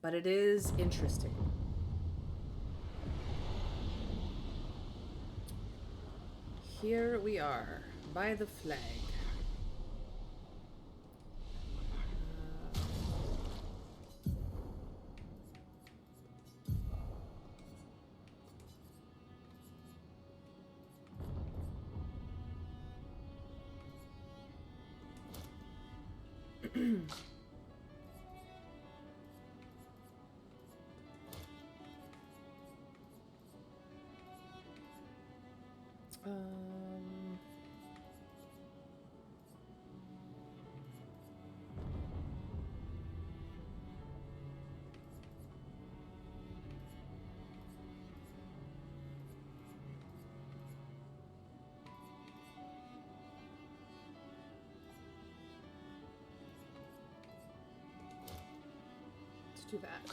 But it is interesting. Here we are, by the flag. Let's do that.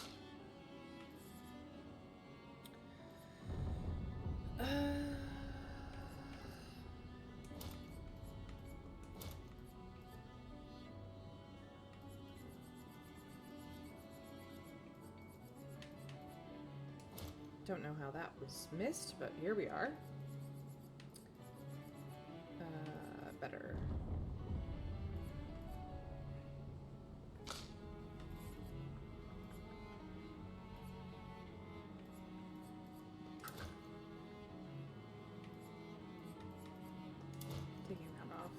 Don't know how that was missed, but here we are. Better. Taking that off.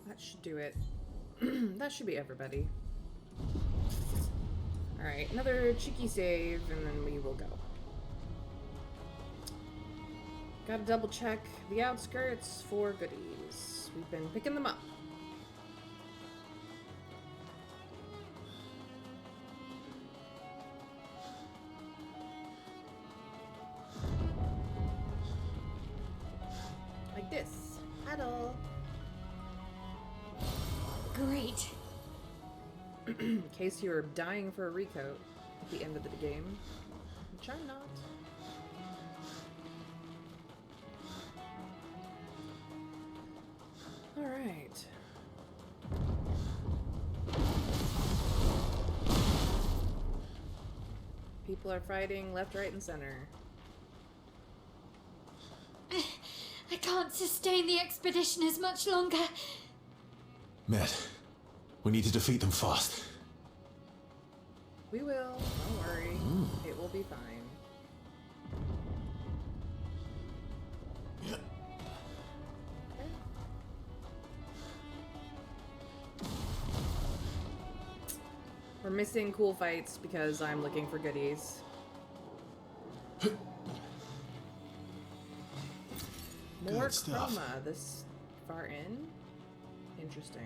That should do it. That should be everybody. Alright, another cheeky save, and then we will go. Gotta double check the outskirts for goodies. We've been picking them up. Like this. Paddle. Great. In case you're dying for a recoat at the end of the game, which I'm not. Alright. People are fighting left, right, and center. I can't sustain the expedition as much longer. Met, we need to defeat them fast. We will. Don't worry. It will be fine. Yeah. Okay. We're missing cool fights because I'm looking for goodies. More Good stuff. chroma this far in? Interesting.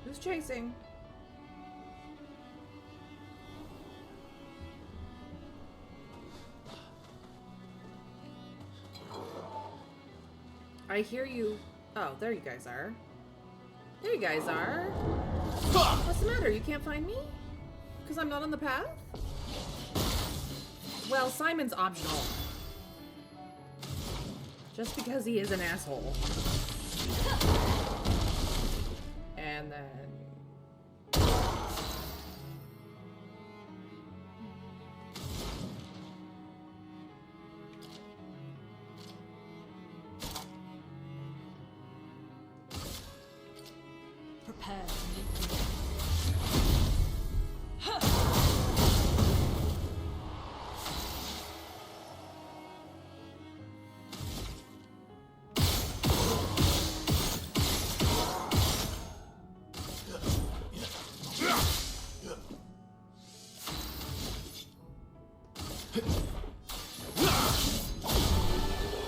Who's chasing? I hear you. Oh, there you guys are. There you guys are. What's the matter? You can't find me? Because I'm not on the path? Well, Simon's optional. Just because he is an asshole. And then... Prepare.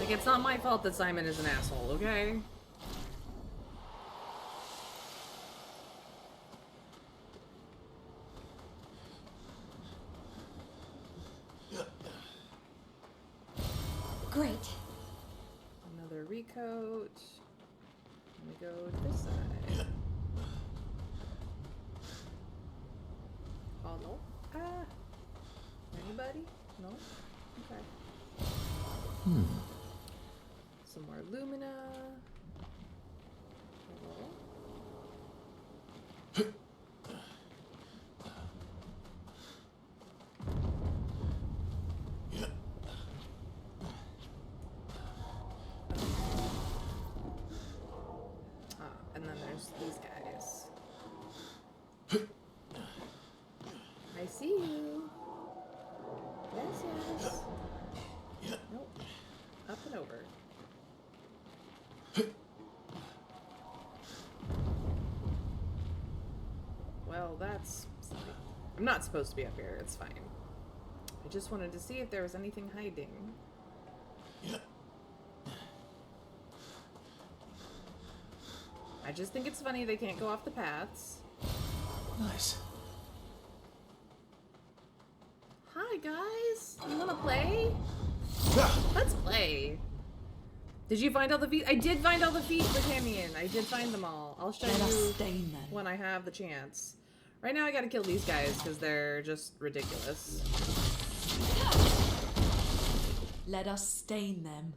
Like, it's not my fault that Simon is an asshole, okay? Great. Another recoat. Let me go to this side. Oh no. Ah. Anybody? No? Okay. Some more Lumina. Hello? And then there's these guys. I see you. Yes, yes. Nope. Up and over. Well, that's silly. I'm not supposed to be up here. It's fine. I just wanted to see if there was anything hiding. I just think it's funny they can't go off the paths. Nice. Hi, guys. You want to play? Let's play. Did you find all the feet? I did find all the feet, Britannian. I did find them all. I'll show Let us you stain them. when I have the chance. Right now, I gotta kill these guys because they're just ridiculous. Let us stain them.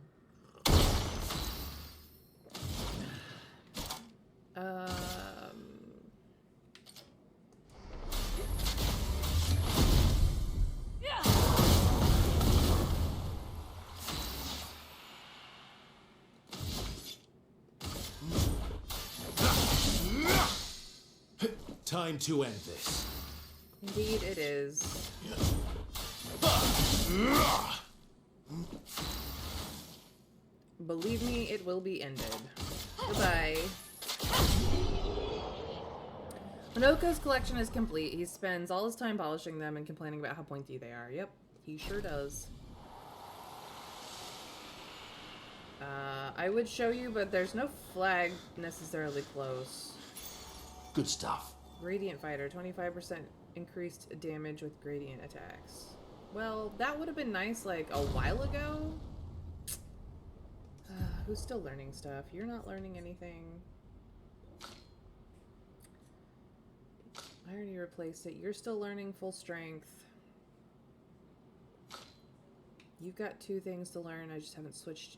Time to end this. Indeed, it is. Believe me, it will be ended. Goodbye. Minoka's collection is complete. He spends all his time polishing them and complaining about how pointy they are. Yep, he sure does. I would show you, but there's no flag necessarily close. Good stuff. Gradient Fighter, 25% increased damage with gradient attacks. Well, that would have been nice like a while ago. Who's still learning stuff? You're not learning anything. I already replaced it. You're still learning full strength. You've got 2 things to learn. I just haven't switched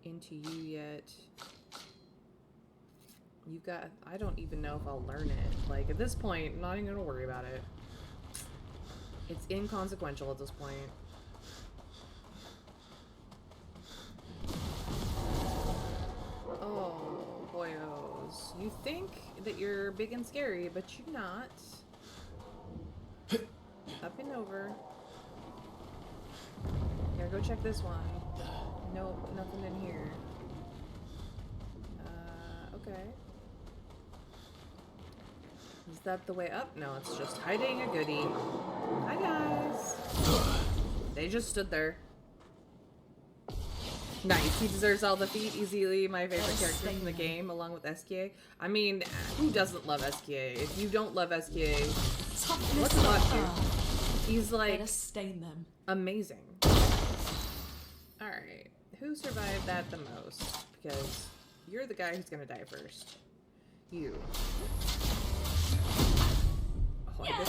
into you yet. You've got... I don't even know if I'll learn it. Like, at this point, I'm not even gonna worry about it. It's inconsequential at this point. Oh, boyos. You think that you're big and scary, but you're not. Up and over. Here, go check this one. Nope, nothing in here. Okay. Is that the way up? No, it's just hiding a goodie. Hi, guys. They just stood there. Nice. He deserves all the feet. Easily my favorite character in the game, along with SKA. I mean, who doesn't love SKA? If you don't love SKA, what's about you? He's like... Let us stain them. Amazing. Alright. Who survived that the most? Because You're the guy who's gonna die first. You. Oh, I guess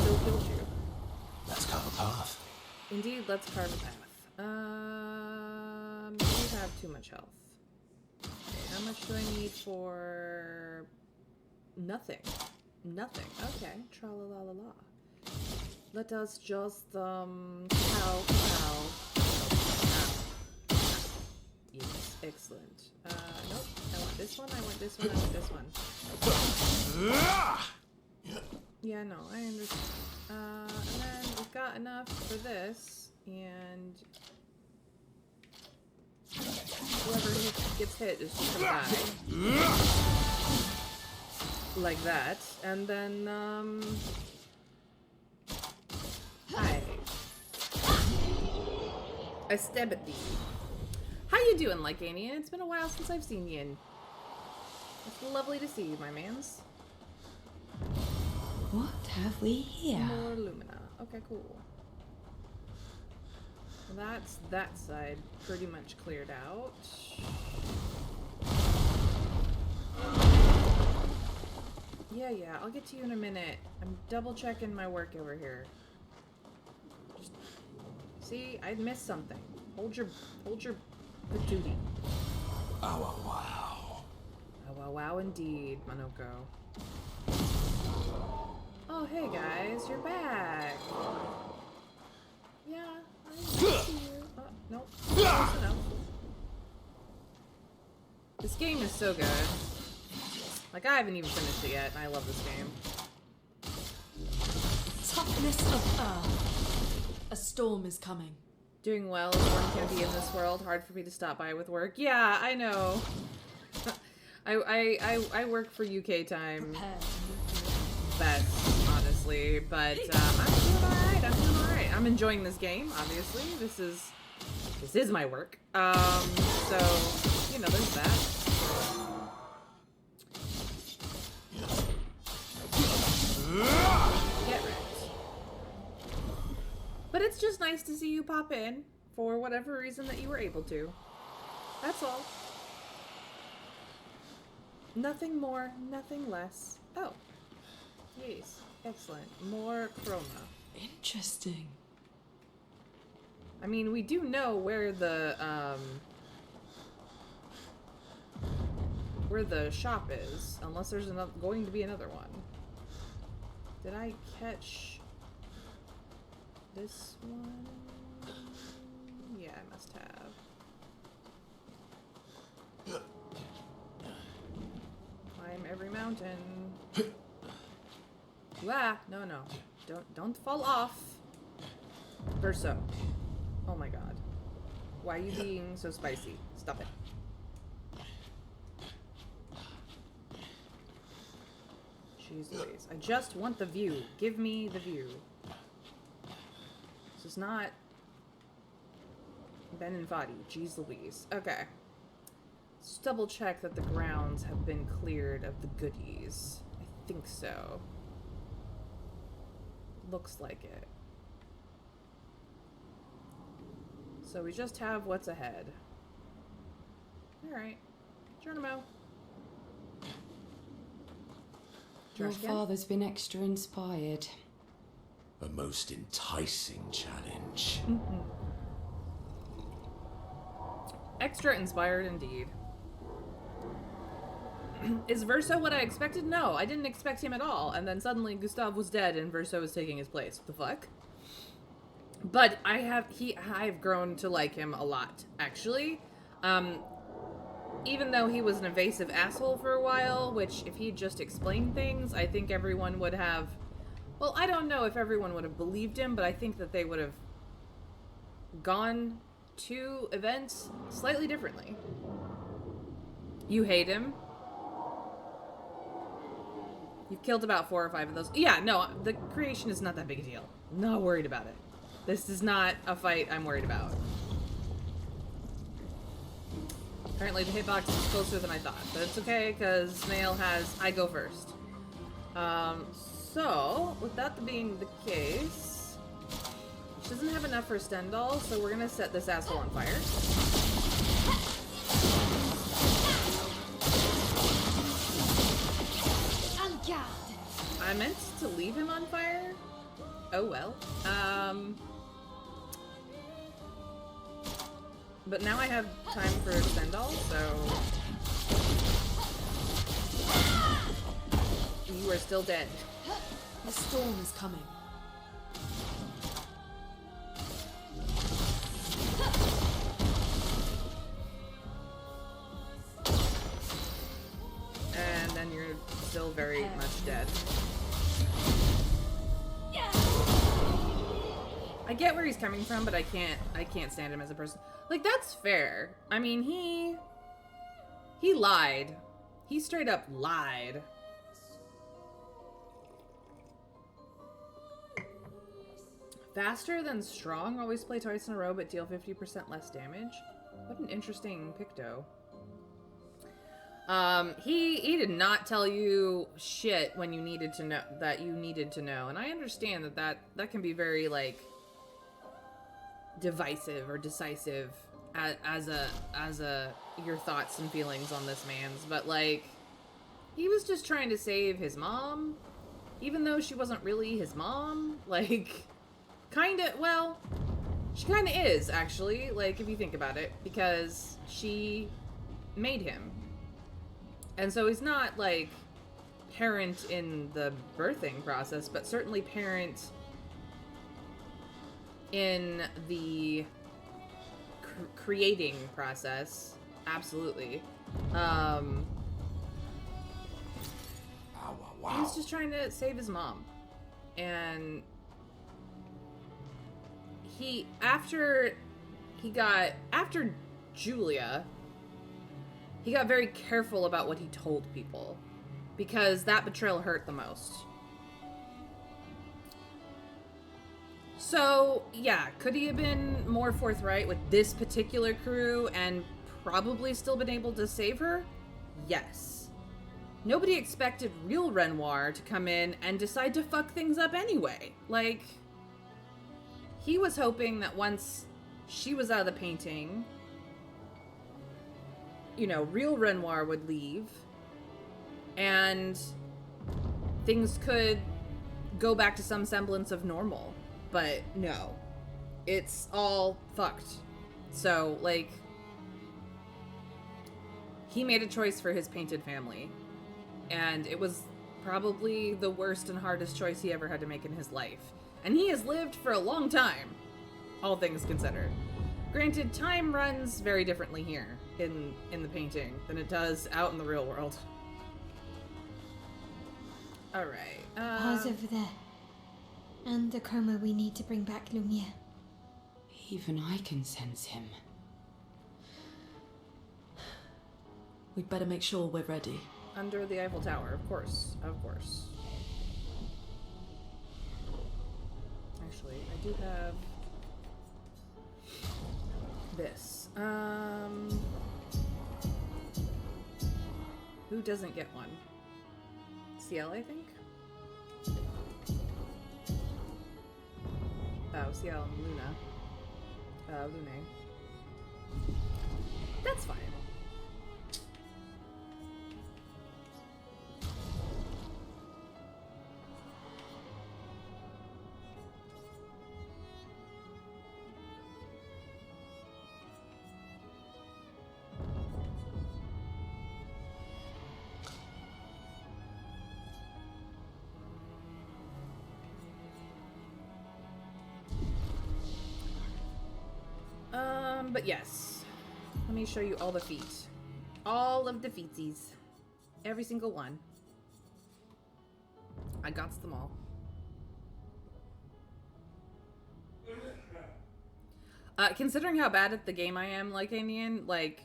still killed you. Let's carve a path. Indeed, let's carve a path. You have too much health. Okay, how much do I need for... Nothing. Nothing. Okay. Tra-la-la-la-la. Let us just, cow. Yes, excellent. Nope. I want this one, I want this one, I want this one. Yeah, no, I understand. And then we've got enough for this, and whoever gets hit is just gonna die. Like that. And then, hi. I stab at thee. How you doing, Lycanian? It's been a while since I've seen you. It's lovely to see you, my mans. What have we here? More Lumina. Okay, cool. That's that side pretty much cleared out. Yeah, I'll get to you in a minute. I'm double checking my work over here. Just, see, I missed something. Hold your patootie. Oh, wow. Oh, wow, indeed, Monoko. Oh, hey guys, you're back. Yeah, I see you. Oh, nope. Close enough. This game is so good. Like, I haven't even finished it yet, and I love this game. Toughness of Earth. A storm is coming. Doing well as one can be in this world. Hard for me to stop by with work. Yeah, I know. I work for UK time. Best, honestly, but I'm doing alright. I'm enjoying this game, obviously. This is my work. So, you know, there's that. Get wrecked. But it's just nice to see you pop in for whatever reason that you were able to. That's all. Nothing more, nothing less. Oh. Yes. Excellent. More chroma. Interesting. I mean, we do know where the shop is, unless there's going to be another one. Did I catch this one? Yeah, I must have. Climb every mountain. Ah, no. Don't fall off. Verso. Oh my god. Why are you being so spicy? Stop it. Jeez Louise. I just want the view. Give me the view. This is not Ben and Vadi. Jeez Louise. Okay. Let's double check that the grounds have been cleared of the goodies. I think so. Looks like it. So we just have what's ahead. Alright. Geronimo. Your Trash can? father's been extra inspired. A most enticing challenge. Extra inspired indeed. Is Verso what I expected? No, I didn't expect him at all. And then suddenly Gustav was dead and Verso was taking his place. What the fuck? But I've grown to like him a lot, actually. Even though he was an evasive asshole for a while, which if he'd just explained things, I think everyone would have... Well, I don't know if everyone would have believed him, but I think that they would have gone to events slightly differently. You hate him? You've killed about 4 or 5 of those. Yeah, no, the creation is not that big a deal. Not worried about it. This is not a fight I'm worried about. Apparently the hitbox is closer than I thought, but it's okay, because Snail has I go first. So, with that being the case, she doesn't have enough for Stendhal, so we're gonna set this asshole on fire. I meant to leave him on fire. Oh well. But now I have time for Sandfall, so you are still dead. The storm is coming. And then you're still very much dead. I get where he's coming from, but I can't stand him as a person. Like, that's fair. I mean, he lied. He straight up lied. Faster than strong, always play twice in a row but deal 50% less damage. What an interesting picto. He did not tell you shit when you needed to know that you needed to know. And I understand that can be very, like, divisive or decisive as a your thoughts and feelings on this man's, but like, he was just trying to save his mom, even though she wasn't really his mom. Like, kinda, well, she kinda is, actually, like, if you think about it, because she made him. And so he's not, like, parent in the birthing process, but certainly parent in the creating process. Absolutely. He was just trying to save his mom. And after Julia, he got very careful about what he told people, because that betrayal hurt the most. So, yeah, could he have been more forthright with this particular crew and probably still been able to save her? Yes. Nobody expected real Renoir to come in and decide to fuck things up anyway. Like, he was hoping that once she was out of the painting, you know, real Renoir would leave and things could go back to some semblance of normal. But no, it's all fucked. So, like, he made a choice for his painted family, and it was probably the worst and hardest choice he ever had to make in his life. And he has lived for a long time, all things considered. Granted, time runs very differently here in the painting than it does out in the real world. Alright. Pa's over there. And the chroma we need to bring back Lumiere. Even I can sense him. We'd better make sure we're ready. Under the Eiffel Tower, of course. Of course. Actually, I do have this. Who doesn't get one? CL, I think? Oh, CL and Luna. Lune. That's fine. But yes, let me show you all the feet. All of the feetsies. Every single one. I got them all. Considering how bad at the game I am, like Indian, like,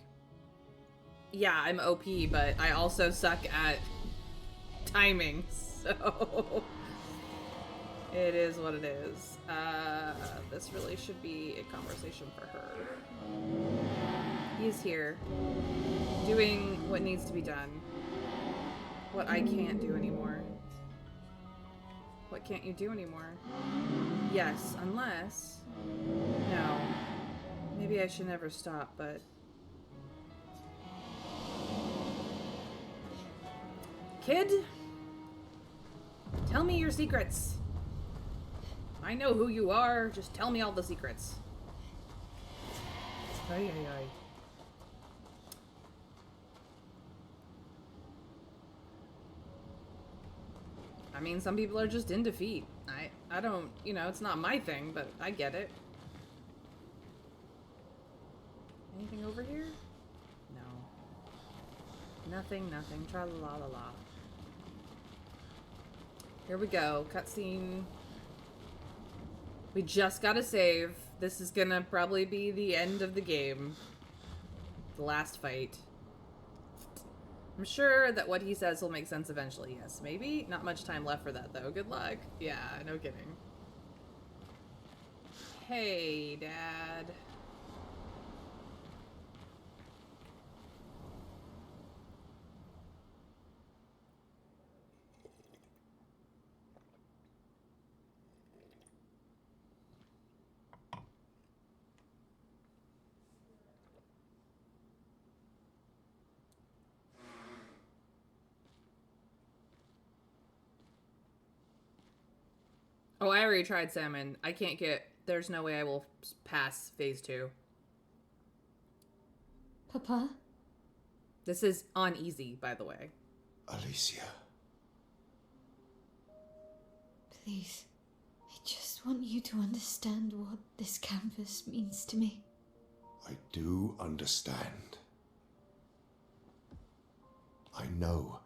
yeah, I'm OP, but I also suck at timing, so it is what it is. This really should be a conversation for her. He's here, doing what needs to be done. What I can't do anymore. What can't you do anymore? Yes, unless... No. Maybe I should never stop, but... Kid? Tell me your secrets. I know who you are. Just tell me all the secrets. Ay, ay, ay. I mean, some people are just in defeat. I don't, you know, it's not my thing, but I get it. Anything over here? No. Nothing, nothing. Tra-la-la-la-la. Here we go. Cutscene. We just gotta save. This is gonna probably be the end of the game. The last fight. I'm sure that what he says will make sense eventually. Yes, maybe. Not much time left for that, though. Good luck. Yeah, no kidding. Hey, Dad. Oh, I already tried salmon. I can't get... There's no way I will pass phase 2. Papa? This is on easy, by the way. Alicia. Please. I just want you to understand what this canvas means to me. I do understand. I know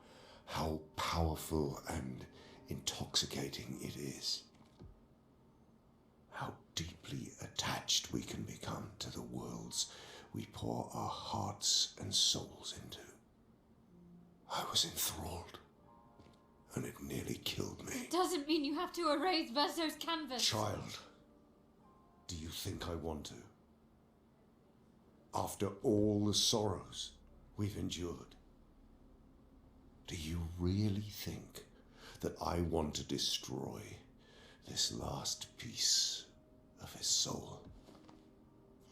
how powerful and intoxicating it is. How deeply attached we can become to the worlds we pour our hearts and souls into. I was enthralled, and it nearly killed me. It doesn't mean you have to erase Verso's canvas. Child, do you think I want to? After all the sorrows we've endured, do you really think that I want to destroy this last piece of his soul?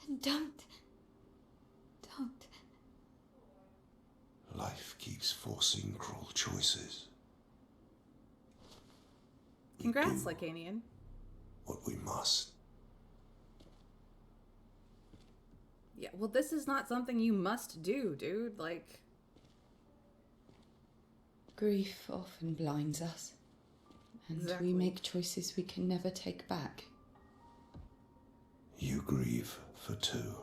Then don't. Life keeps forcing cruel choices. Congrats, We do Lycanian. what we must. Yeah, well, this is not something you must do, dude. Like... Grief often blinds us, and Exactly. we make choices we can never take back. You grieve for two.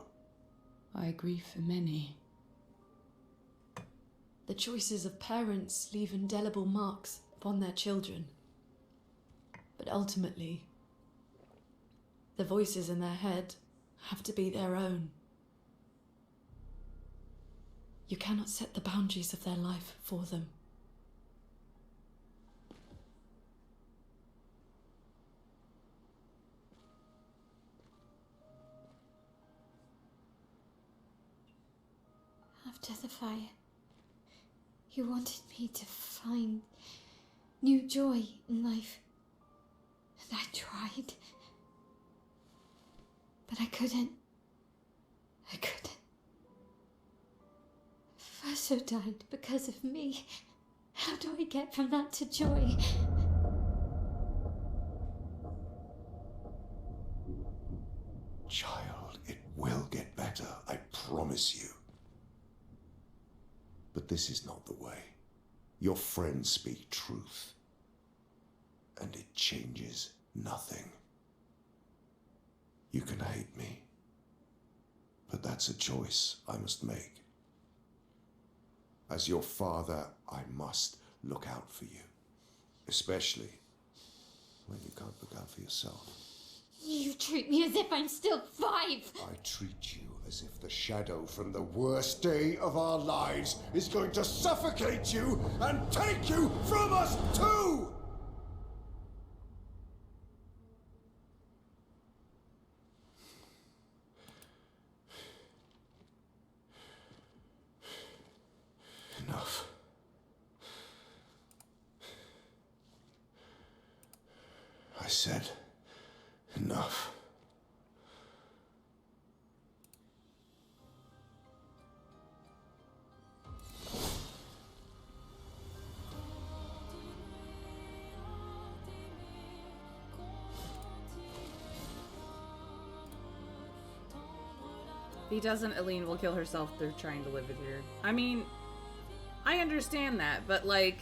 I grieve for many. The choices of parents leave indelible marks upon their children. But ultimately, the voices in their head have to be their own. You cannot set the boundaries of their life for them. After the fire, you wanted me to find new joy in life. And I tried. But I couldn't. Verso died because of me. How do I get from that to joy? Child, it will get better, I promise you. But this is not the way. Your friends speak truth, and it changes nothing. You can hate me, but that's a choice I must make. As your father, I must look out for you, especially when you can't look out for yourself. You treat me as if I'm still 5. I treat you as if the shadow from the worst day of our lives is going to suffocate you and take you from us too! Enough. I said enough. he doesn't, Aline will kill herself through trying to live with you. I mean, I understand that, but like,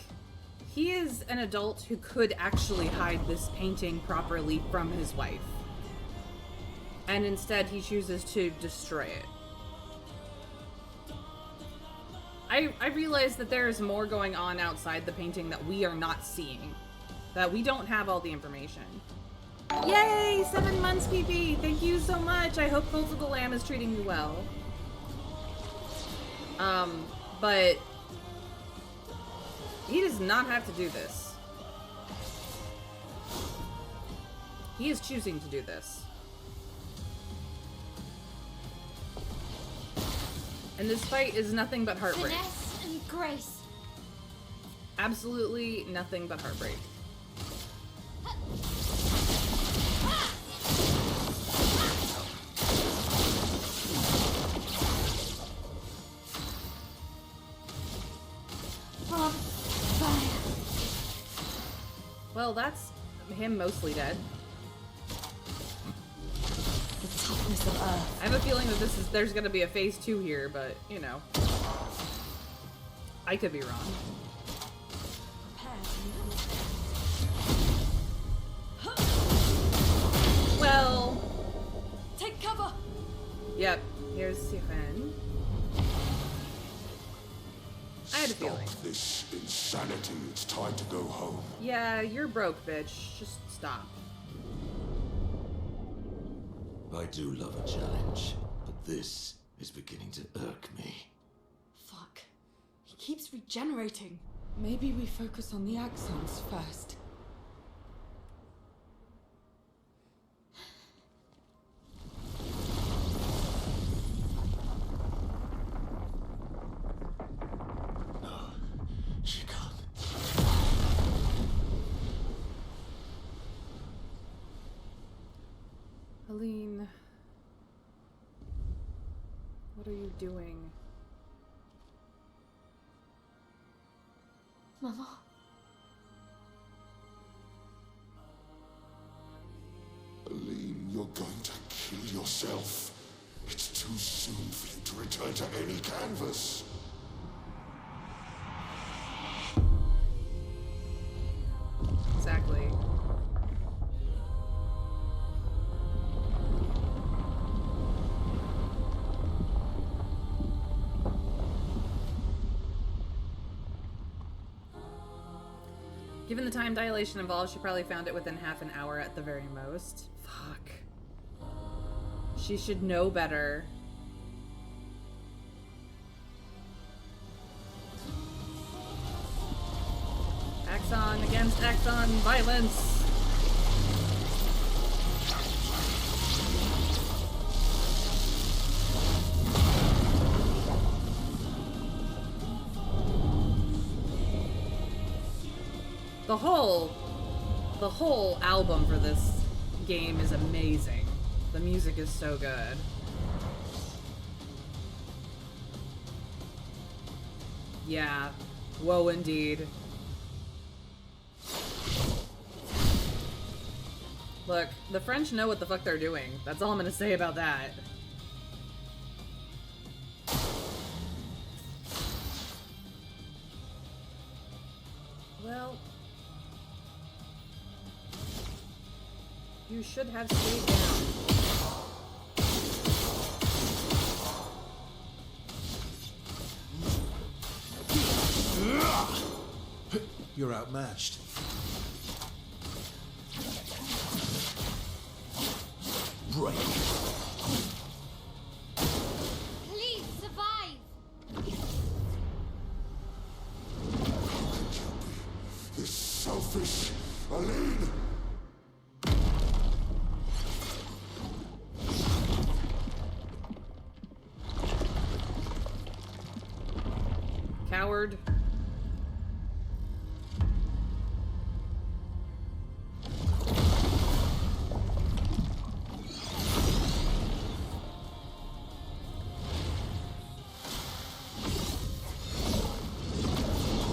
he is an adult who could actually hide this painting properly from his wife. And instead he chooses to destroy it. I realize that there is more going on outside the painting that we are not seeing. That we don't have all the information. Yay! 7 months, PP! Thank you so much! I hope Cult of the Lamb is treating you well. But he does not have to do this. He is choosing to do this. And this fight is nothing but heartbreak. Finesse and grace. Absolutely nothing but heartbreak. From fire. Well, that's him mostly dead. The toughness of Earth. I have a feeling that there's gonna be a phase 2 here, but, you know. I could be wrong. Well... Take cover! Yep, here's Siren. I had a feeling. Stop this insanity. It's time to go home. Yeah, you're broke, bitch. Just stop. I do love a challenge, but this is beginning to irk me. Fuck. He keeps regenerating. Maybe we focus on the axons first. She can't. Aline. What are you doing? Mama. Aline, you're going to kill yourself. It's too soon for you to return to any canvas. Exactly. Given the time dilation involved, she probably found it within half an hour at the very most. Fuck. She should know better. Axon against Axon violence. The whole album for this game is amazing. The music is so good. Yeah. Whoa, indeed. Look, the French know what the fuck they're doing. That's all I'm gonna say about that. Well... you should have stayed down. You're outmatched. Break. Please survive. This selfish Aline. Coward.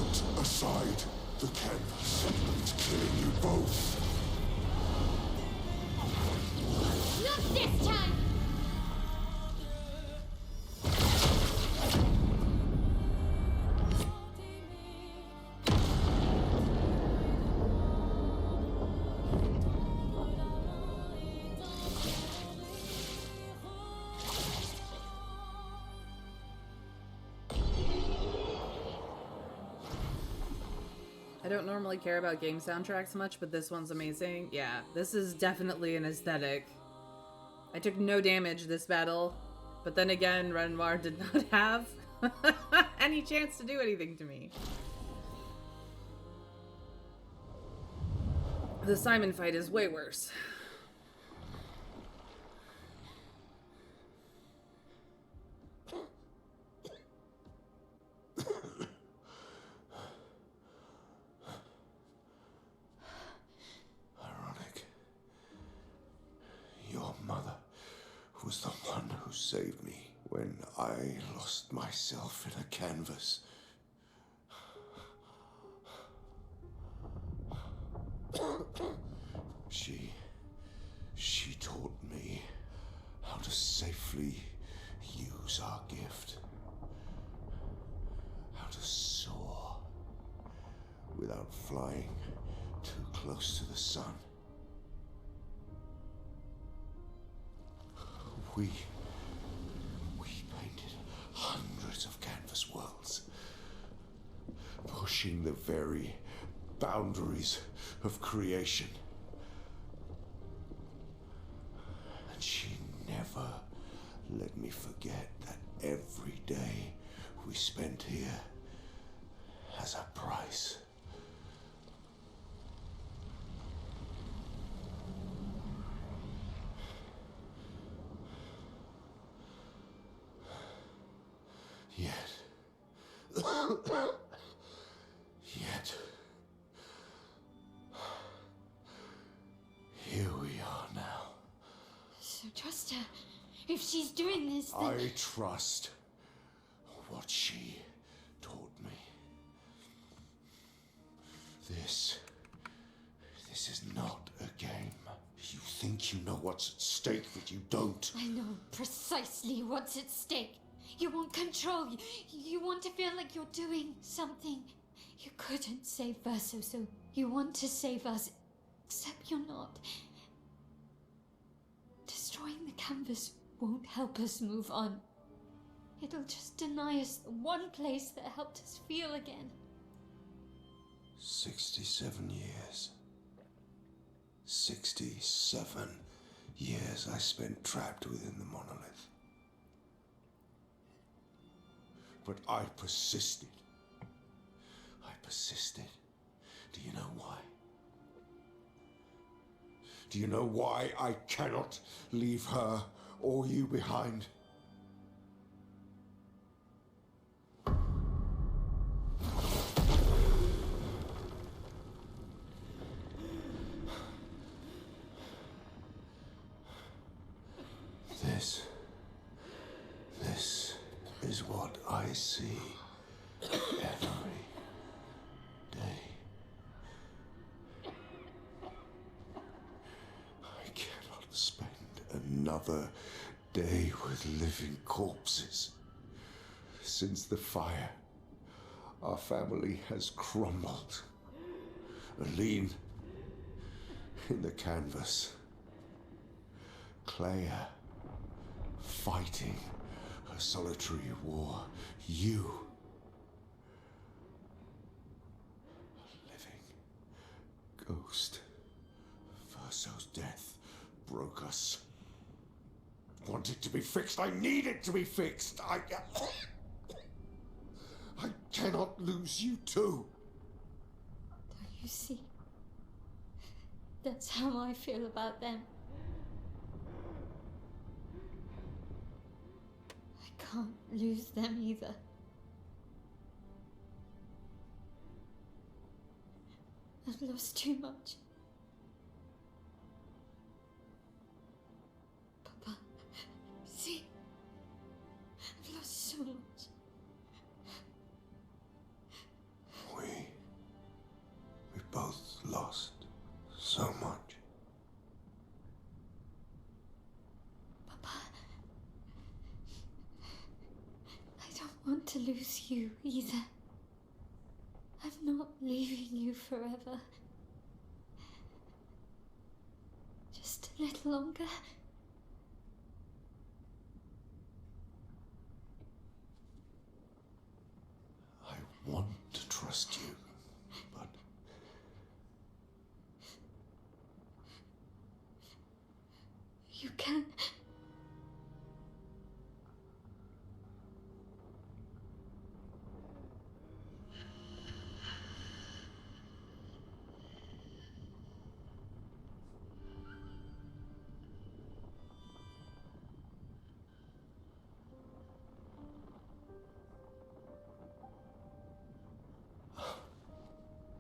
Put aside the canvas. It's killing you both. Not this time. I don't normally care about game soundtracks much, but this one's amazing. Yeah, this is definitely an aesthetic. I took no damage this battle, but then again, Renoir did not have any chance to do anything to me. The Simon fight is way worse. Ironic. Your mother was the one who saved me when I lost myself in a canvas. She taught me how to safely use our gift. How to soar without flying too close to the sun. We painted hundreds of canvas worlds, pushing the very boundaries of creation. And she never let me forget that every day we spent here has a price. Yet, here we are now. So trust her. If she's doing this, then... I trust what she taught me. This is not a game. You think you know what's at stake, but you don't. I know precisely what's at stake. You want control. You want to feel like you're doing something. You couldn't save Verso, so you want to save us. Except you're not. Destroying the canvas won't help us move on. It'll just deny us the one place that helped us feel again. 67 years. 67 years I spent trapped within the monolith. But I persisted. Do you know why? Do you know why I cannot leave her or you behind? This is what I see every day. I cannot spend another day with living corpses. Since the fire, our family has crumbled. Aline in the canvas. Clair fighting her solitary war. You, a living ghost. Verso's death broke us. Wanted to be fixed. I need it to be fixed. I cannot lose you too. Don't you see? That's how I feel about them. I can't lose them either. I've lost too much. Papa, see? I've lost so much. We both lost so much. Papa, I don't want to lose you either. I'm not leaving you forever. Just a little longer. I want to trust you, but You can.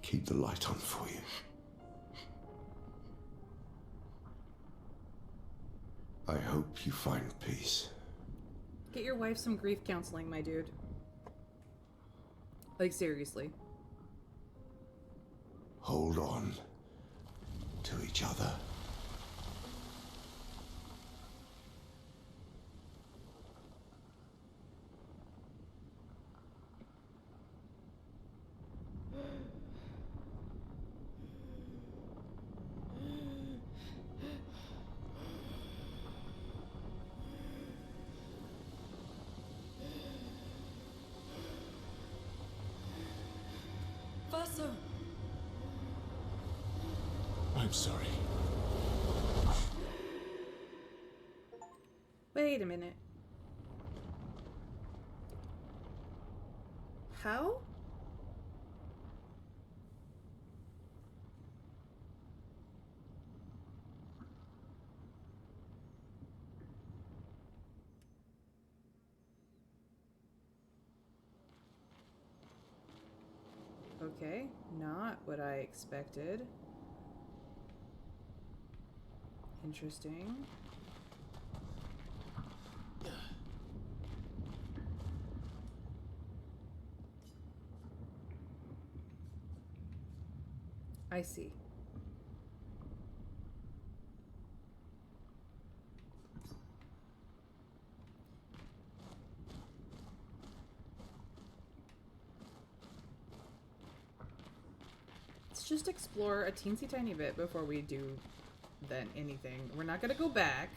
Keep the light on for you. I hope you find peace. Get your wife some grief counseling, my dude. Like, seriously. Hold on to each other. Verso! I'm sorry. Wait a minute. How? Okay, not what I expected. Interesting. I see. Let's just explore a teensy tiny bit before we do then anything. We're not gonna go back.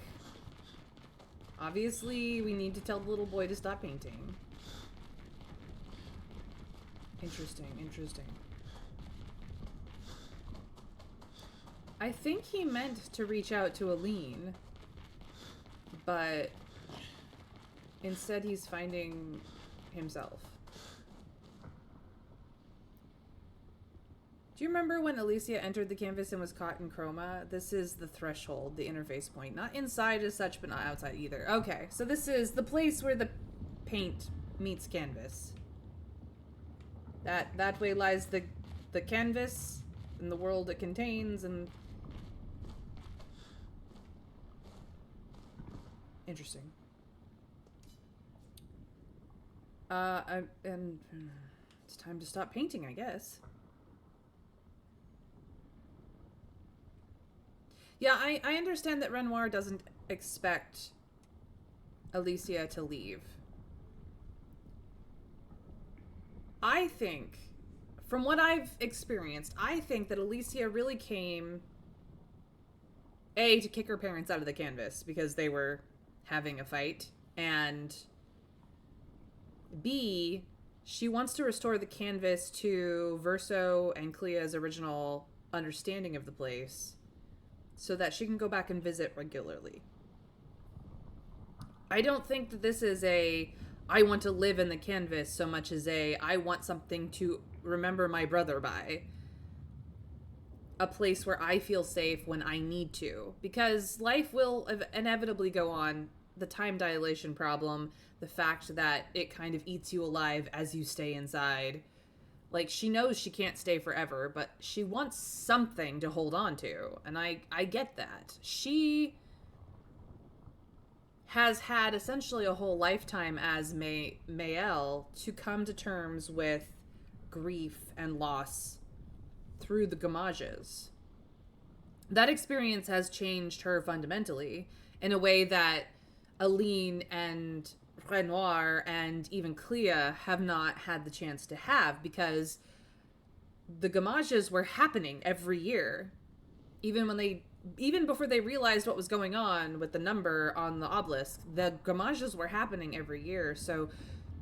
Obviously, we need to tell the little boy to stop painting. Interesting, interesting. I think he meant to reach out to Aline, but instead he's finding himself. Do you remember when Alicia entered the canvas and was caught in chroma? This is the threshold, the interface point. Not inside as such, but not outside either. Okay, so this is the place where the paint meets canvas. That way lies the canvas and the world it contains, and interesting. And it's time to stop painting, I guess. Yeah, I understand that Renoir doesn't expect Alicia to leave. I think, from what I've experienced, I think that Alicia really came, A, to kick her parents out of the canvas because they were having a fight, and B, she wants to restore the canvas to Verso and Clea's original understanding of the place so that she can go back and visit regularly. I don't think that this is a I want to live in the canvas so much as a I want something to remember my brother by. A place where I feel safe when I need to. Because life will inevitably go on. The time dilation problem, the fact that it kind of eats you alive as you stay inside. Like, she knows she can't stay forever, but she wants something to hold on to. And I get that. She has had essentially a whole lifetime as Maëlle to come to terms with grief and loss through the Gamages. That experience has changed her fundamentally in a way that Aline and Renoir and even Clea have not had the chance to have, because the Gamages were happening every year. Even before they realized what was going on with the number on the obelisk, the Gamages were happening every year. So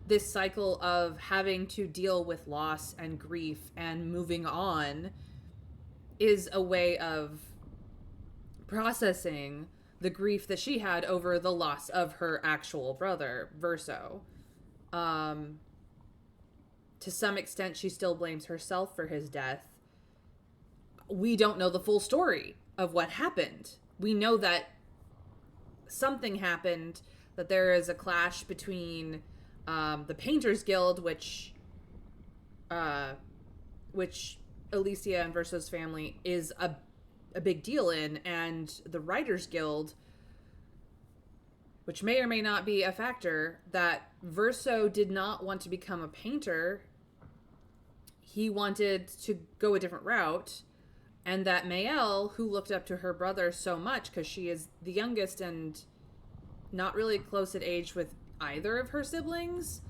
this cycle of having to deal with loss and grief and moving on is a way of processing the grief that she had over the loss of her actual brother, Verso. To some extent, she still blames herself for his death. We don't know the full story of what happened. We know that something happened, that there is a clash between the Painters Guild, which Alicia and Verso's family is a big deal in, and the Writers Guild, which may or may not be a factor, that Verso did not want to become a painter. He wanted to go a different route, and that Maëlle, who looked up to her brother so much because she is the youngest and not really close at age with either of her siblings,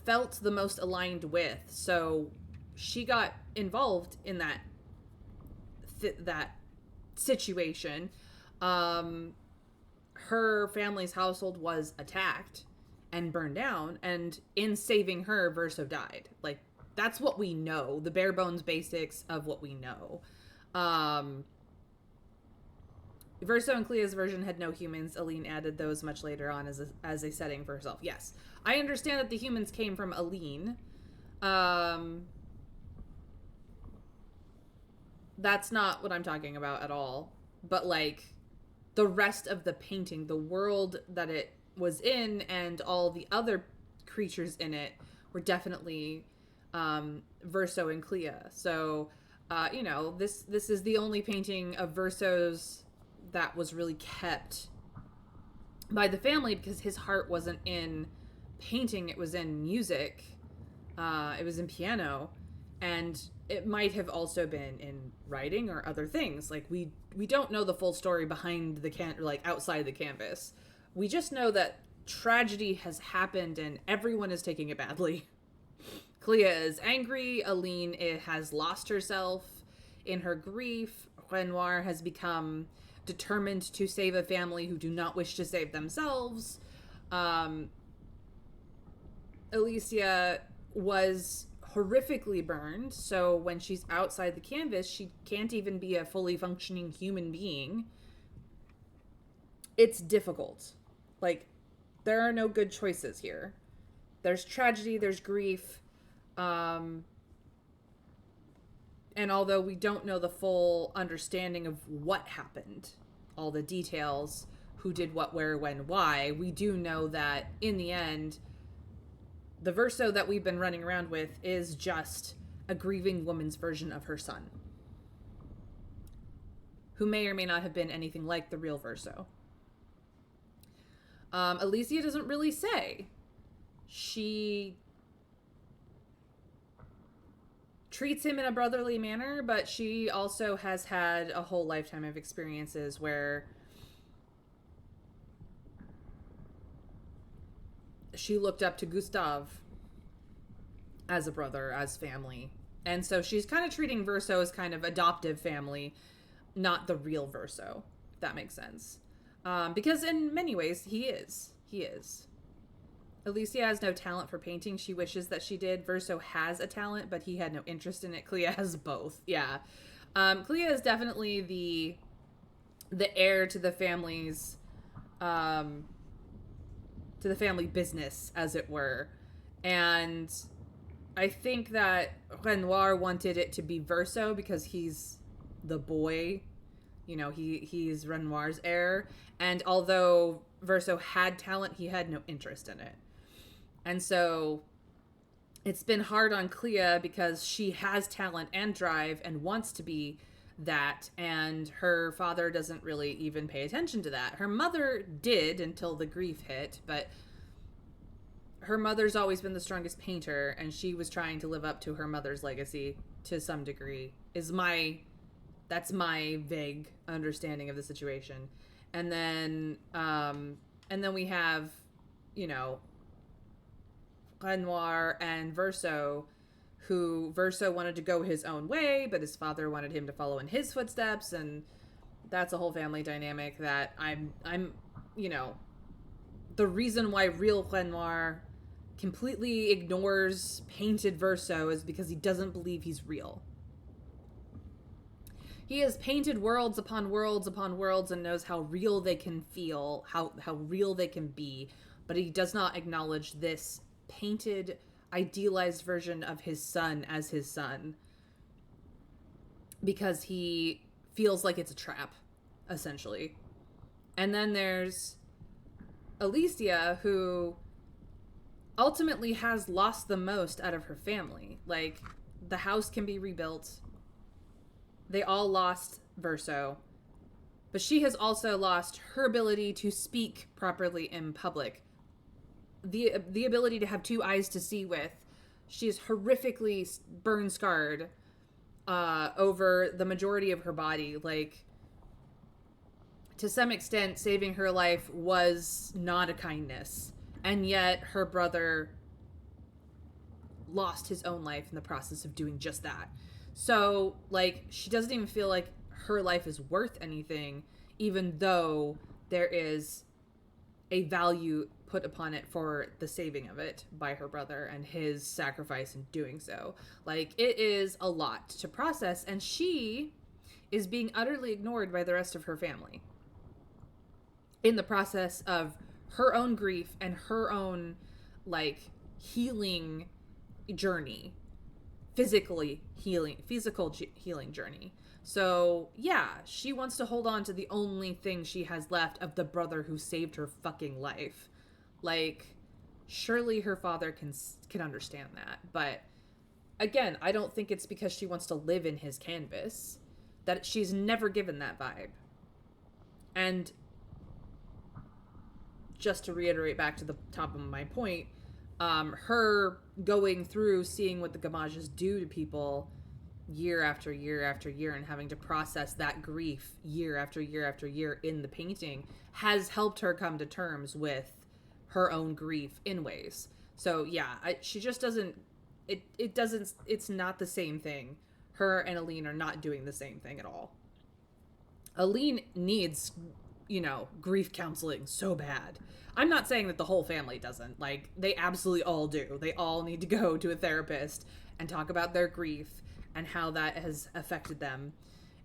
felt the most aligned with. So she got involved in that situation. Her family's household was attacked and burned down, and in saving her, Verso died. Like, that's what we know, the bare bones basics of what we know. Verso and Clea's version had no humans. Aline added those much later on as a setting for herself. Yes, I understand that the humans came from Aline. That's not what I'm talking about at all. But, like, the rest of the painting, the world that it was in, and all the other creatures in it were definitely Verso and Clea. So, this is the only painting of Verso's that was really kept by the family, because his heart wasn't in painting, it was in music. It was in piano, and it might have also been in writing or other things. Like, we don't know the full story behind the outside the canvas. We just know that tragedy has happened and everyone is taking it badly. Clea is angry. Aline has lost herself in her grief. Renoir has become determined to save a family who do not wish to save themselves. Alicia was horrifically burned, so when she's outside the canvas, she can't even be a fully functioning human being. It's difficult. Like, there are no good choices here. There's tragedy, there's grief, and although we don't know the full understanding of what happened, all the details, who did what, where, when, why, we do know that in the end, the Verso that we've been running around with is just a grieving woman's version of her son, who may or may not have been anything like the real Verso. Alicia doesn't really say. She treats him in a brotherly manner, but she also has had a whole lifetime of experiences where she looked up to Gustave as a brother, as family. And so she's kind of treating Verso as kind of adoptive family, not the real Verso, if that makes sense. Because in many ways, he is. He is. Alicia has no talent for painting. She wishes that she did. Verso has a talent, but he had no interest in it. Clea has both. Yeah. Clea is definitely the heir to the family's, to the family business, as it were. And I think that Renoir wanted it to be Verso because he's the boy. You know, he's Renoir's heir. And although Verso had talent, he had no interest in it. And so it's been hard on Clea because she has talent and drive and wants to be that, and her father doesn't really even pay attention to that. Her mother did until the grief hit, but her mother's always been the strongest painter, and she was trying to live up to her mother's legacy to some degree. That's my vague understanding of the situation. And then we have, Renoir and Verso, who Verso wanted to go his own way, but his father wanted him to follow in his footsteps, and that's a whole family dynamic that I'm the reason why real Renoir completely ignores painted Verso is because he doesn't believe he's real. He has painted worlds upon worlds upon worlds and knows how real they can feel, how real they can be, but he does not acknowledge this painted, idealized version of his son as his son because he feels like it's a trap, essentially. And then there's Alicia, who ultimately has lost the most out of her family. Like, the house can be rebuilt. They all lost Verso. But she has also lost her ability to speak properly in public. The ability to have two eyes to see with. She is horrifically burn scarred over the majority of her body. Like, to some extent, saving her life was not a kindness. And yet her brother lost his own life in the process of doing just that. So, like, she doesn't even feel like her life is worth anything, even though there is a value put upon it for the saving of it by her brother and his sacrifice in doing so. Like, it is a lot to process, and she is being utterly ignored by the rest of her family in the process of her own grief and her own, like, healing journey. Physical healing journey. So, yeah, she wants to hold on to the only thing she has left of the brother who saved her fucking life. Like, surely her father can understand that. But, again, I don't think it's because she wants to live in his canvas. That she's never given that vibe. And just to reiterate back to the top of my point, her going through seeing what the Gamages do to people year after year after year and having to process that grief year after year after year in the painting has helped her come to terms with her own grief in ways. So yeah, she just doesn't, it's not the same thing. Her and Aline are not doing the same thing at all. Aline needs, grief counseling so bad. I'm not saying that the whole family doesn't. Like, they absolutely all do. They all need to go to a therapist and talk about their grief and how that has affected them.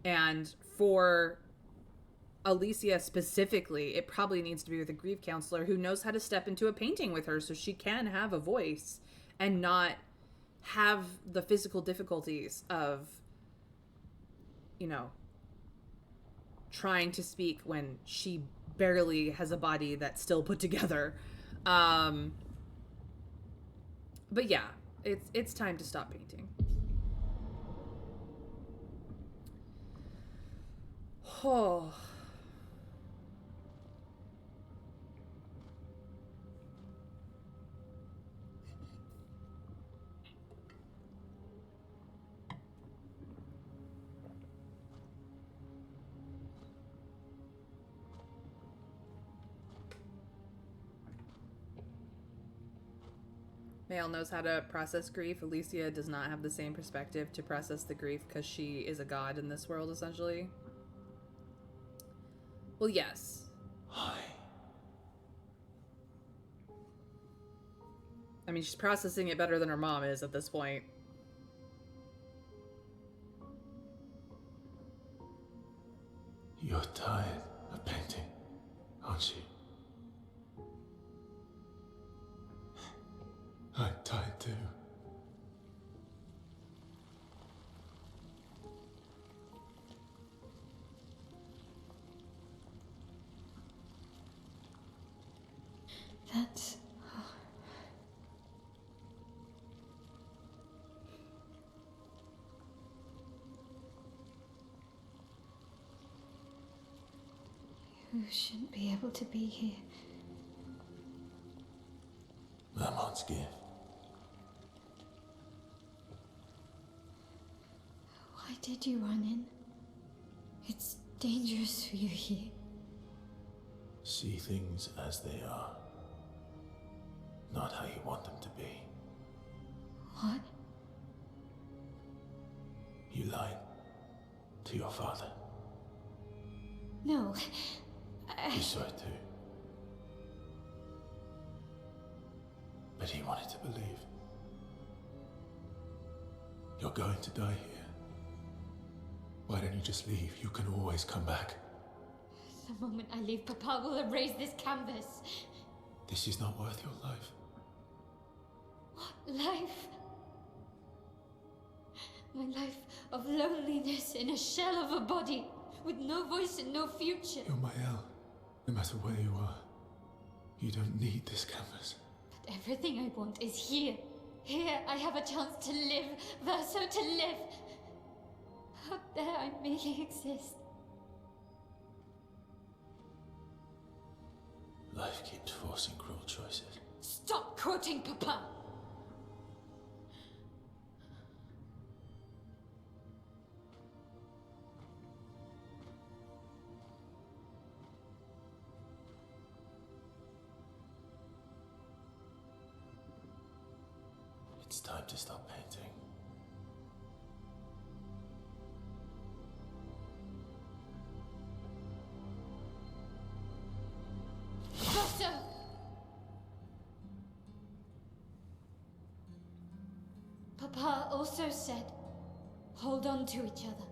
And for Alicia specifically, it probably needs to be with a grief counselor who knows how to step into a painting with her so she can have a voice and not have the physical difficulties of, trying to speak when she barely has a body that's still put together. But yeah, it's time to stop painting. Oh. Male knows how to process grief. Alicia does not have the same perspective to process the grief because she is a god in this world, essentially. Well, yes. Hi. I mean, she's processing it better than her mom is at this point. You're tired of painting, aren't you? I'm tired too. That's... You shouldn't be able to be here. Lamont's gift. Why did you run in? It's dangerous for you here. See things as they are, not how you want them to be. What? You lied to your father. No. You saw it too. But he wanted to believe. You're going to die here. Why don't you just leave? You can always come back. The moment I leave, Papa will erase this canvas. This is not worth your life. What life? My life of loneliness in a shell of a body, with no voice and no future. You're my El. No matter where you are, you don't need this canvas. But everything I want is here. Here I have a chance to live, Verso, to live. Out there I merely exist. Life keeps forcing cruel choices. Stop quoting Papa! It's time to stop painting. Verso! Papa also said, hold on to each other.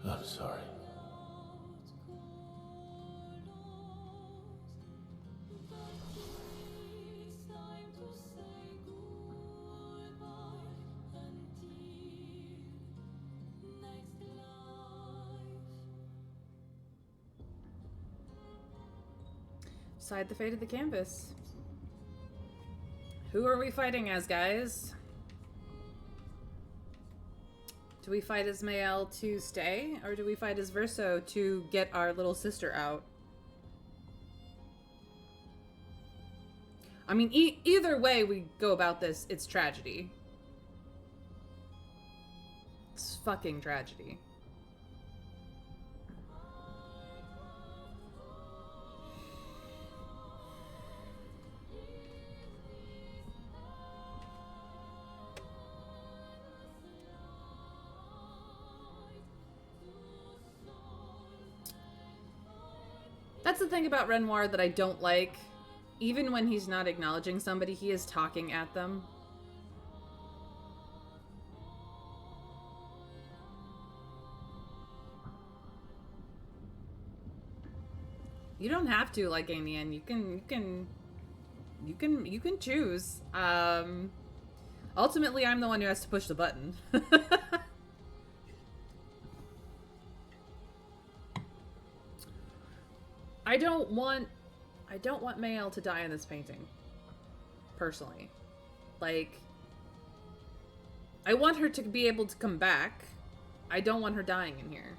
I'm sorry. Decide the fate of the canvas. Who are we fighting as, guys? Do we fight as Mael to stay, or do we fight as Verso to get our little sister out? I mean, either way we go about this, it's tragedy. It's fucking tragedy. That's the thing about Renoir that I don't like. Even when he's not acknowledging somebody, he is talking at them. You don't have to like Anian. You can choose. Ultimately, I'm the one who has to push the button. I don't want Mael to die in this painting. Personally. Like, I want her to be able to come back. I don't want her dying in here.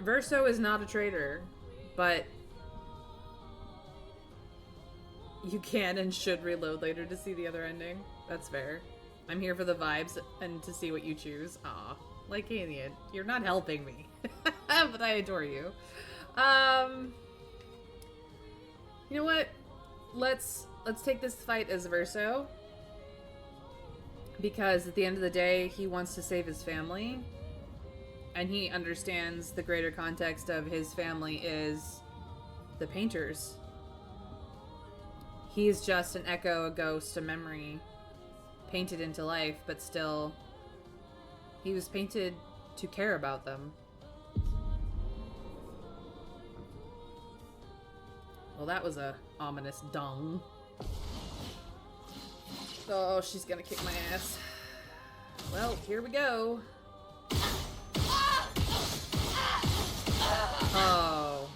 Verso is not a traitor, but you can and should reload later to see the other ending. That's fair. I'm here for the vibes and to see what you choose. Aw. Like Alien, you're not helping me, but I adore you. You know what? Let's take this fight as Verso, because at the end of the day, he wants to save his family, and he understands the greater context of his family is the painters. He's just an echo, a ghost, a memory, painted into life, but still. He was painted to care about them. Well, that was a ominous dong. Oh, she's gonna kick my ass. Well, here we go. Oh,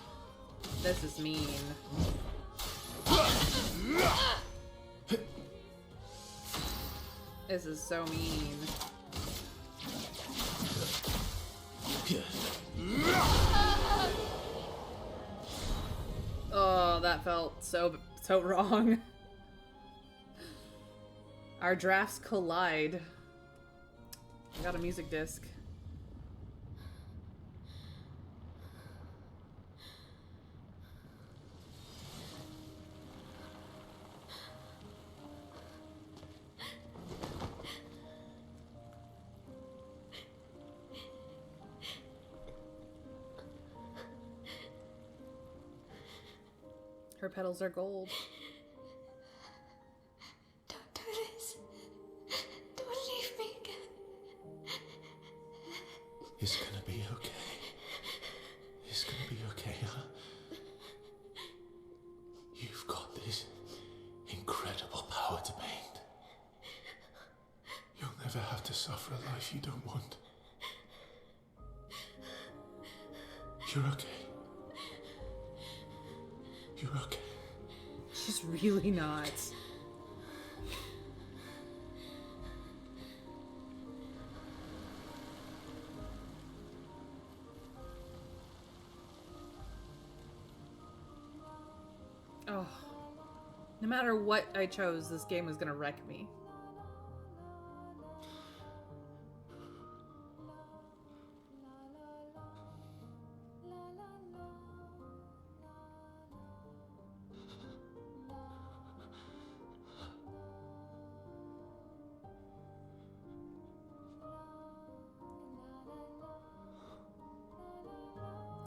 this is mean. This is so mean. Oh, that felt so wrong. Our drafts collide. I got a music disc. Her petals are gold. Don't do this. Don't leave me again. It's gonna be okay. It's gonna be okay, huh? You've got this incredible power to paint. You'll never have to suffer a life you don't want. You're okay. You're okay. She's really not. Oh. No matter what I chose, this game was gonna wreck me.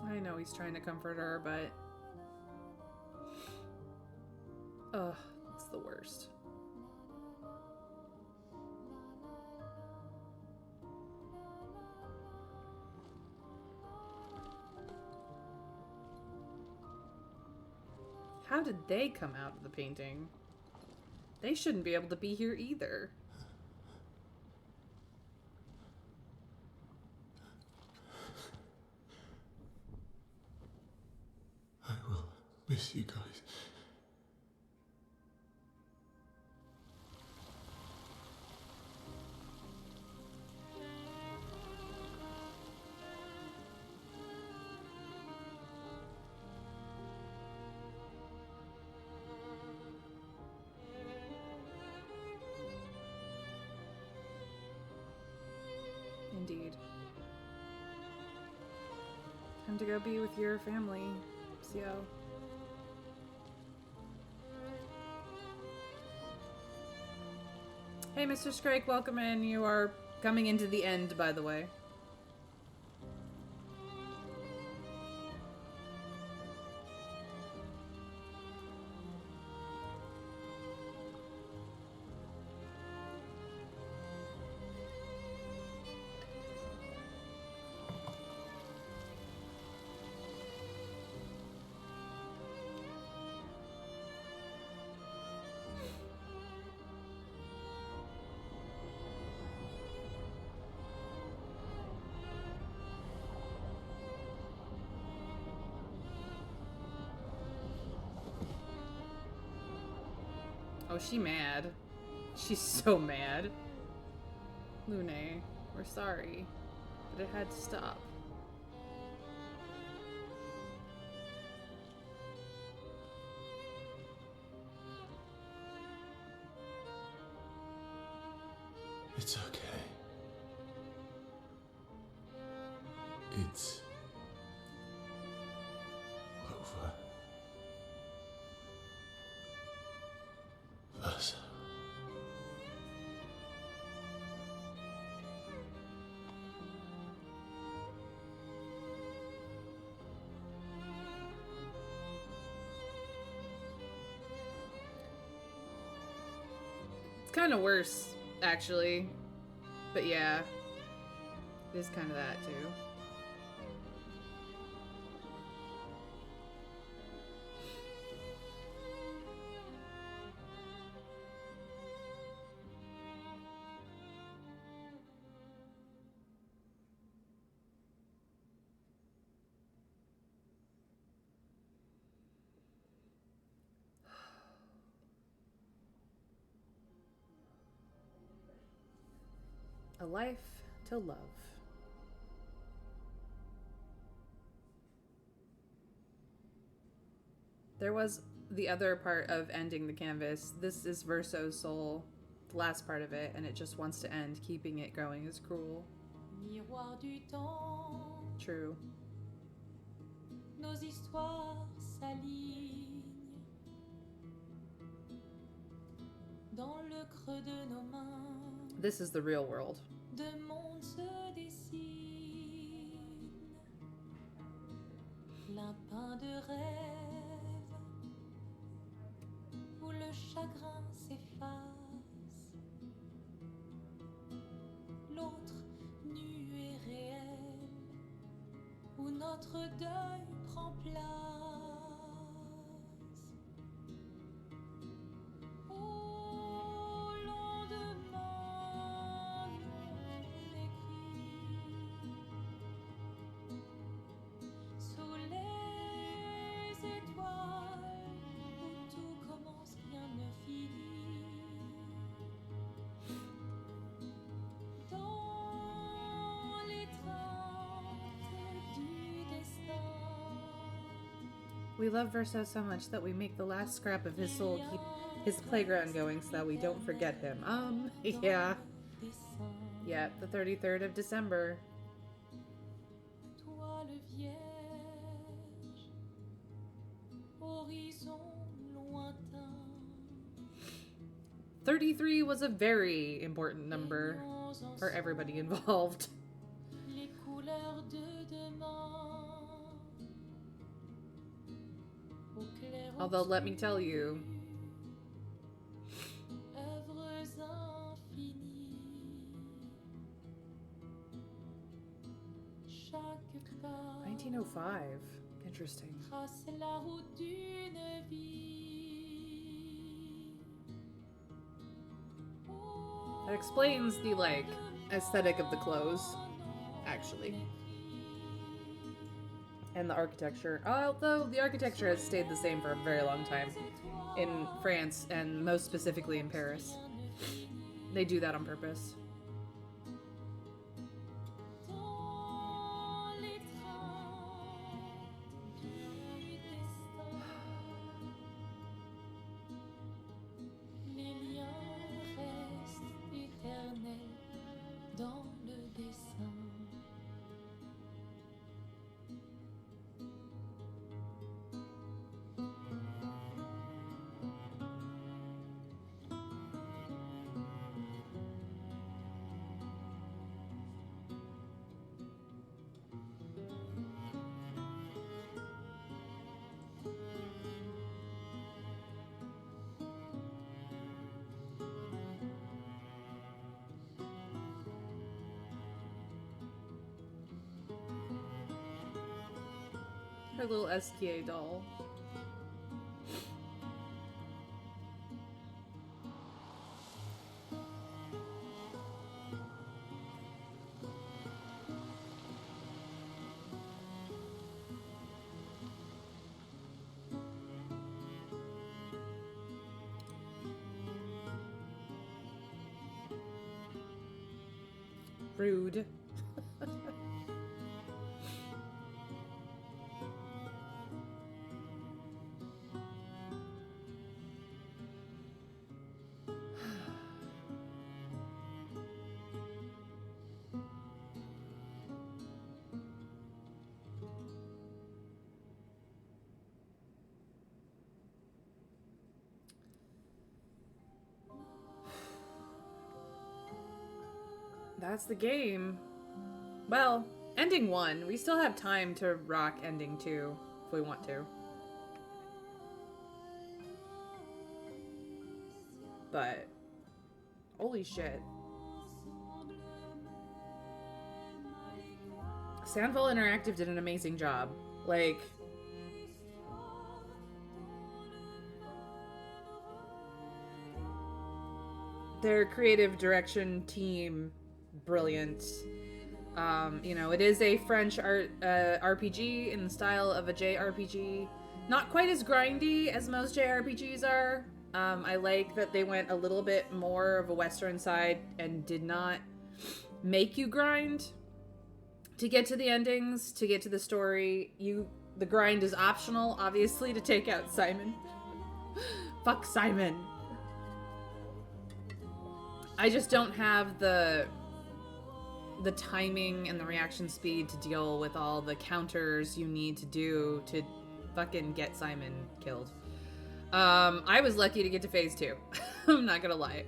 I know he's trying to comfort her, but... Ugh, it's the worst. How did they come out of the painting? They shouldn't be able to be here either. I will miss you guys. Indeed. Time to go be with your family, Sio. Hey, Mr. Scrake, welcome in. You are coming into the end, by the way. Oh, she mad. She's so mad. Lune, we're sorry, but it had to stop. It's okay. It's over. Versa. It's kind of worse, actually. But yeah, it is kind of that, too. A life to love. There was the other part of ending the canvas. This is Verso's soul, the last part of it, and it just wants to end. Keeping it going is cruel. Miroir du temps, True. nos histoires s'alignent dans le creux de nos mains. This is the real world. Deux mondes se dessinent, plein de rêves le chagrin s'efface. L'autre nu et réel, où notre deuil prend place. Au lendemain non écrit, sous les étoiles où tout commence rien ne finit. Dans l'étreinte du destin. We love Verso so much that we make the last scrap of his soul keep his playground going so that we don't forget him. Yeah. Yeah, the 33rd of December. Toi le vierge, horizon lointain. 33 was a very important number for everybody involved. Les couleurs de demain. Au clair Although, let me tell you, œuvres infinies. Chaque pas 1905. Interesting. trace la route d'une vie. That explains the, like, aesthetic of the clothes, actually. And the architecture. Although the architecture has stayed the same for a very long time in France, and most specifically in Paris. They do that on purpose. Dans l'étreinte du destin, les liens restent éternels dans le dessin. Her little SKA doll. Rude. That's the game. Well, ending 1. We still have time to rock ending 2 if we want to. But holy shit. Sandfall Interactive did an amazing job. Like, their creative direction team, brilliant. You know, it is a French RPG in the style of a JRPG. Not quite as grindy as most JRPGs are. I like that they went a little bit more of a Western side and did not make you grind to get to the endings, to get to the story. The grind is optional, obviously, to take out Simon. Fuck Simon. I just don't have the timing and the reaction speed to deal with all the counters you need to do to fucking get Simon killed. I was lucky to get to phase 2. I'm not gonna lie.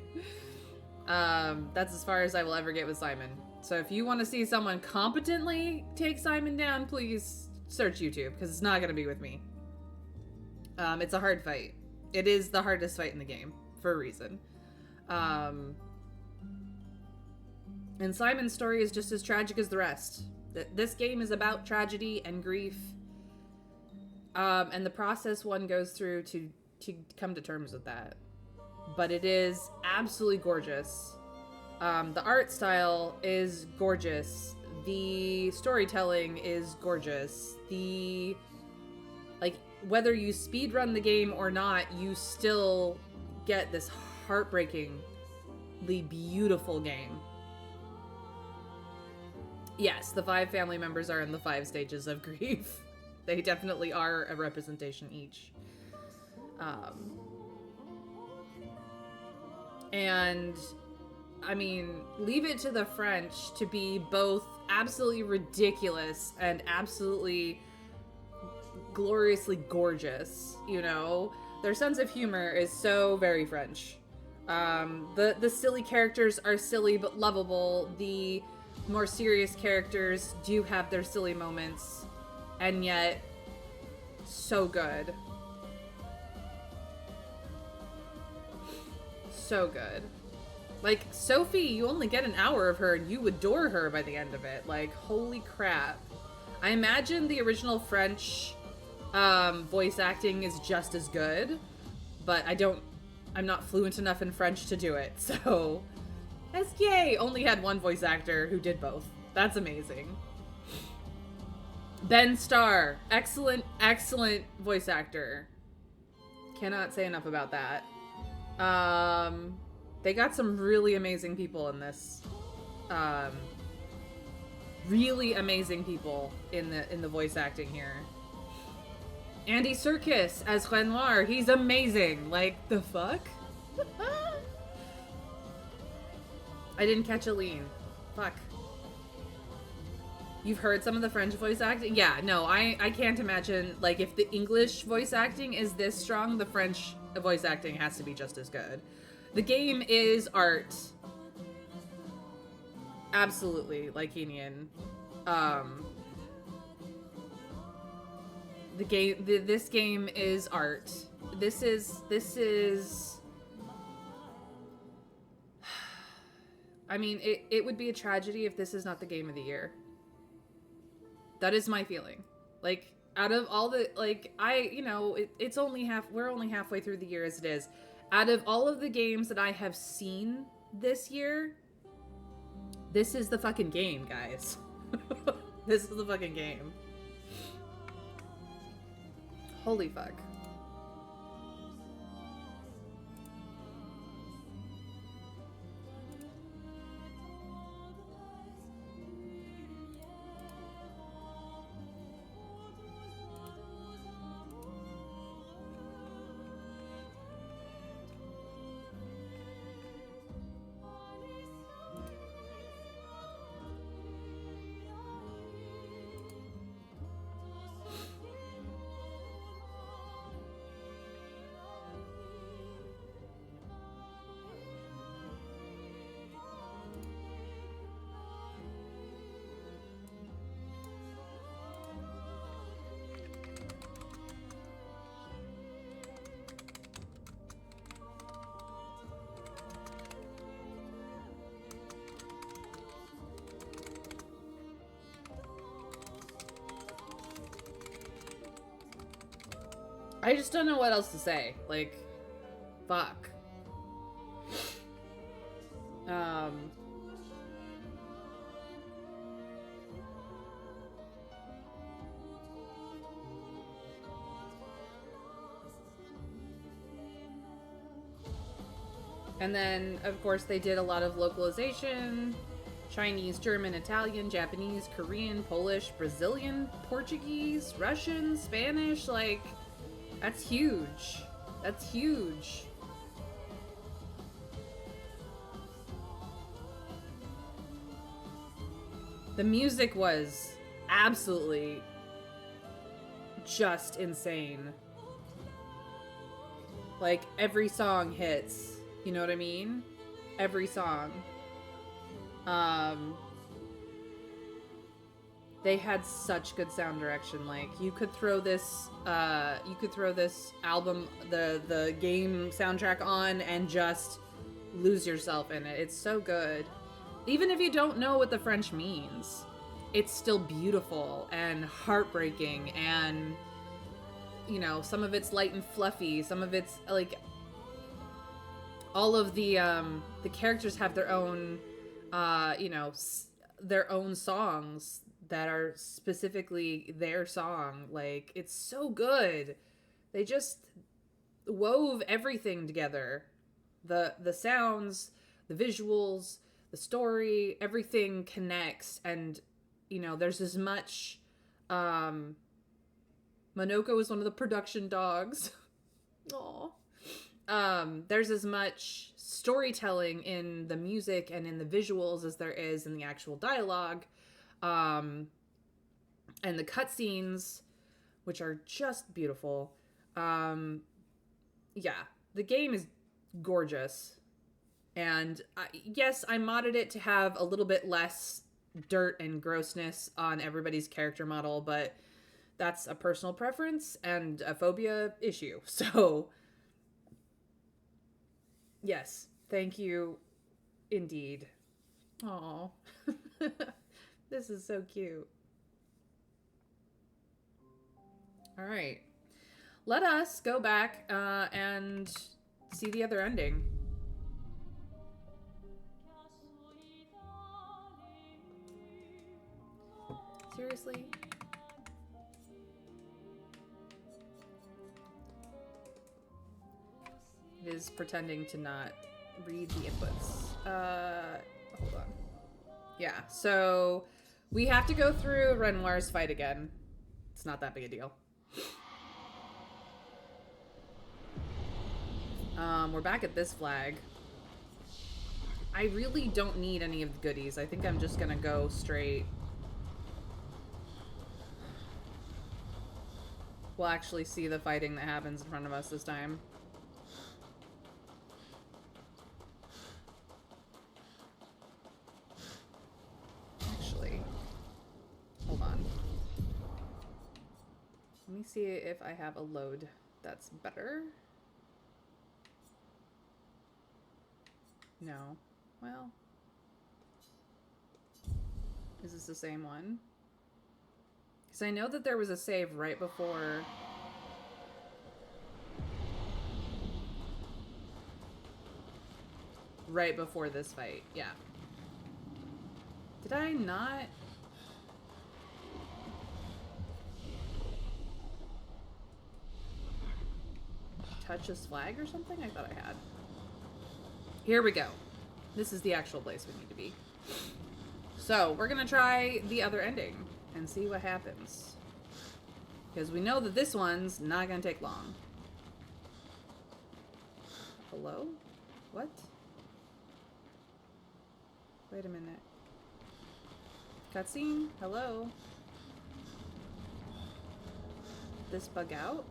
That's as far as I will ever get with Simon. So if you want to see someone competently take Simon down, please search YouTube, because it's not gonna be with me. It's a hard fight. It is the hardest fight in the game for a reason. And Simon's story is just as tragic as the rest. This game is about tragedy and grief, and the process one goes through to come to terms with that. But it is absolutely gorgeous. The art style is gorgeous. The storytelling is gorgeous. Whether you speedrun the game or not, you still get this heartbreakingly beautiful game. Yes, the 5 family members are in the 5 stages of grief. They definitely are a representation each. And, I mean, leave it to the French to be both absolutely ridiculous and absolutely gloriously gorgeous, you know? Their sense of humor is so very French. The silly characters are silly but lovable. The more serious characters do have their silly moments, and yet so good. So good. Like, Sophie, you only get an hour of her and you adore her by the end of it. Like, holy crap. I imagine the original French voice acting is just as good, but I'm not fluent enough in French to do it, so SK only had one voice actor who did both. That's amazing. Ben Starr, excellent voice actor. Cannot say enough about that. They got some really amazing people in this. Really amazing people in the voice acting here. Andy Serkis as Renoir, he's amazing. Like, the fuck? I didn't catch Aline. Fuck. You've heard some of the French voice acting? Yeah, no, I can't imagine, like, if the English voice acting is this strong, the French voice acting has to be just as good. The game is art. Absolutely, like Enian. This game is art. This is I mean, it would be a tragedy if this is not the game of the year. That is my feeling. Like, out of all the, like, we're only halfway through the year as it is. Out of all of the games that I have seen this year, this is the fucking game, guys. This is the fucking game. Holy fuck. I just don't know what else to say. Like, fuck. And then, of course, they did a lot of localization. Chinese, German, Italian, Japanese, Korean, Polish, Brazilian, Portuguese, Russian, Spanish, like... That's huge. That's huge. The music was absolutely just insane. Like, every song hits. You know what I mean? Every song. They had such good sound direction. Like, you could throw this album, the game soundtrack on and just lose yourself in it. It's so good. Even if you don't know what the French means, it's still beautiful and heartbreaking, and you know, some of it's light and fluffy, some of it's like all of the characters have their own you know, their own songs that are specifically their song. Like, it's so good. They just wove everything together. The sounds, the visuals, the story, everything connects. And you know, there's as much Monoko is one of the production dogs. Aw. There's as much storytelling in the music and in the visuals as there is in the actual dialogue. And the cutscenes, which are just beautiful. Yeah, the game is gorgeous. And yes, I modded it to have a little bit less dirt and grossness on everybody's character model, but that's a personal preference and a phobia issue. So, yes, thank you indeed. Aw. This is so cute. All right. Let us go back and see the other ending. Seriously? It is pretending to not read the inputs. Hold on. Yeah, so we have to go through Renoir's fight again. It's not that big a deal. We're back at this flag. I really don't need any of the goodies. I think I'm just gonna go straight. We'll actually see the fighting that happens in front of us this time. Actually, hold on. Let me see if I have a load that's better. No. Well, is this the same one? Because I know that there was a save right before. Right before this fight, yeah. Did I not? Touch this flag or something? I thought I had. Here we go. This is the actual place we need to be. So, we're gonna try the other ending and see what happens. Because we know that this one's not gonna take long. Hello? What? Wait a minute. Cutscene? Hello? This bug out?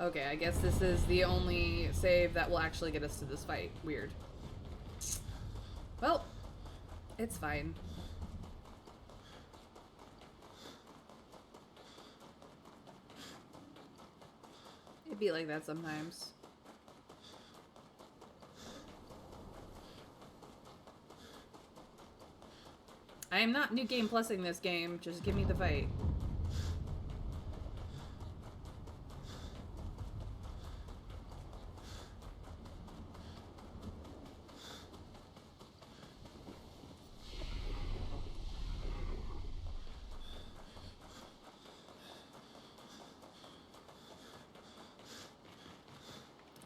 Okay, I guess this is the only save that will actually get us to this fight. Weird. Well, it's fine. It'd be like that sometimes. I am not New Game Plusing this game. Just give me the fight.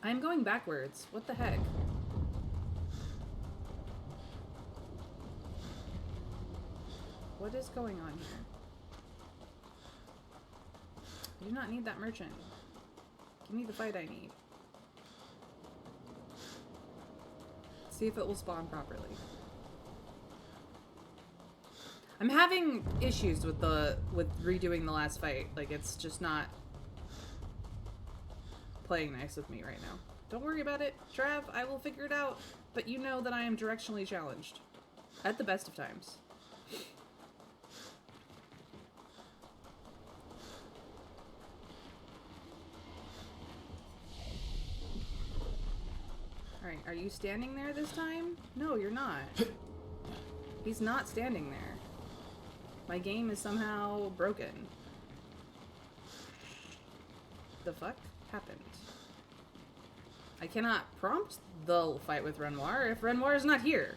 I'm going backwards. What the heck? What is going on here? I do not need that merchant. Give me the fight I need. See if it will spawn properly. I'm having issues with redoing the last fight. Like, it's just not playing nice with me right now. Don't worry about it, Trav. I will figure it out. But you know that I am directionally challenged. At the best of times. Alright, are you standing there this time? No, you're not. He's not standing there. My game is somehow broken. The fuck happened? I cannot prompt the fight with Renoir if Renoir is not here.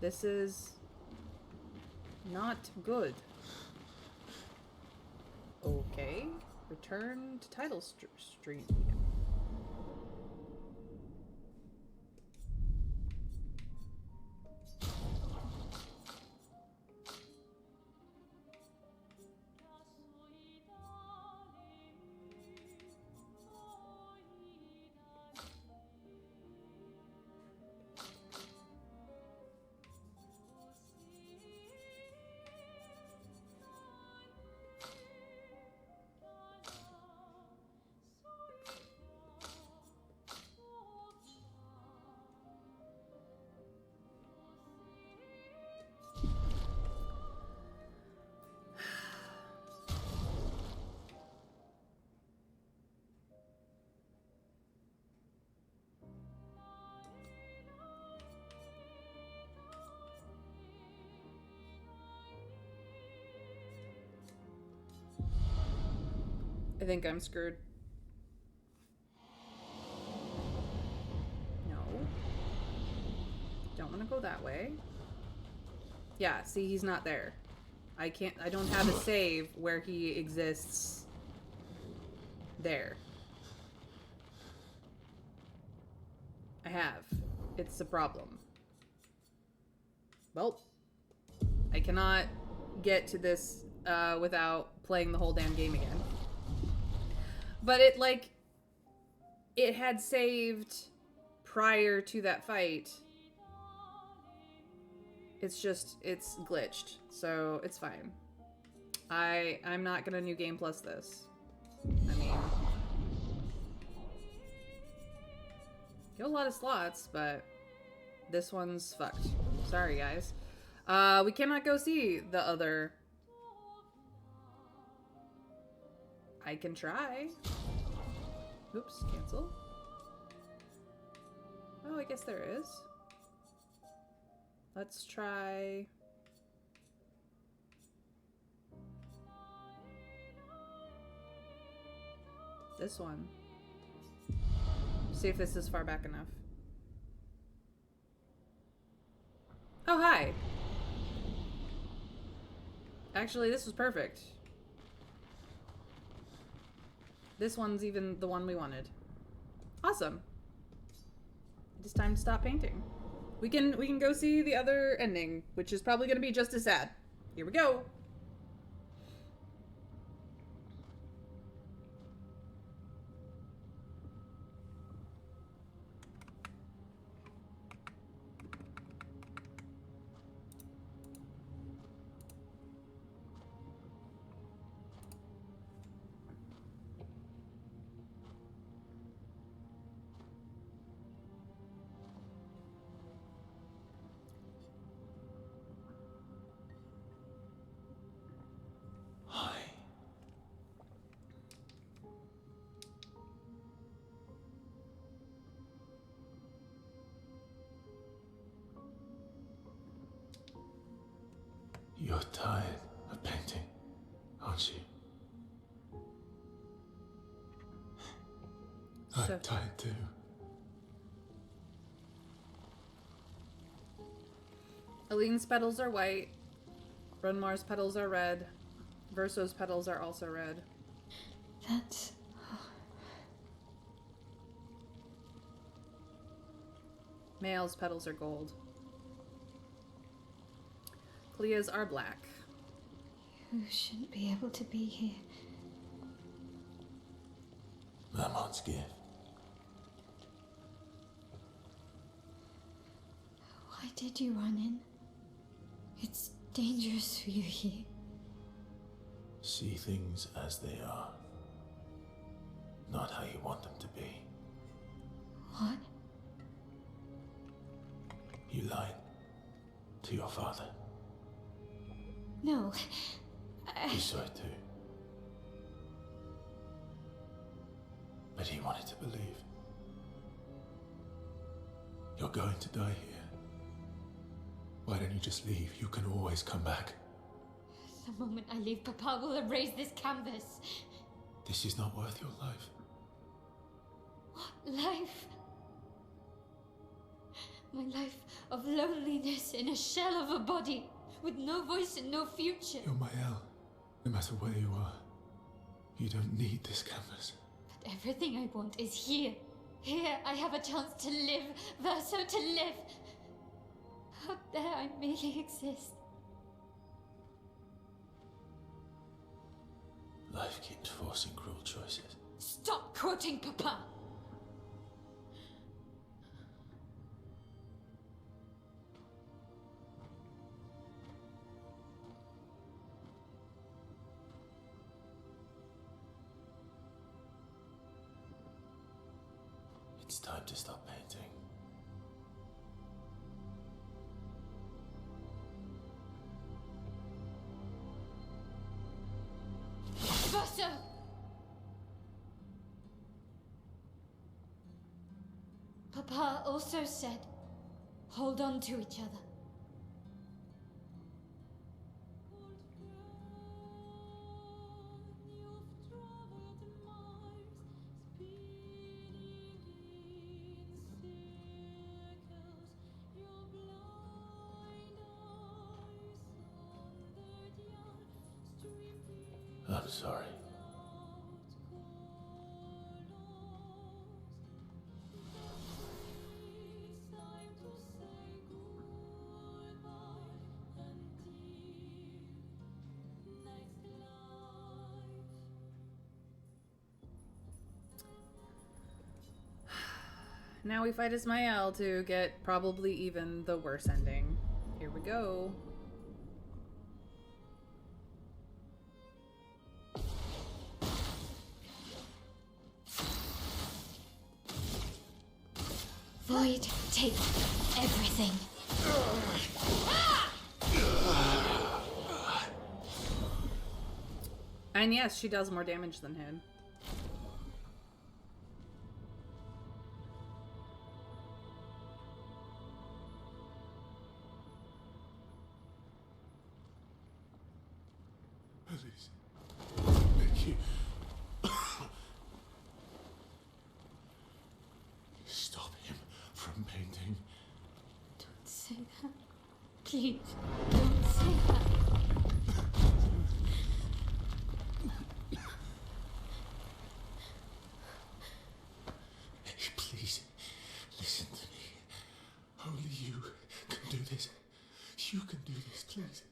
This is not good. Okay. Return to title stream. I think I'm screwed. No. Don't want to go that way. Yeah, see, he's not there. I don't have a save where he exists there. I have. It's a problem. Well, I cannot get to this without playing the whole damn game again. But it had saved prior to that fight. It's glitched, so it's fine. I'm not gonna New Game Plus this. I mean, get a lot of slots, but this one's fucked. Sorry, guys. We cannot go see the other. I can try. Oops, cancel. Oh, I guess there is. Let's try. This one. See if this is far back enough. Oh, hi. Actually, this was perfect. This one's even the one we wanted. Awesome. It is time to stop painting. We can go see the other ending, which is probably going to be just as sad. Here we go. You're tired of painting, aren't you? I'm tired too. Aline's petals are white. Renoir's petals are red. Verso's petals are also red. That's... Male's petals are gold. Clea's are black. You shouldn't be able to be here. Mamon's gift. Why did you run in? It's dangerous for you here. See things as they are, not how you want them to be. What? You lied to your father. No. You saw it too. But he wanted to believe. You're going to die here. Why don't you just leave? You can always come back. The moment I leave, Papa will erase this canvas. This is not worth your life. What life? My life of loneliness in a shell of a body, with no voice and no future. You're my El. No matter where you are, you don't need this canvas. But everything I want is here. Here I have a chance to live, Verso, to live. Out there I merely exist. Life keeps forcing cruel choices. Stop quoting Papa! It's time to stop painting. Verso! Papa also said, hold on to each other. I'm sorry. Now we fight Ismael to get probably even the worse ending. Here we go. Void, take everything. And yes, she does more damage than him. Please. Thank you. Stop him from painting. Don't say that. Please, don't say that. Please, listen to me. Only you can do this. You can do this, please.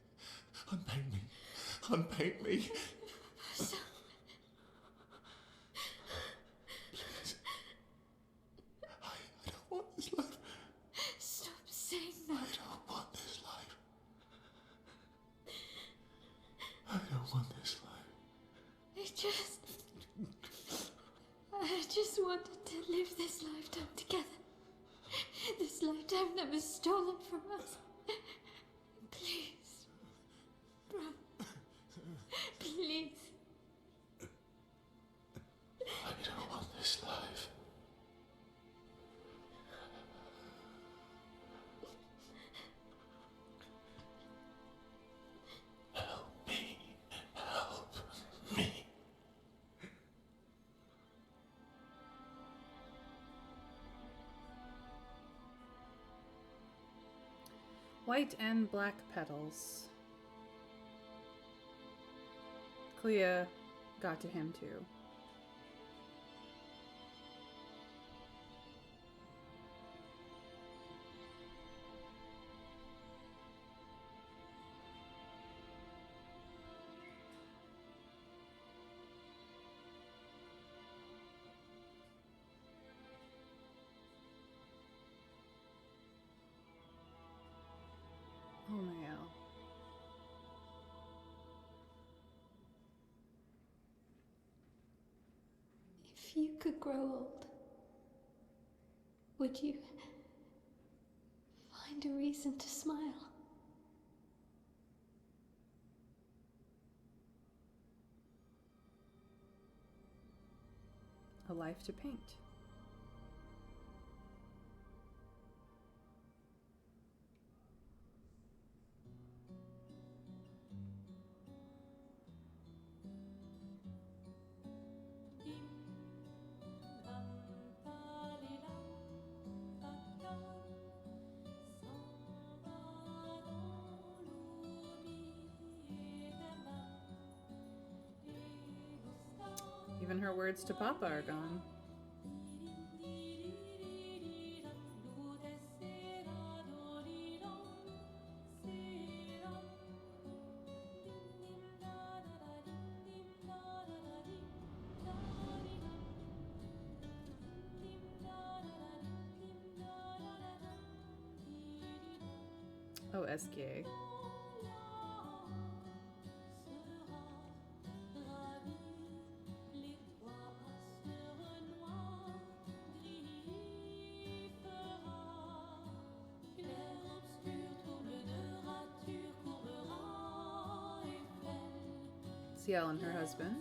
Unpaint me. Unpaint me. Please. I don't want this life. Stop saying that. I don't want this life. I don't want this life. I just wanted to live this lifetime together. This lifetime that was stolen from us. Please. Bro. Please. I don't want this life. Help me. Help me. White and black petals. Clea got to him too. Oh, Mael. If you could grow old, would you find a reason to smile? A life to paint. Even her words to Papa are gone. Oh, SK. Ciel and her husband,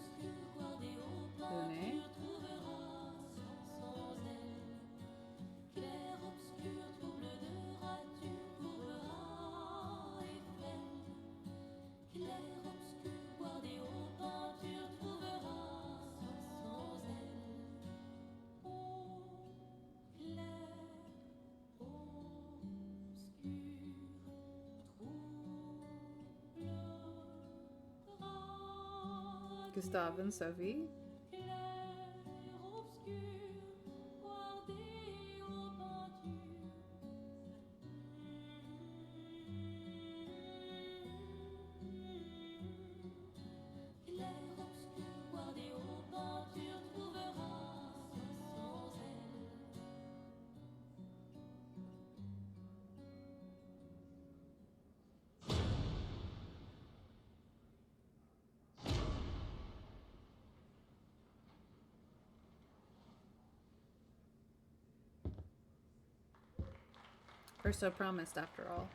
Lune. Gustave and Sophie. Or so promised, after all.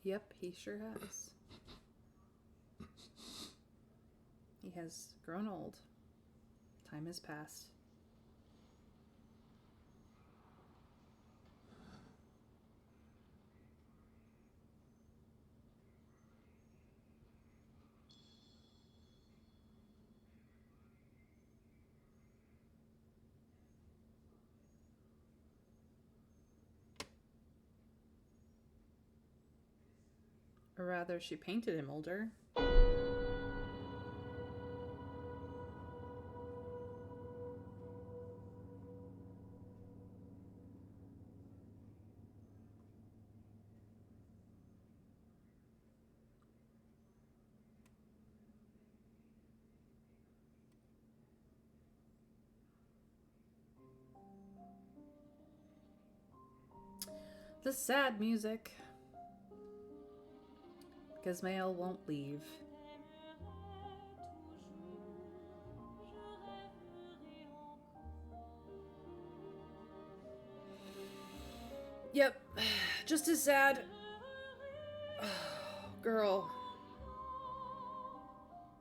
Yep, he sure has. He has grown old. Time has passed. Or rather, she painted him older. The sad music. Because Mael won't leave. Yep, just as sad. Girl.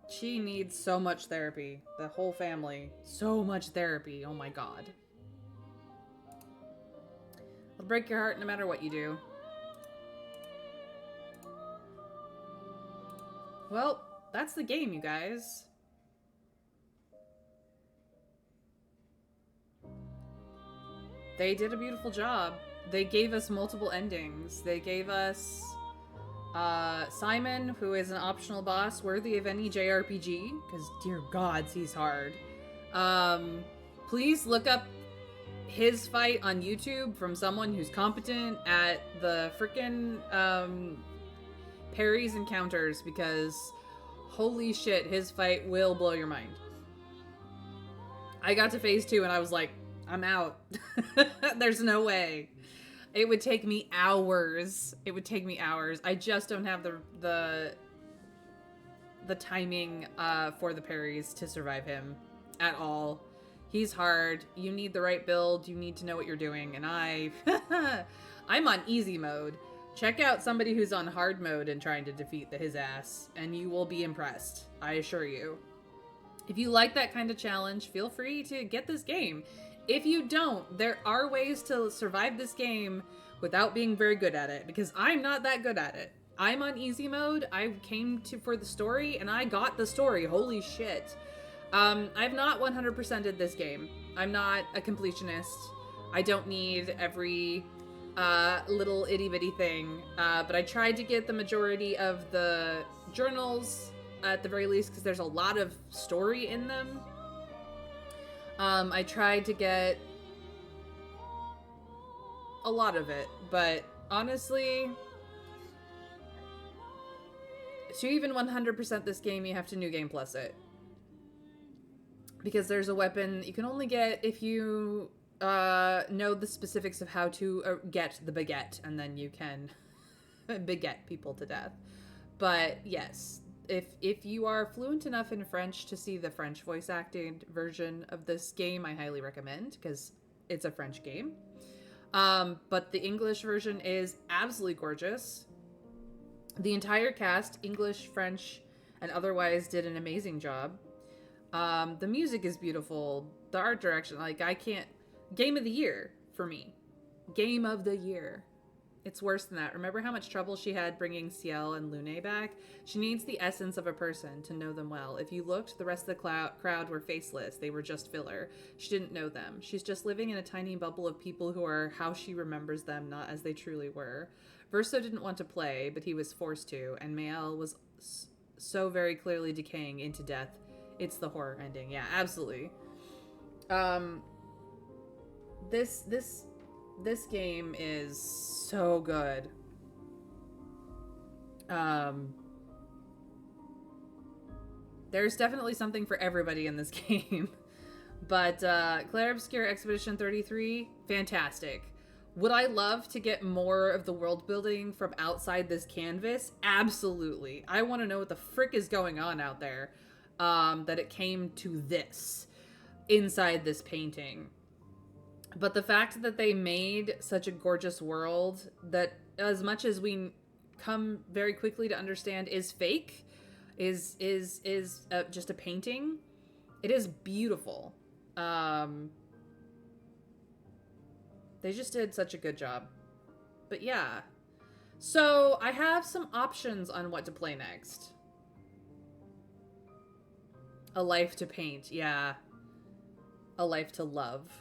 She needs so much therapy. The whole family. So much therapy. Oh my god. It'll break your heart no matter what you do. Well, that's the game, you guys. They did a beautiful job. They gave us multiple endings. They gave us Simon, who is an optional boss worthy of any JRPG, because dear gods, he's hard. Please look up his fight on YouTube from someone who's competent at the frickin' parries and counters, because holy shit, his fight will blow your mind. I got to phase 2 and I was like, I'm out. There's no way. It would take me hours. It would take me hours. I just don't have the timing for the parries to survive him at all. He's hard. You need the right build. You need to know what you're doing. And I'm on easy mode. Check out somebody who's on hard mode and trying to defeat his ass, and you will be impressed. I assure you. If you like that kind of challenge, feel free to get this game. If you don't, there are ways to survive this game without being very good at it, because I'm not that good at it. I'm on easy mode. I came for the story, and I got the story. Holy shit. I've not 100%ed this game. I'm not a completionist. I don't need every little itty-bitty thing, but I tried to get the majority of the journals at the very least, because there's a lot of story in them. I tried to get a lot of it, but honestly, to even 100% this game, you have to New Game Plus it. Because there's a weapon you can only get if you know the specifics of how to get the baguette, and then you can beget people to death. But yes, if you are fluent enough in French to see the French voice acting version of this game, I highly recommend, because it's a French game. But the English version is absolutely gorgeous. The entire cast, English, French, and otherwise, did an amazing job. The music is beautiful. The art direction, like, I can't... Game of the year for me. Game of the year. It's worse than that. Remember how much trouble she had bringing Ciel and Lune back? She needs the essence of a person to know them well. If you looked, the rest of the crowd were faceless. They were just filler. She didn't know them. She's just living in a tiny bubble of people who are how she remembers them, not as they truly were. Verso didn't want to play, but he was forced to, and Mael was so very clearly decaying into death. It's the horror ending. Yeah, absolutely. This game is so good. There's definitely something for everybody in this game. But Clair Obscure Expedition 33, fantastic. Would I love to get more of the world building from outside this canvas? Absolutely. I want to know what the frick is going on out there. That it came to this inside this painting. But the fact that they made such a gorgeous world that, as much as we come very quickly to understand is fake, is just a painting, it is beautiful. They just did such a good job. But yeah. So I have some options on what to play next. A life to paint, yeah. A life to love.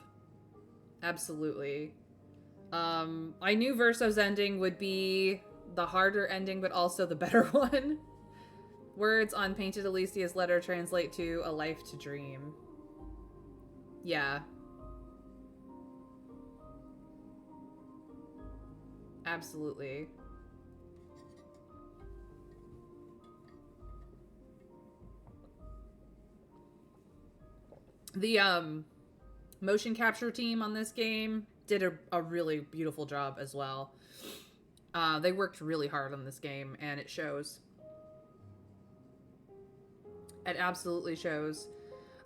Absolutely. I knew Verso's ending would be the harder ending, but also the better one. Words on Painted Alicia's letter translate to a life to dream. Yeah. Absolutely. The motion capture team on this game did a really beautiful job as well. They worked really hard on this game, and it shows. It absolutely shows.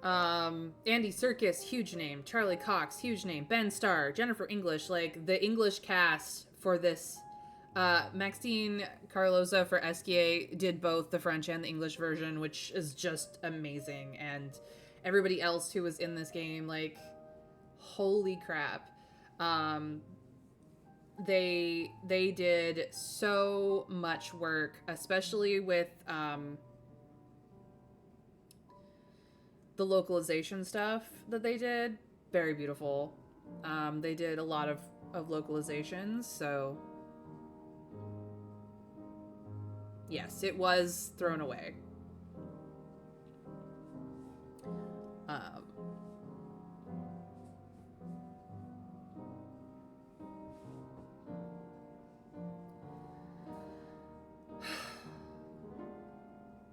Andy Serkis, huge name. Charlie Cox, huge name. Ben Starr, Jennifer English, like the English cast for this. Maxine Carloza for Esquier did both the French and the English version, which is just amazing. And everybody else who was in this game, like, holy crap. They did so much work, especially with the localization stuff that they did, very beautiful. They did a lot of localizations, so yes, it was thrown away.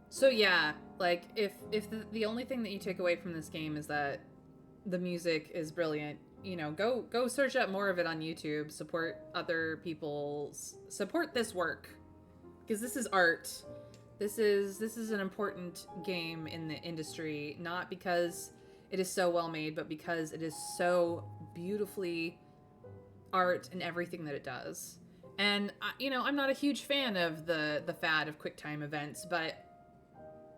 So yeah, like if the only thing that you take away from this game is that the music is brilliant, you know, go search up more of it on YouTube. Support other people's, support this work, because this is art. This is an important game in the industry, not because it is so well made, but because it is so beautifully art in everything that it does. And you know, I'm not a huge fan of the fad of QuickTime events, but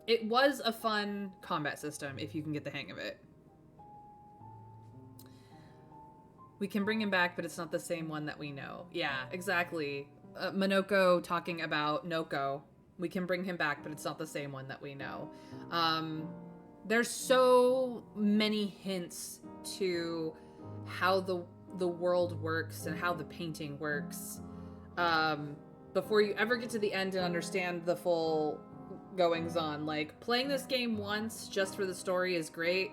it was a fun combat system if you can get the hang of it. We can bring him back, but it's not the same one that we know. Yeah, exactly. Monoko talking about Noko. We can bring him back, but it's not the same one that we know. There's so many hints to how the world works and how the painting works. Before you ever get to the end and understand the full goings on. Like, playing this game once just for the story is great.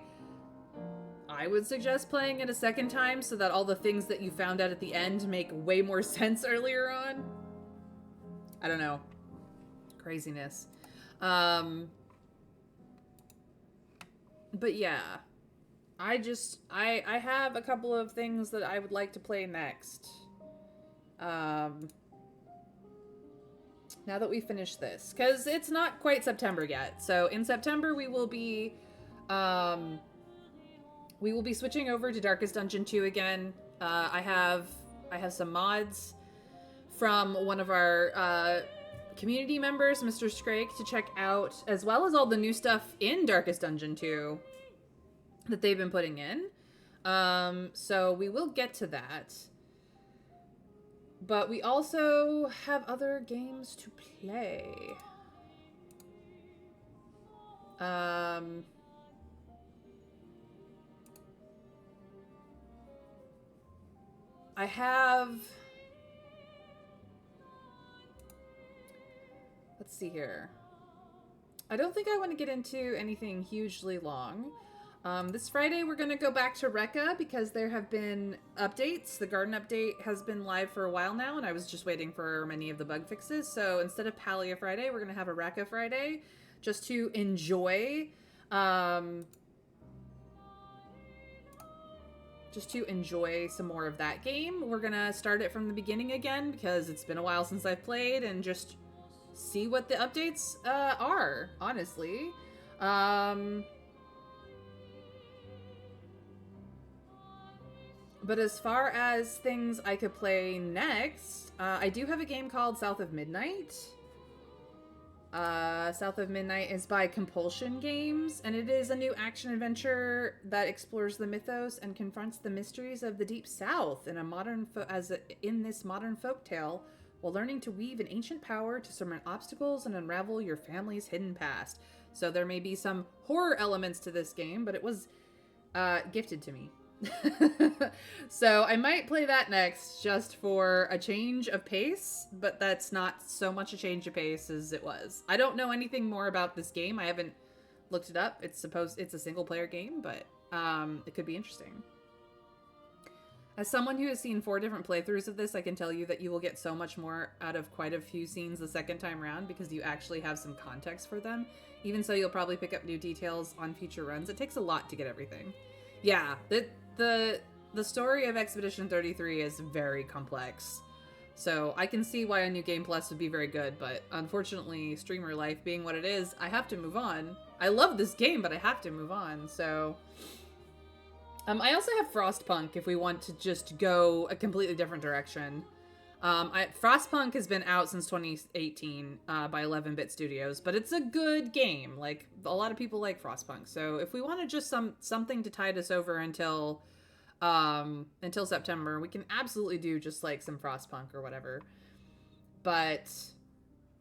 I would suggest playing it a second time so that all the things that you found out at the end make way more sense earlier on. I don't know. Craziness. But yeah. I have a couple of things that I would like to play next. Now that we finish this, because it's not quite September yet. So in September we will be switching over to Darkest Dungeon 2 again. I have some mods from one of our community members, Mr. Scrake, to check out, as well as all the new stuff in Darkest Dungeon 2 that they've been putting in. So we will get to that. But we also have other games to play. I have... Let's see here. I don't think I want to get into anything hugely long. This Friday, we're going to go back to Rekka because there have been updates. The garden update has been live for a while now, and I was just waiting for many of the bug fixes. So instead of Palia Friday, we're going to have a Rekka Friday just to enjoy, some more of that game. We're going to start it from the beginning again because it's been a while since I've played, and just see what the updates are, honestly. But as far as things I could play next, I do have a game called South of Midnight. South of Midnight is by Compulsion Games, and it is a new action-adventure that explores the mythos and confronts the mysteries of the Deep South in this modern folktale, while learning to weave an ancient power to surmount obstacles and unravel your family's hidden past. So there may be some horror elements to this game, but it was gifted to me. So I might play that next just for a change of pace, but that's not so much a change of pace as it was. I don't know anything more about this game. I haven't looked it up. It's a single player game, but it could be interesting. As someone who has seen 4 different playthroughs of this, I can tell you that you will get so much more out of quite a few scenes the second time around because you actually have some context for them. Even so, you'll probably pick up new details on future runs. It takes a lot to get everything. Yeah, the story of Expedition 33 is very complex. So I can see why a new Game Plus would be very good, but unfortunately, streamer life being what it is, I have to move on. I love this game, but I have to move on, so... I also have Frostpunk if we want to just go a completely different direction. Frostpunk has been out since 2018 by 11-Bit Studios, but it's a good game. Like, a lot of people like Frostpunk. So if we wanted just something to tide us over until September, we can absolutely do just like some Frostpunk or whatever. But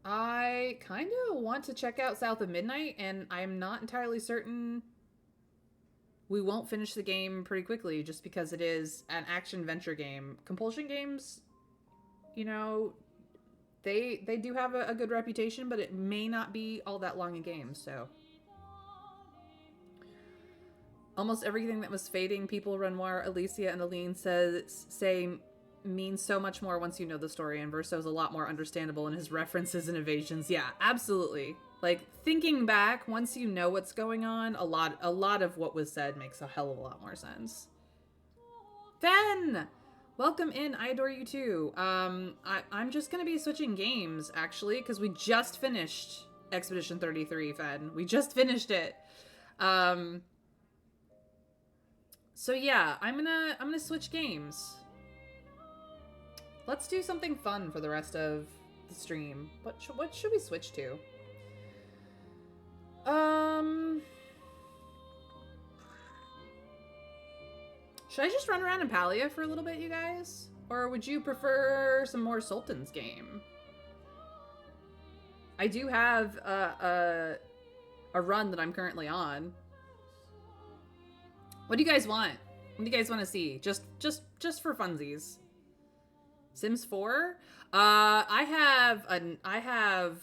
I kind of want to check out South of Midnight, and I'm not entirely certain we won't finish the game pretty quickly just because it is an action venture game. Compulsion games, you know, they do have a good reputation, but it may not be all that long a game, so. Almost everything that was fading, people, Renoir, Alicia, and Aline say means so much more once you know the story, and Verso's a lot more understandable in his references and evasions. Yeah, absolutely. Like, thinking back, once you know what's going on, a lot of what was said makes a hell of a lot more sense. Fen! Welcome in, I adore you too. I'm just gonna be switching games, actually, because we just finished Expedition 33, Fen. We just finished it. So yeah, I'm gonna switch games. Let's do something fun for the rest of the stream. What should we switch to? Should I just run around in Palia for a little bit, you guys? Or would you prefer some more Sultan's game? I do have a run that I'm currently on. What do you guys want? What do you guys want to see? Just for funsies. Sims 4? I have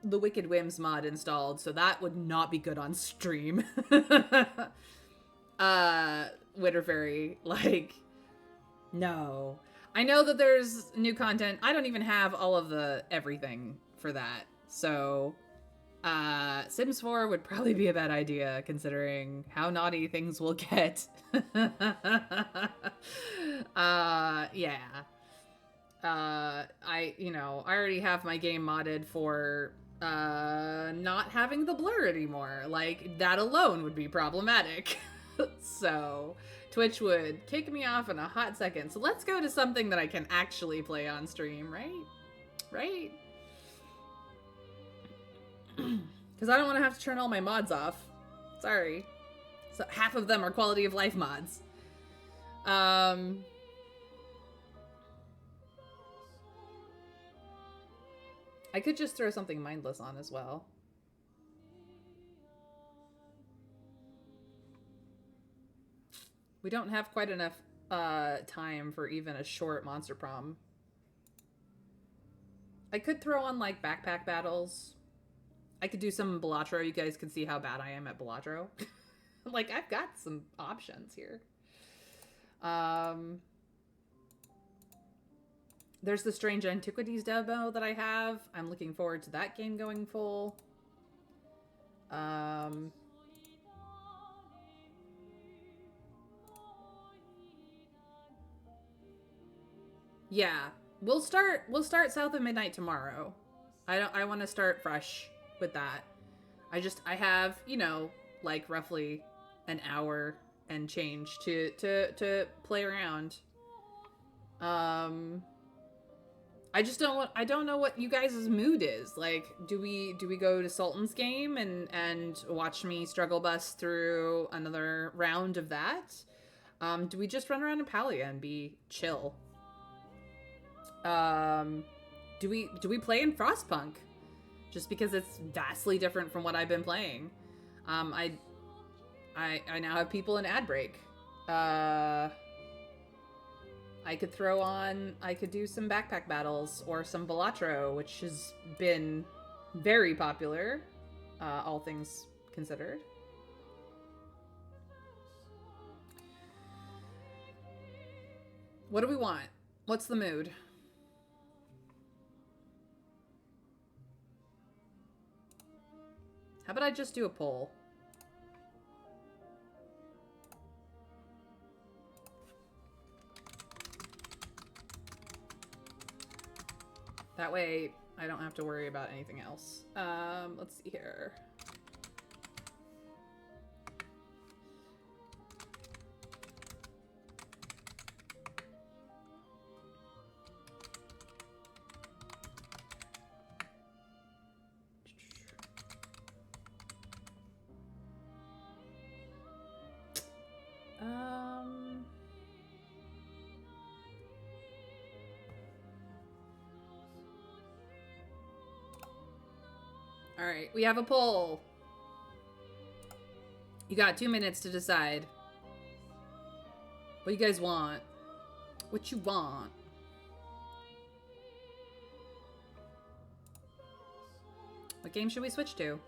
the Wicked Whims mod installed, so that would not be good on stream. Winter Fairy, like, no. I know that there's new content. I don't even have all of the everything for that. So, Sims 4 would probably be a bad idea considering how naughty things will get. Yeah. I already have my game modded for not having the blur anymore. Like, that alone would be problematic. So Twitch would kick me off in a hot second. So let's go to something that I can actually play on stream, right? Right? Because I don't want to have to turn all my mods off. Sorry. So half of them are quality of life mods. I could just throw something mindless on as well. We don't have quite enough time for even a short monster prom. I could throw on like backpack battles. I could do some Balatro. You guys can see how bad I am at Balatro. Like, I've got some options here. There's the Strange Antiquities demo that I have. I'm looking forward to that game going full. Yeah, we'll start South of Midnight tomorrow. I want to start fresh with that. I have, you know, like roughly an hour and change to play around. I don't know what you guys' mood is. Like, do we go to Sultan's game and watch me struggle bus through another round of that? Do we just run around in Palia and be chill? Do we play in Frostpunk? Just because it's vastly different from what I've been playing. I now have people in ad break. I could do some backpack battles or some Balatro, which has been very popular, all things considered. What do we want? What's the mood? How about I just do a poll? That way, I don't have to worry about anything else. Let's see here. All right, we have a poll. You got 2 minutes to decide. What you guys want? What you want? What game should we switch to?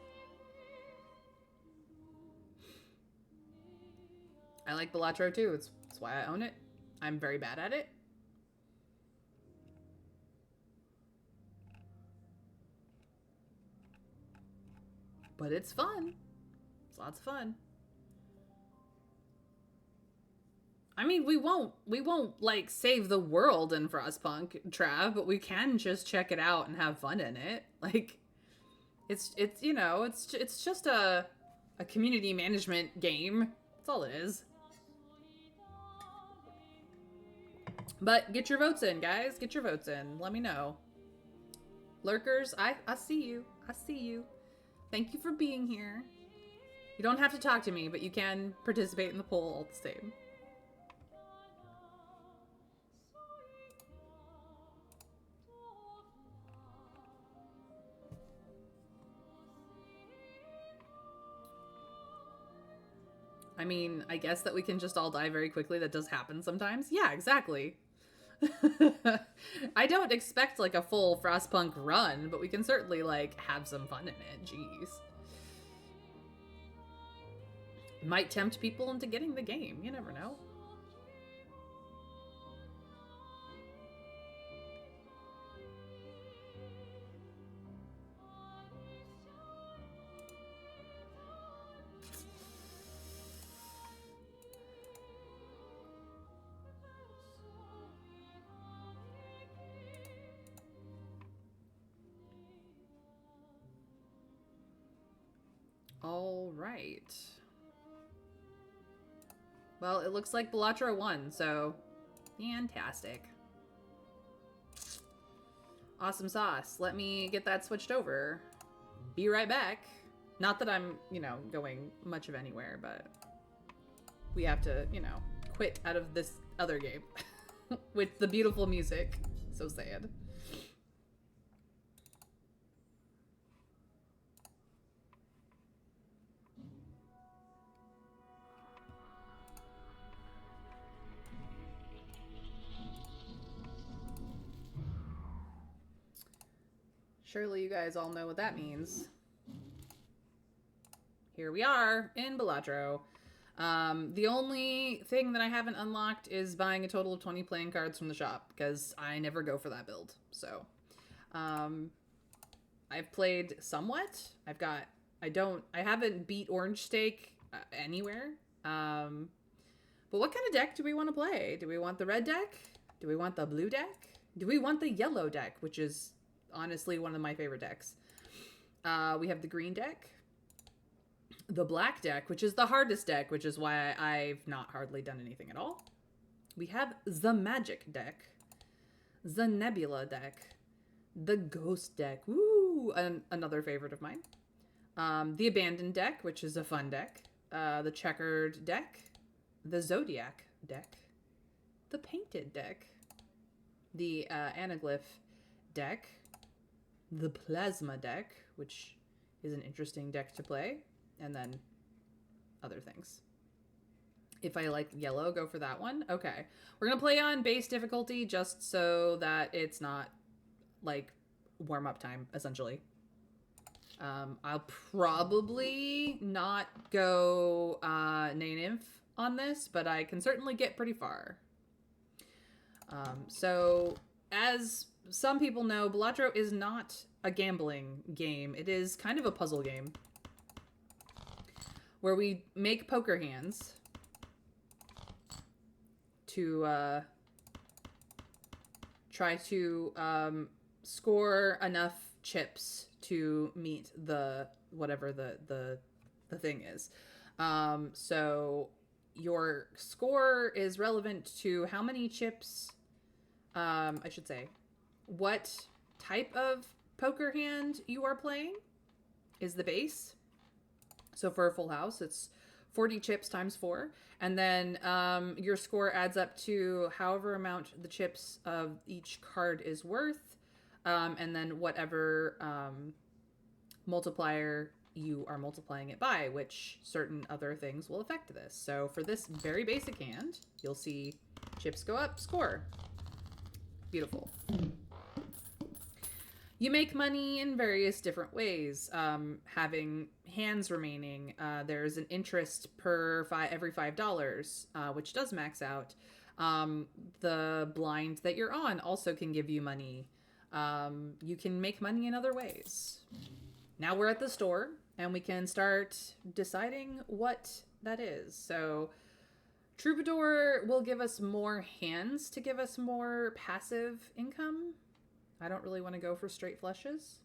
I like Balatro too. That's why I own it. I'm very bad at it. But it's fun. It's lots of fun. I mean, we won't like save the world in Frostpunk, Trav, but we can just check it out and have fun in it. Like, it's you know, it's just a community management game. That's all it is. But get your votes in, guys. Get your votes in. Let me know. Lurkers, I see you. I see you. Thank you for being here. You don't have to talk to me, but you can participate in the poll all the same. I mean, I guess that we can just all die very quickly. That does happen sometimes. Yeah, exactly. I don't expect like a full Frostpunk run, but we can certainly like have some fun in it. Jeez. Might tempt people into getting the game. You never know. All right. Well, it looks like Balatro won, so fantastic. Awesome sauce. Let me get that switched over. Be right back. Not that I'm, you know, going much of anywhere, but we have to, you know, quit out of this other game with the beautiful music. So sad. Surely you guys all know what that means. Here we are in Balatro. The only thing that I haven't unlocked is buying a total of 20 playing cards from the shop, because I never go for that build. So, I've played somewhat. I haven't beat Orange Steak anywhere. But what kind of deck do we want to play? Do we want the red deck? Do we want the blue deck? Do we want the yellow deck, which is honestly one of my favorite decks? We have the green deck, the black deck, which is the hardest deck, which is why I've not hardly done anything at all. We have the magic deck, the nebula deck, the ghost deck, woo, another favorite of mine. The abandoned deck, which is a fun deck, the checkered deck, the zodiac deck, the painted deck, the anaglyph deck, the plasma deck, which is an interesting deck to play, and then other things. If I like yellow, go for that one. Okay. We're going to play on base difficulty just so that it's not like warm-up time, essentially. I'll probably not go Nymph on this, but I can certainly get pretty far. So as some people know, Balatro is not a gambling game. It is kind of a puzzle game where we make poker hands to try to score enough chips to meet the whatever the thing is. So your score is relevant to how many chips, I should say, what type of poker hand you are playing is the base. So for a full house, it's 40 chips times 4. And then your score adds up to however amount the chips of each card is worth. And then whatever multiplier you are multiplying it by, which certain other things will affect this. So for this very basic hand, you'll see chips go up, score. Beautiful. You make money in various different ways. Having hands remaining, there's an interest per every $5, which does max out. The blind that you're on also can give you money. You can make money in other ways. Now we're at the store, and we can start deciding what that is. So Troubadour will give us more hands to give us more passive income. I don't really want to go for straight flushes.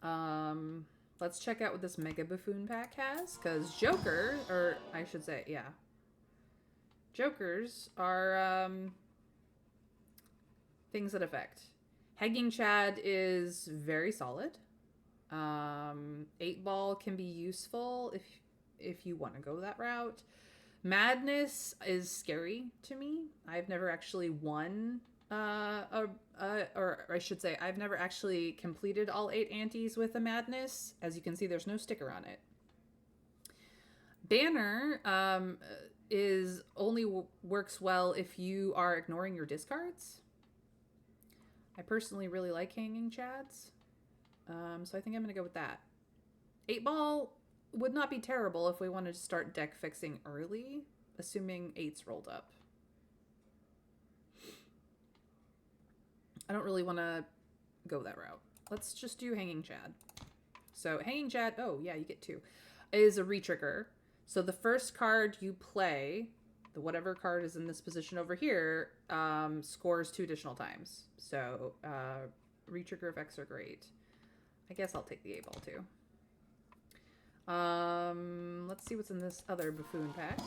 Let's check out what this Mega Buffoon pack has, because Joker, or I should say, yeah. Jokers are things that affect. Hanging Chad is very solid. 8-ball can be useful if you want to go that route. Madness is scary to me. I've never actually won, or I should say, I've never actually completed all 8 antes with a Madness. As you can see, there's no sticker on it. Banner is only works well if you are ignoring your discards. I personally really like Hanging Chads, so I think I'm going to go with that. 8-ball would not be terrible if we wanted to start deck fixing early, assuming 8's rolled up. I don't really want to go that route. Let's just do Hanging Chad. So Hanging Chad, oh yeah, you get 2, is a re-trigger. So the first card you play, the whatever card is in this position over here, scores 2 additional times. So re-trigger effects are great. I guess I'll take the 8-ball too. Let's see what's in this other Buffoon pack.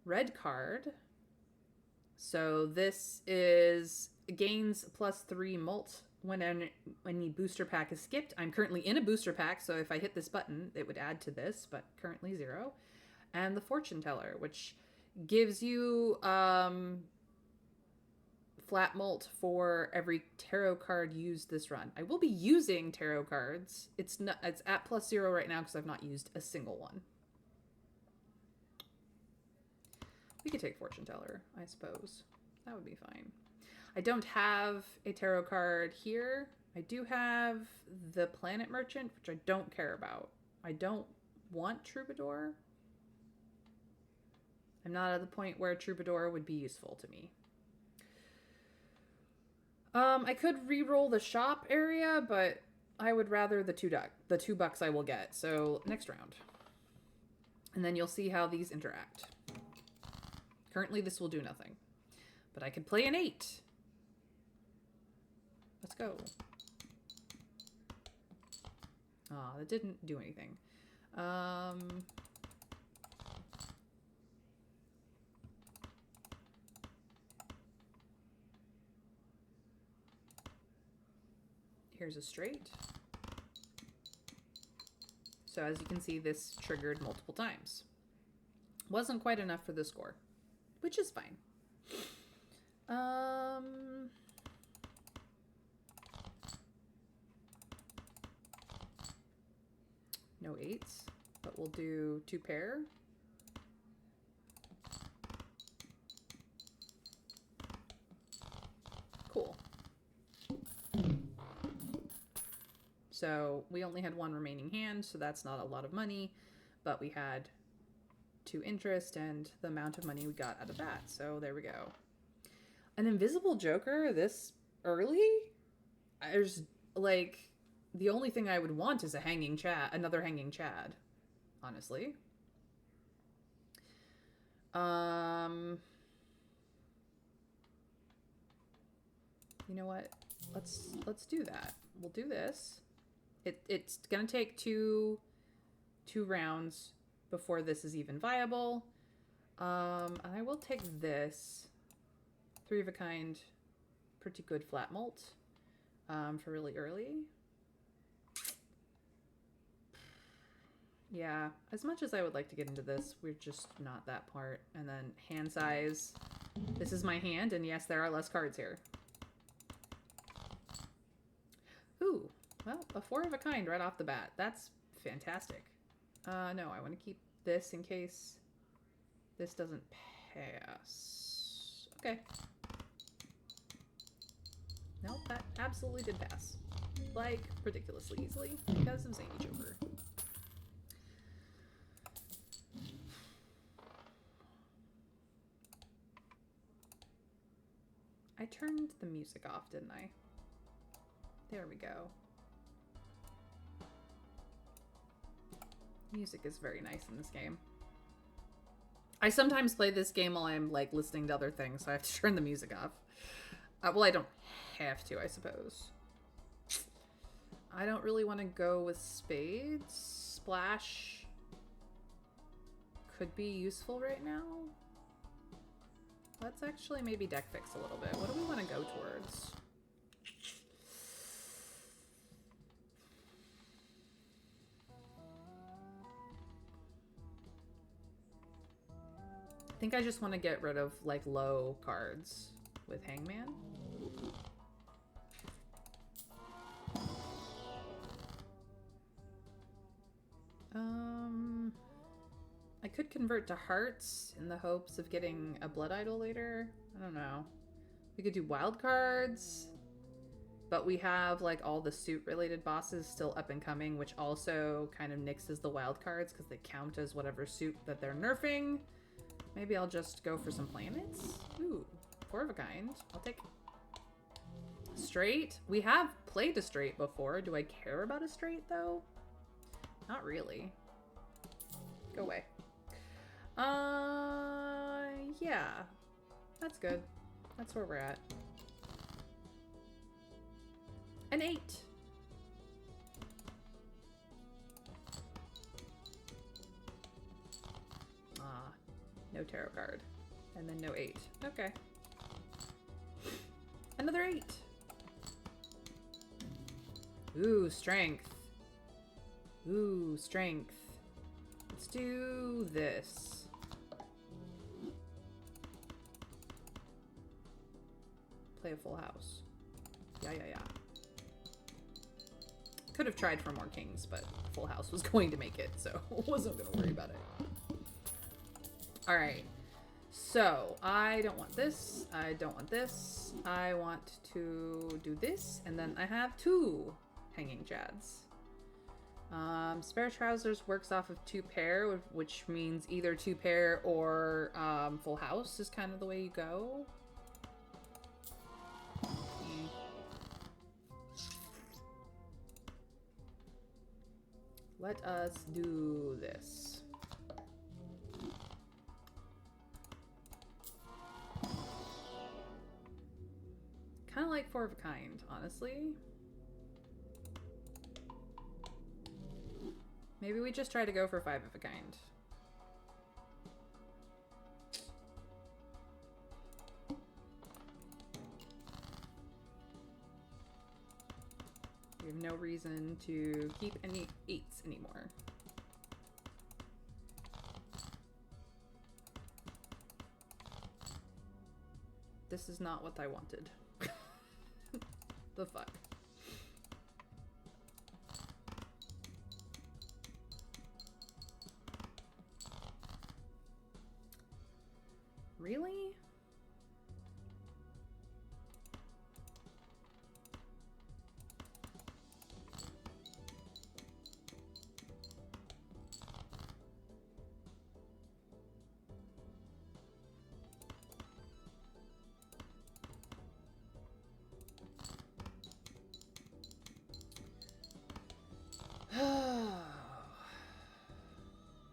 Red card. So this is gains +3 molt when any booster pack is skipped. I'm currently in a booster pack, so if I hit this button, it would add to this, but currently 0. And the Fortune Teller, which gives you flat molt for every tarot card used this run. I will be using tarot cards. It's at +0 right now because I've not used a single one. We could take Fortune Teller, I suppose. That would be fine. I don't have a tarot card here. I do have the Planet Merchant, which I don't care about. I don't want Troubadour. I'm not at the point where Troubadour would be useful to me. I could re-roll the shop area, but I would rather the $2 bucks I will get. So next round. And then you'll see how these interact. Currently this will do nothing. But I could play an 8. Let's go. Ah, that didn't do anything. Here's a straight. So as you can see, this triggered multiple times. Wasn't quite enough for the score, which is fine. No 8s, but we'll do 2 pair. Cool. So we only had 1 remaining hand, so that's not a lot of money, but we had 2 interest and the amount of money we got out of that. So there we go. An invisible Joker this early? There's like, the only thing I would want is a Hanging Chad, another Hanging Chad, honestly. You know what? Let's do that. We'll do this. It's gonna take two rounds before this is even viable. I will take this 3 of a kind, pretty good flat molt for really early. Yeah, as much as I would like to get into this, we're just not that part. And then hand size. This is my hand, and yes, there are less cards here. Ooh, Well, a 4 of a kind right off the bat. That's fantastic. No, I want to keep this in case this doesn't pass. Okay. Nope, that absolutely did pass. Like, ridiculously easily because of Zany Joker. I turned the music off, didn't I? There we go. Music is very nice in this game. I sometimes play this game while I'm like listening to other things, so I have to turn the music off. Well, I don't have to, I suppose. I don't really want to go with spades. Splash could be useful right now. Let's actually maybe deck fix a little bit. What do we want to go towards? I think I just want to get rid of like low cards with Hangman. I could convert to hearts in the hopes of getting a blood idol later. I don't know. We could do wild cards, but we have like all the suit related bosses still up and coming, which also kind of nixes the wild cards because they count as whatever suit that they're nerfing. Maybe I'll just go for some planets. Ooh, 4 of a kind. I'll take straight. We have played a straight before. Do I care about a straight though? Not really. Go away. Yeah. That's good. That's where we're at. An 8. No tarot card. And then no 8. Okay. Another 8. Ooh, strength. Ooh, strength. Let's do this. Play a full house. Yeah. Could have tried for more kings, but full house was going to make it, so wasn't going to worry about it. Alright. So, I don't want this. I don't want this. I want to do this, and then I have 2 hanging chads. Spare trousers works off of 2 pair, which means either 2 pair or full house is kind of the way you go. Let us do this. Kind of like 4 of a kind, honestly. Maybe we just try to go for 5 of a kind. We have no reason to keep any 8s anymore. This is not what I wanted. The fuck? Really?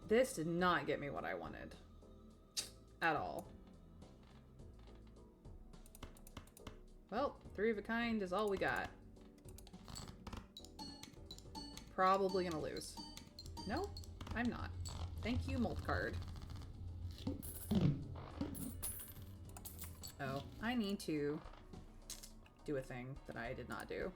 This did not get me what I wanted. At all. Well, 3 of a kind is all we got. Probably gonna lose. No, I'm not. Thank you, mold card. Oh, I need to do a thing that I did not do.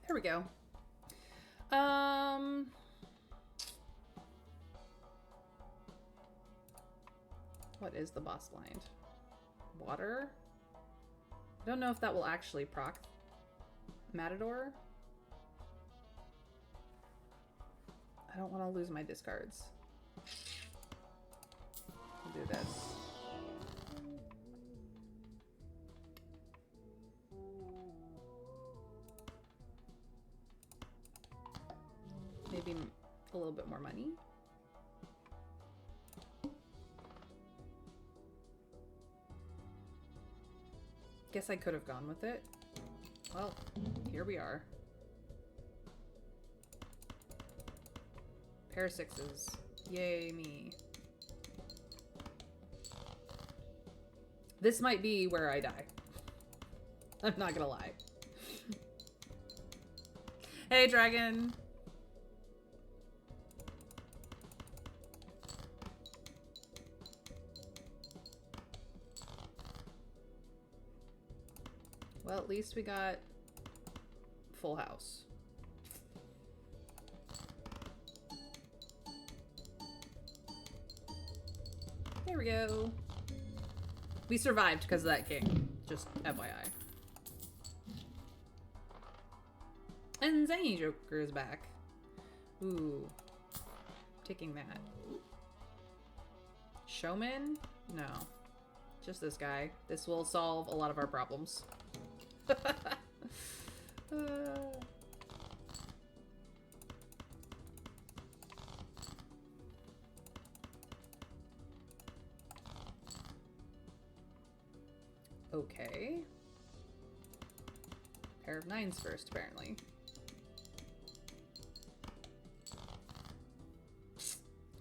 Here we go. What is the boss blind? Water? I don't know if that will actually proc Matador. I don't want to lose my discards. We'll do this. Maybe a little bit more money. Guess I could have gone with it. Well, here we are. Pair of sixes. Yay me. This might be where I die. I'm not gonna lie. Hey, dragon! Well, at least we got full house. There we go. We survived because of that king. Just FYI. And Zany Joker is back. Ooh. Taking that. Showman? No. Just this guy. This will solve a lot of our problems. Okay. Pair of nines first, apparently.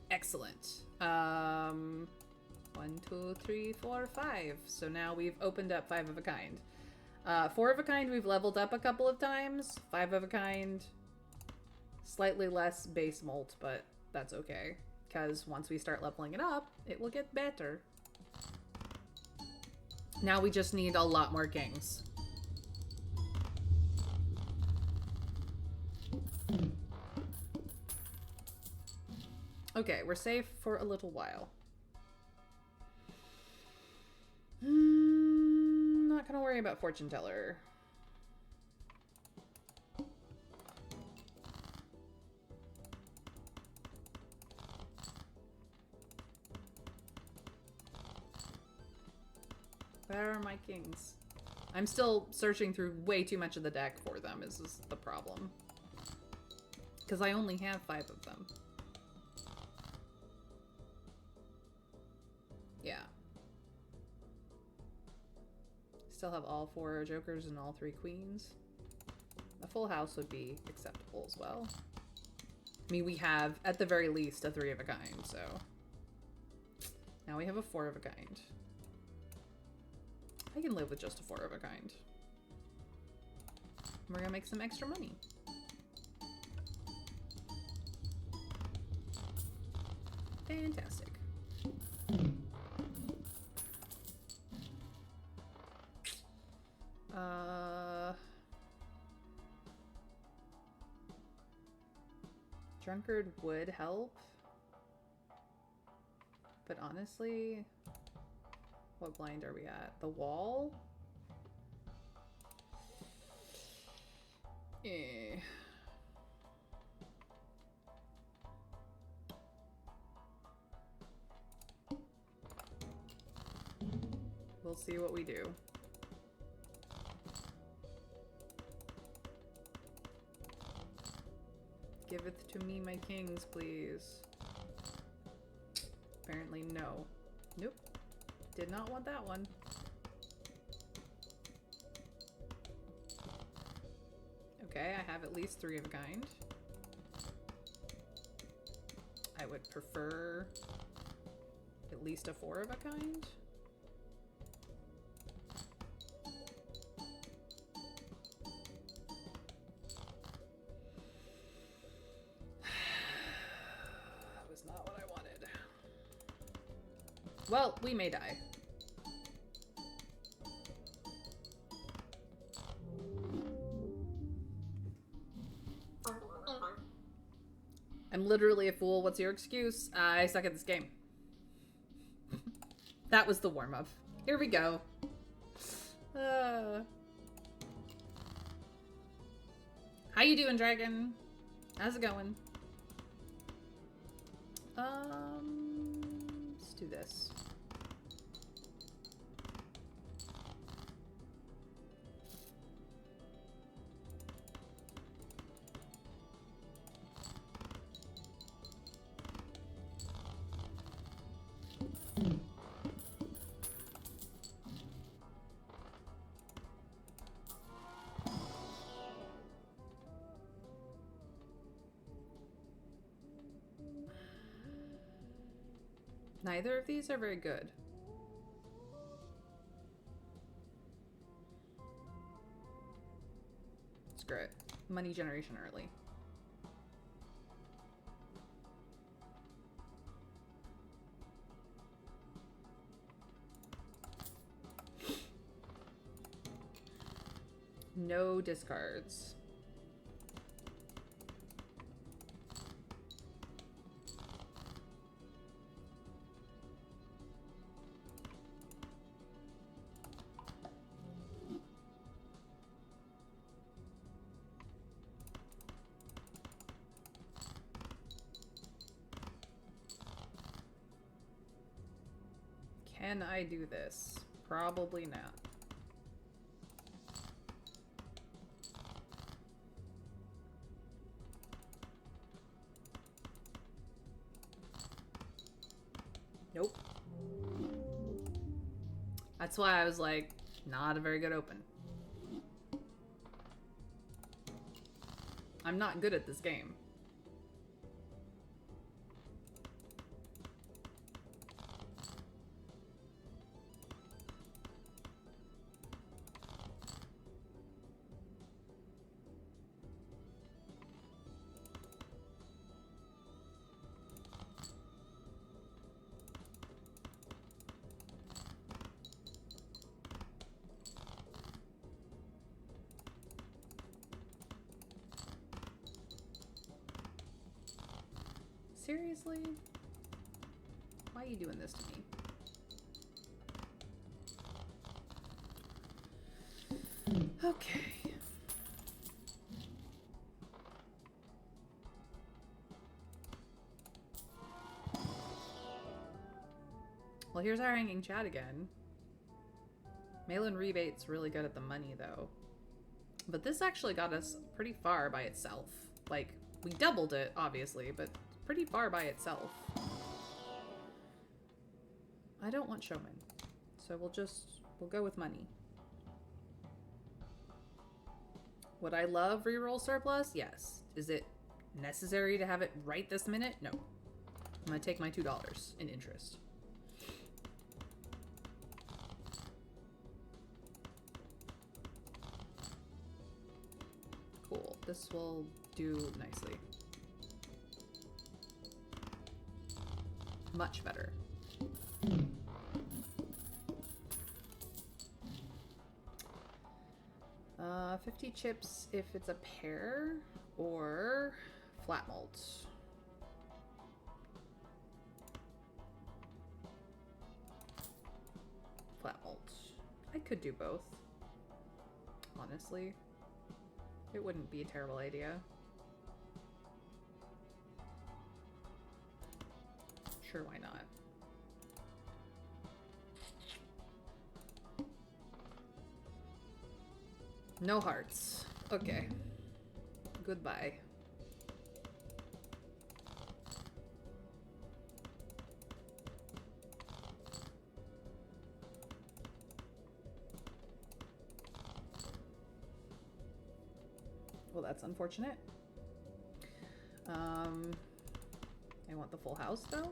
Excellent. 1, 2, 3, 4, 5. So now we've opened up 5 of a kind. 4 of a kind we've leveled up a couple of times. 5 of a kind, slightly less base molt, but that's okay. Because once we start leveling it up, it will get better. Now we just need a lot more kings. Okay, we're safe for a little while. Not gonna worry about fortune teller. Where are my kings? I'm still searching through way too much of the deck for them, is the problem. Because I only have 5 of them. Yeah. Still have all 4 jokers and all 3 queens. A full house would be acceptable as well. I mean, we have, at the very least, a 3 of a kind, so... Now we have a 4 of a kind. I can live with just a 4 of a kind. We're gonna make some extra money. Fantastic. Drunkard would help. But honestly, what blind are we at? The wall? Eh. We'll see what we do. Giveth to me my kings, please. Apparently no. Nope. Did not want that one. Okay, I have at least 3 of a kind. I would prefer at least a 4 of a kind. That was not what I wanted. Well, we may die. literally a fool. What's your excuse? I suck at this game. That was the warm-up. Here we go. How you doing, Dragon? How's it going? Let's do this. Neither of these are very good. Screw it. Money generation early. No discards. Can I do this? Probably not. Nope. That's why I was like, not a very good open. I'm not good at this game. Seriously? Why are you doing this to me? Okay. Well, here's our hanging chat again. Mail-in rebate's really good at the money, though. But this actually got us pretty far by itself. Like, we doubled it, obviously, but pretty far by itself. I don't want showman, so we'll go with money. Would I love reroll surplus? Yes. Is it necessary to have it right this minute? No. I'm gonna take my $2 in interest. Cool. This will do nicely. Much better. 50 chips if it's a pair, or flat malt. Flat malt. I could do both. Honestly. It wouldn't be a terrible idea. Sure, why not? No hearts. Okay. Goodbye. Well, that's unfortunate. I want the full house, though.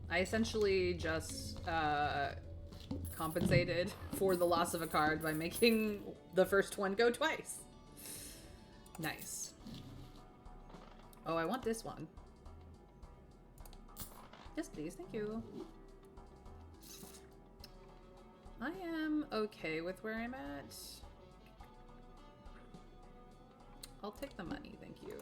I essentially just compensated for the loss of a card by making the first one go twice. Nice. Oh, I want this one. Yes, please. Thank you. I am okay with where I'm at. I'll take the money, thank you.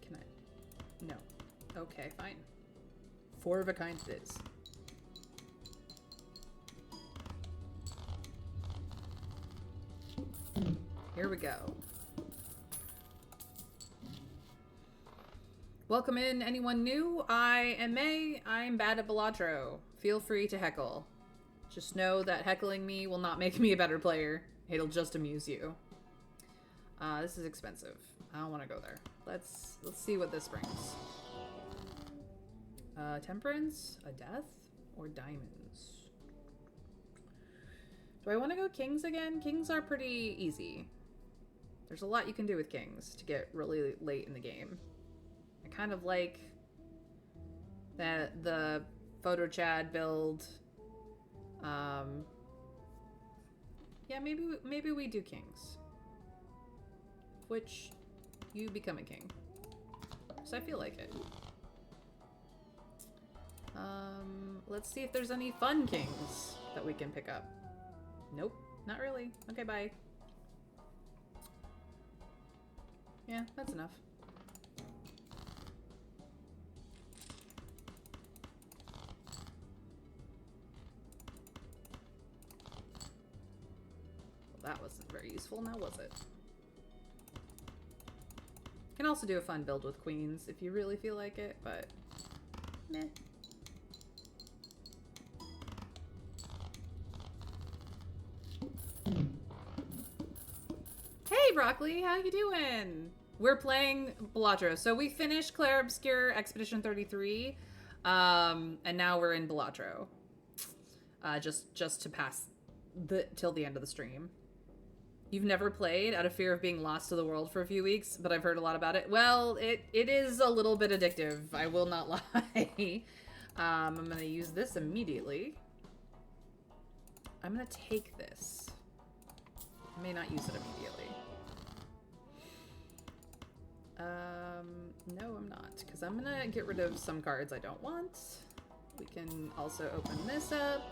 Can I? No. Okay, fine. 4 of a kind it is. Here we go. Welcome in anyone new. I am May. I'm bad at Balatro. Feel free to heckle. Just know that heckling me will not make me a better player. It'll just amuse you. This is expensive. I don't want to go there. Let's see what this brings. Temperance, a death, or diamonds? Do I want to go kings again? Kings are pretty easy. There's a lot you can do with kings to get really late in the game. I kind of like that the photo chad build. Yeah, maybe we do kings. Which you become a king. So I feel like it. Let's see if there's any fun kings that we can pick up. Nope, not really. Okay, bye. Yeah, that's enough. Well, that wasn't very useful, now was it? Can also do a fun build with queens if you really feel like it, but meh. Hey Broccoli, how you doing? We're playing Balatro. So we finished Clair Obscure Expedition 33, and now we're in Balatro. Just to pass till the end of the stream. You've never played out of fear of being lost to the world for a few weeks, but I've heard a lot about it. Well, it is a little bit addictive. I will not lie. I'm gonna use this immediately. I'm gonna take this. I may not use it immediately. No, I'm not, because I'm gonna get rid of some cards I don't want. We can also open this up.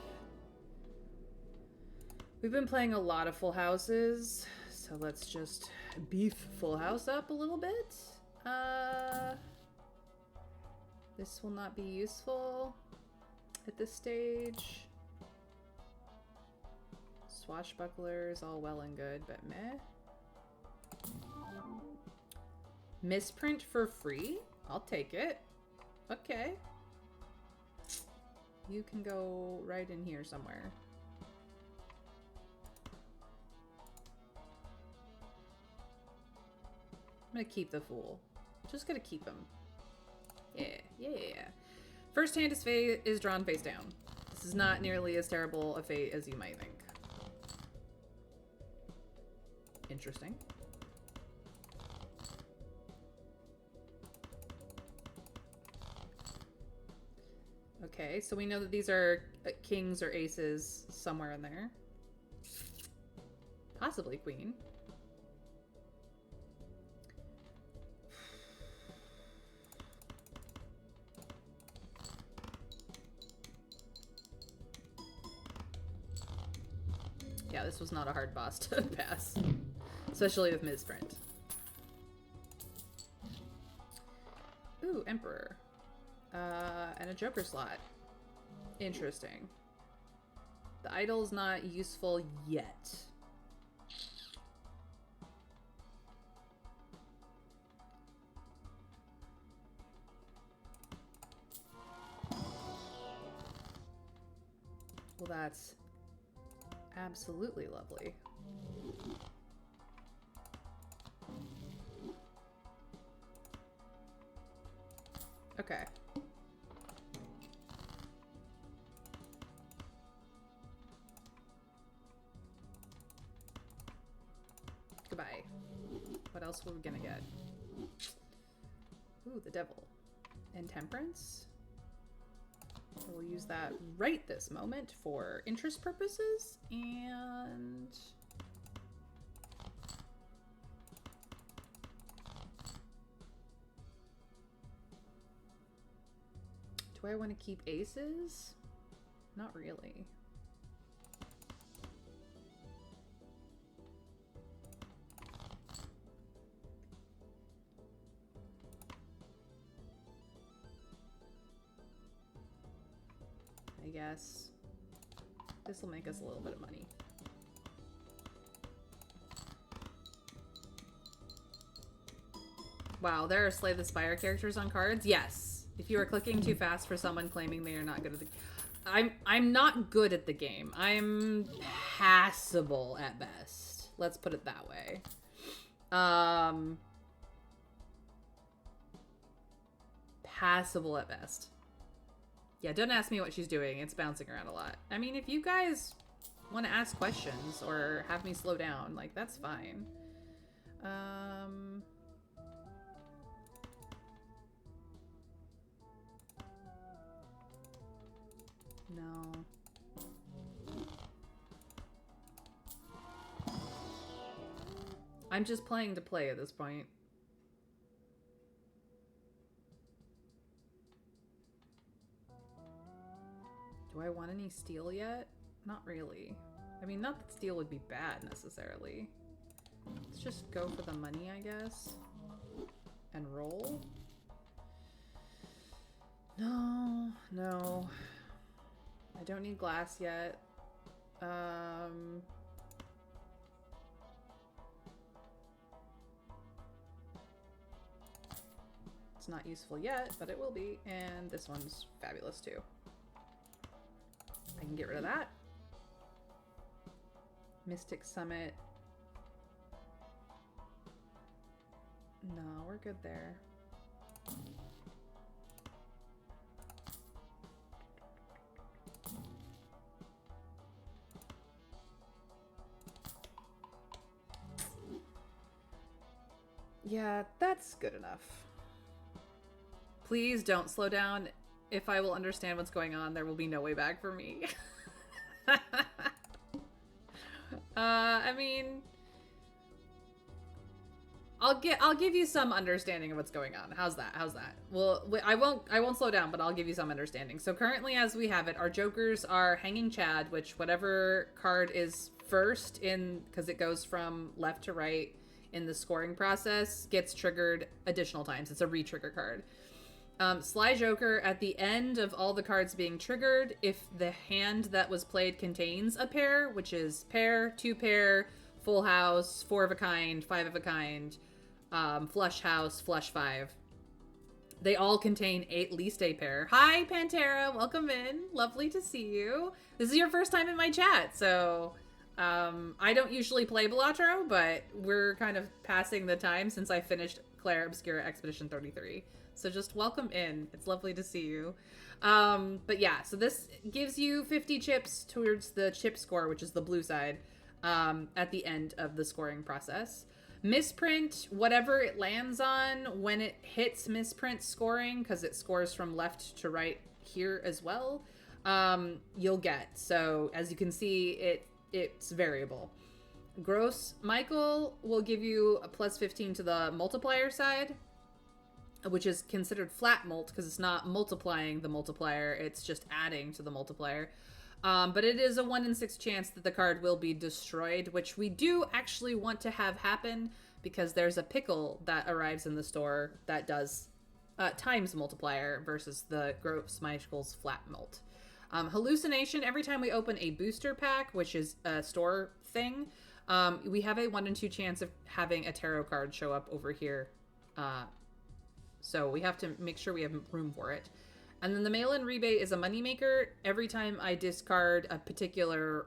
We've been playing a lot of full houses, so let's just beef full house up a little bit. This will not be useful at this stage. Swashbucklers, all well and good, but meh. Misprint for free? I'll take it. Okay. You can go right in here somewhere. I'm gonna keep the fool. Just gonna keep him. Yeah. First hand is drawn face down. This is not nearly as terrible a fate as you might think. Interesting. Okay, so we know that these are kings or aces somewhere in there. Possibly queen. Yeah, this was not a hard boss to pass. Especially with misprint. Ooh, Emperor. And a Joker slot. Interesting. The idol's not useful yet. Well, that's absolutely lovely. Okay. Goodbye. What else were we gonna get? Ooh, the devil. And temperance. We'll use that right this moment for interest purposes. And Do I want to keep aces? Not really. I guess this will make us a little bit of money. Wow, there are Slay the Spire characters on cards? Yes. If you are clicking too fast for someone claiming they are not good at the I'm not good at the game. I'm passable at best. Let's put it that way. Passable at best. Yeah, don't ask me what she's doing. It's bouncing around a lot. I mean, if you guys want to ask questions or have me slow down, like, that's fine. No. I'm just playing to play at this point. Do I want any steel yet? Not really. I mean, not that steel would be bad necessarily. Let's just go for the money, I guess. And roll. No, no. I don't need glass yet. It's not useful yet, but it will be. And this one's fabulous too. I can get rid of that. Mystic Summit. No, we're good there. Yeah, that's good enough. Please don't slow down. If I will understand what's going on, there will be no way back for me. I mean, I'll give you some understanding of what's going on. How's that? How's that? Well, I won't slow down, but I'll give you some understanding. So currently, as we have it, our jokers are Hanging Chad, which whatever card is first in, because it goes from left to right in the scoring process, gets triggered additional times. It's a re-trigger card. Sly Joker, at the end of all the cards being triggered, if the hand that was played contains a pair, which is pair, two pair, full house, four of a kind, five of a kind, flush house, flush five. They all contain at least a pair. Hi, Pantera. Welcome in. Lovely to see you. This is your first time in my chat, so I don't usually play Balatro, but we're kind of passing the time since I finished Clair Obscura Expedition 33. So just welcome in. It's lovely to see you. But yeah, so this gives you 50 chips towards the chip score, which is the blue side, at the end of the scoring process. Misprint, whatever it lands on, when it hits misprint scoring, because it scores from left to right here as well, you'll get. So as you can see, it's variable. Gross Michael will give you a plus 15 to the multiplier side, which is considered flat mult because it's not multiplying the multiplier, it's just adding to the multiplier. But it is a 1 in 6 chance that the card will be destroyed, which we do actually want to have happen because there's a pickle that arrives in the store that does times multiplier versus the Gross Michael's flat mult. Hallucination, every time we open a booster pack, which is a store thing, we have a 1 in 2 chance of having a tarot card show up over here. So we have to make sure we have room for it. And then the mail-in rebate is a moneymaker. Every time I discard a particular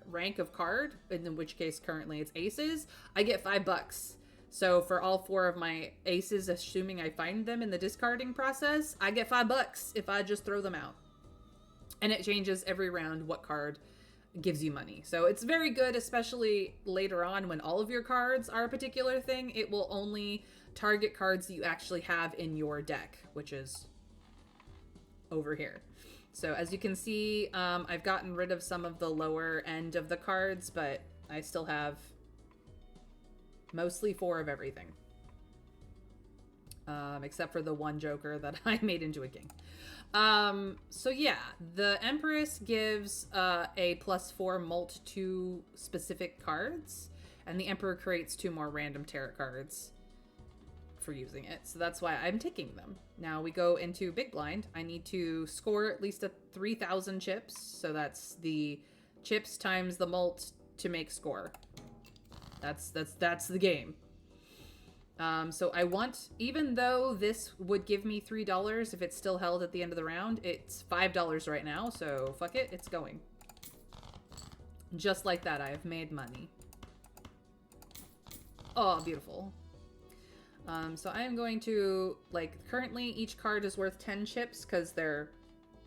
rank of card, in which case currently it's aces, I get $5. So for all 4 of my aces, assuming I find them in the discarding process, I get $5 if I just throw them out. And it changes every round what card gives you money. So it's very good, especially later on when all of your cards are a particular thing. It will only target cards that you actually have in your deck, which is over here. So as you can see, I've gotten rid of some of the lower end of the cards, but I still have mostly 4 of everything. except for the one Joker that I made into a king. So yeah, the Empress gives a +4 molt to specific cards, and the Emperor creates 2 more random tarot cards for using it. So that's why I'm taking them. Now we go into Big Blind. I need to score at least 3,000 chips. So that's the chips times the molt to make score. That's the game. So I want, even though this would give me $3 if it's still held at the end of the round, it's $5 right now, so fuck it, it's going. Just like that, I have made money. Oh, beautiful. So I am going to, like, currently each card is worth 10 chips because they're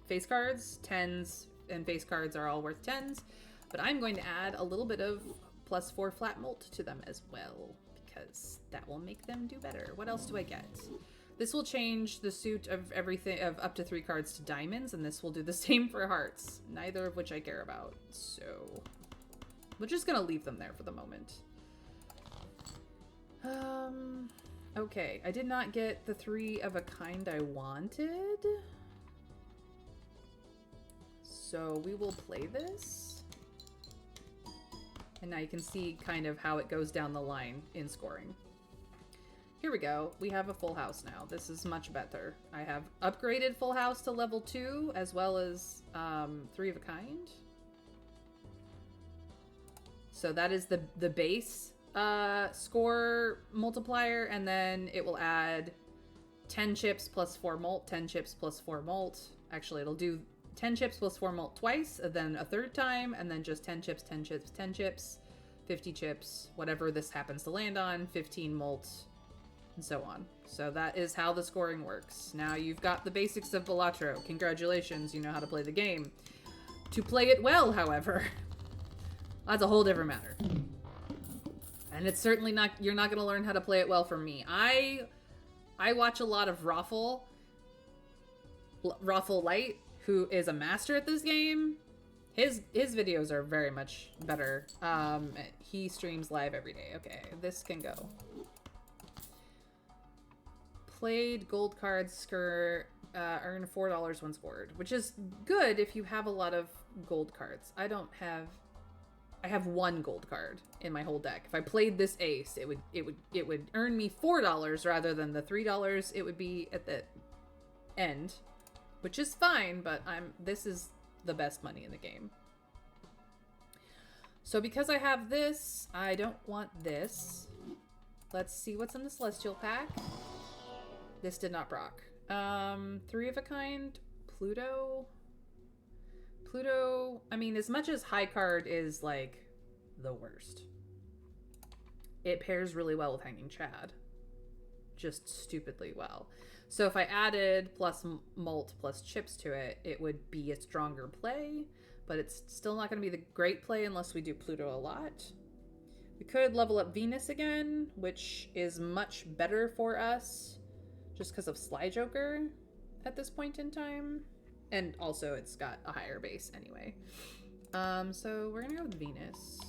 face cards. 10s and face cards are all worth 10s, but I'm going to add a little bit of +4 flat molt to them as well, because that will make them do better. What else do I get? This will change the suit of everything of up to 3 cards to diamonds, and this will do the same for hearts, neither of which I care about. So we're just gonna leave them there for the moment. Okay, I did not get the 3 of a kind I wanted. So we will play this. And now you can see kind of how it goes down the line in scoring. Here we go. We have a full house now. This is much better. I have upgraded full house to level 2 as well as 3 of a kind. So that is the base score multiplier, and then it will add 10 chips +4 molt, 10 chips +4 molt. Actually, it'll do 10 chips +4 molt twice, and then a third time, and then just 10 chips, 10 chips, 10 chips, 50 chips, whatever this happens to land on, 15 molt, and so on. So that is how the scoring works. Now you've got the basics of Balatro. Congratulations, you know how to play the game. To play it well, however, that's a whole different matter. And it's certainly not, you're not going to learn how to play it well from me. I watch a lot of Raffle Light, who is a master at this game. His videos are very much better. He streams live every day. Okay, this can go. Played gold cards, earn $4 when scored, which is good if you have a lot of gold cards. I have 1 gold card in my whole deck. If I played this ace, it would earn me $4 rather than the $3 it would be at the end, which is fine, but this is the best money in the game. So because I have this, I don't want this. Let's see what's in the Celestial pack. This did not proc. 3 of a kind, Pluto, I mean, as much as high card is, like, the worst, it pairs really well with Hanging Chad. Just stupidly well. So if I added plus molt plus chips to it, it would be a stronger play, but it's still not going to be the great play unless we do Pluto a lot. We could level up Venus again, which is much better for us just because of Sly Joker at this point in time. And also, it's got a higher base anyway. So we're gonna go with Venus.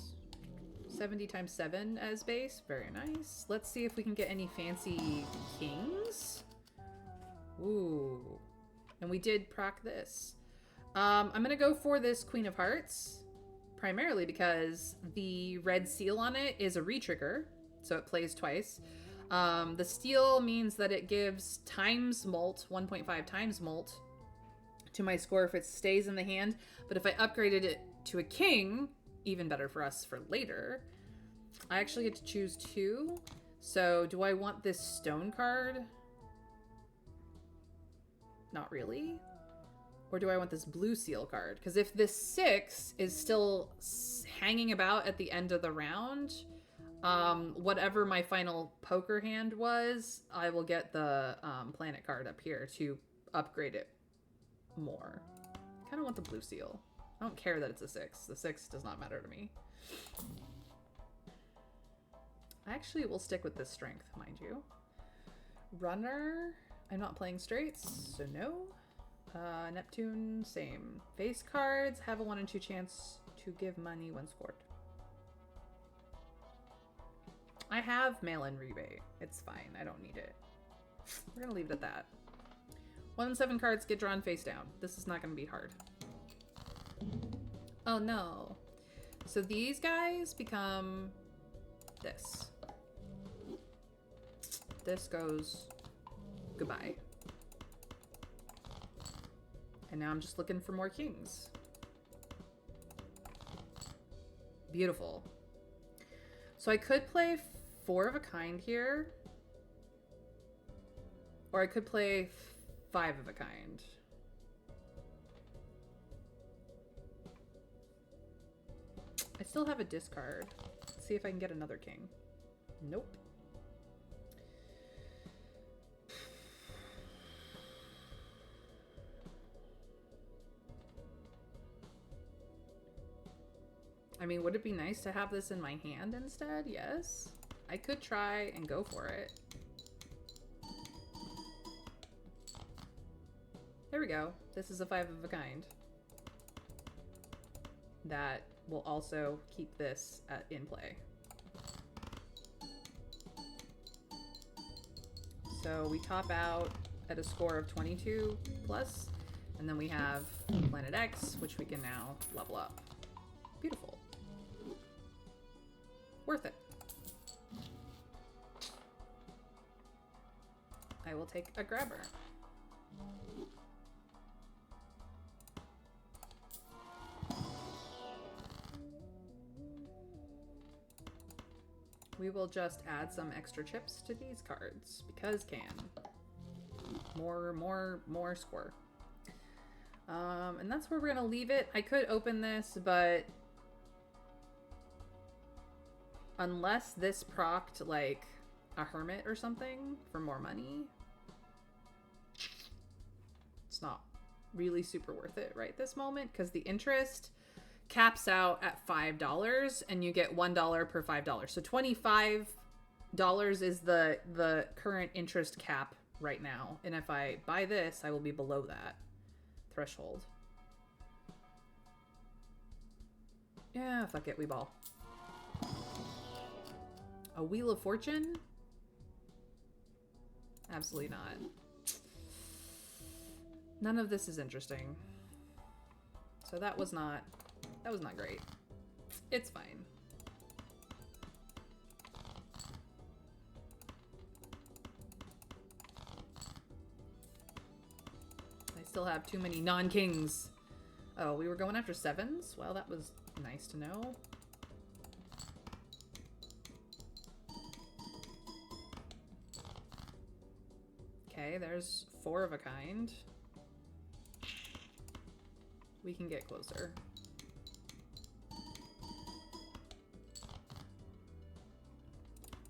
70 times 7 as base. Very nice. Let's see if we can get any fancy kings. Ooh. And we did proc this. I'm gonna go for this Queen of Hearts, primarily because the red seal on it is a retrigger, so it plays twice. The steel means that it gives times molt, 1.5 times molt, to my score if it stays in the hand, but if I upgraded it to a king, even better for us for later, I actually get to choose 2. So do I want this stone card? Not really. Or do I want this blue seal card? Because if this 6 is still hanging about at the end of the round, whatever my final poker hand was, I will get the planet card up here to upgrade it more. I kind of want the blue seal. I don't care that it's a 6. The 6 does not matter to me. I actually will stick with this strength, mind you. Runner, I'm not playing straights, so no. Neptune, same. Face cards have a 1 in 2 chance to give money when scored. I have mail-in rebate. It's fine. I don't need it. We're gonna leave it at that. 1 in 7 cards get drawn face down. This is not gonna be hard. Oh no. So these guys become this. This goes goodbye. And now I'm just looking for more kings. Beautiful. So I could play 4 of a kind here. Or I could play 5 of a kind. I still have a discard. Let's see if I can get another king. Nope. I mean, would it be nice to have this in my hand instead? Yes. I could try and go for it. There we go. This is a 5 of a kind. That will also keep this in play. So we top out at a score of 22 plus, and then we have Planet X, which we can now level up. Beautiful. Worth it. I will take a grabber. We will just add some extra chips to these cards because can. More score. And that's where we're gonna leave it. I could open this, but unless this procced like a hermit or something for more money, it's not really super worth it right this moment because the interest caps out at $5 and you get $1 per $5. So $25 is the current interest cap right now. And if I buy this, I will be below that threshold. Yeah, fuck it, we ball. A Wheel of Fortune? Absolutely not. None of this is interesting. So that was not great. It's fine. I still have too many non-kings. Oh, we were going after 7s? Well, that was nice to know. Okay, there's 4 of a kind. We can get closer.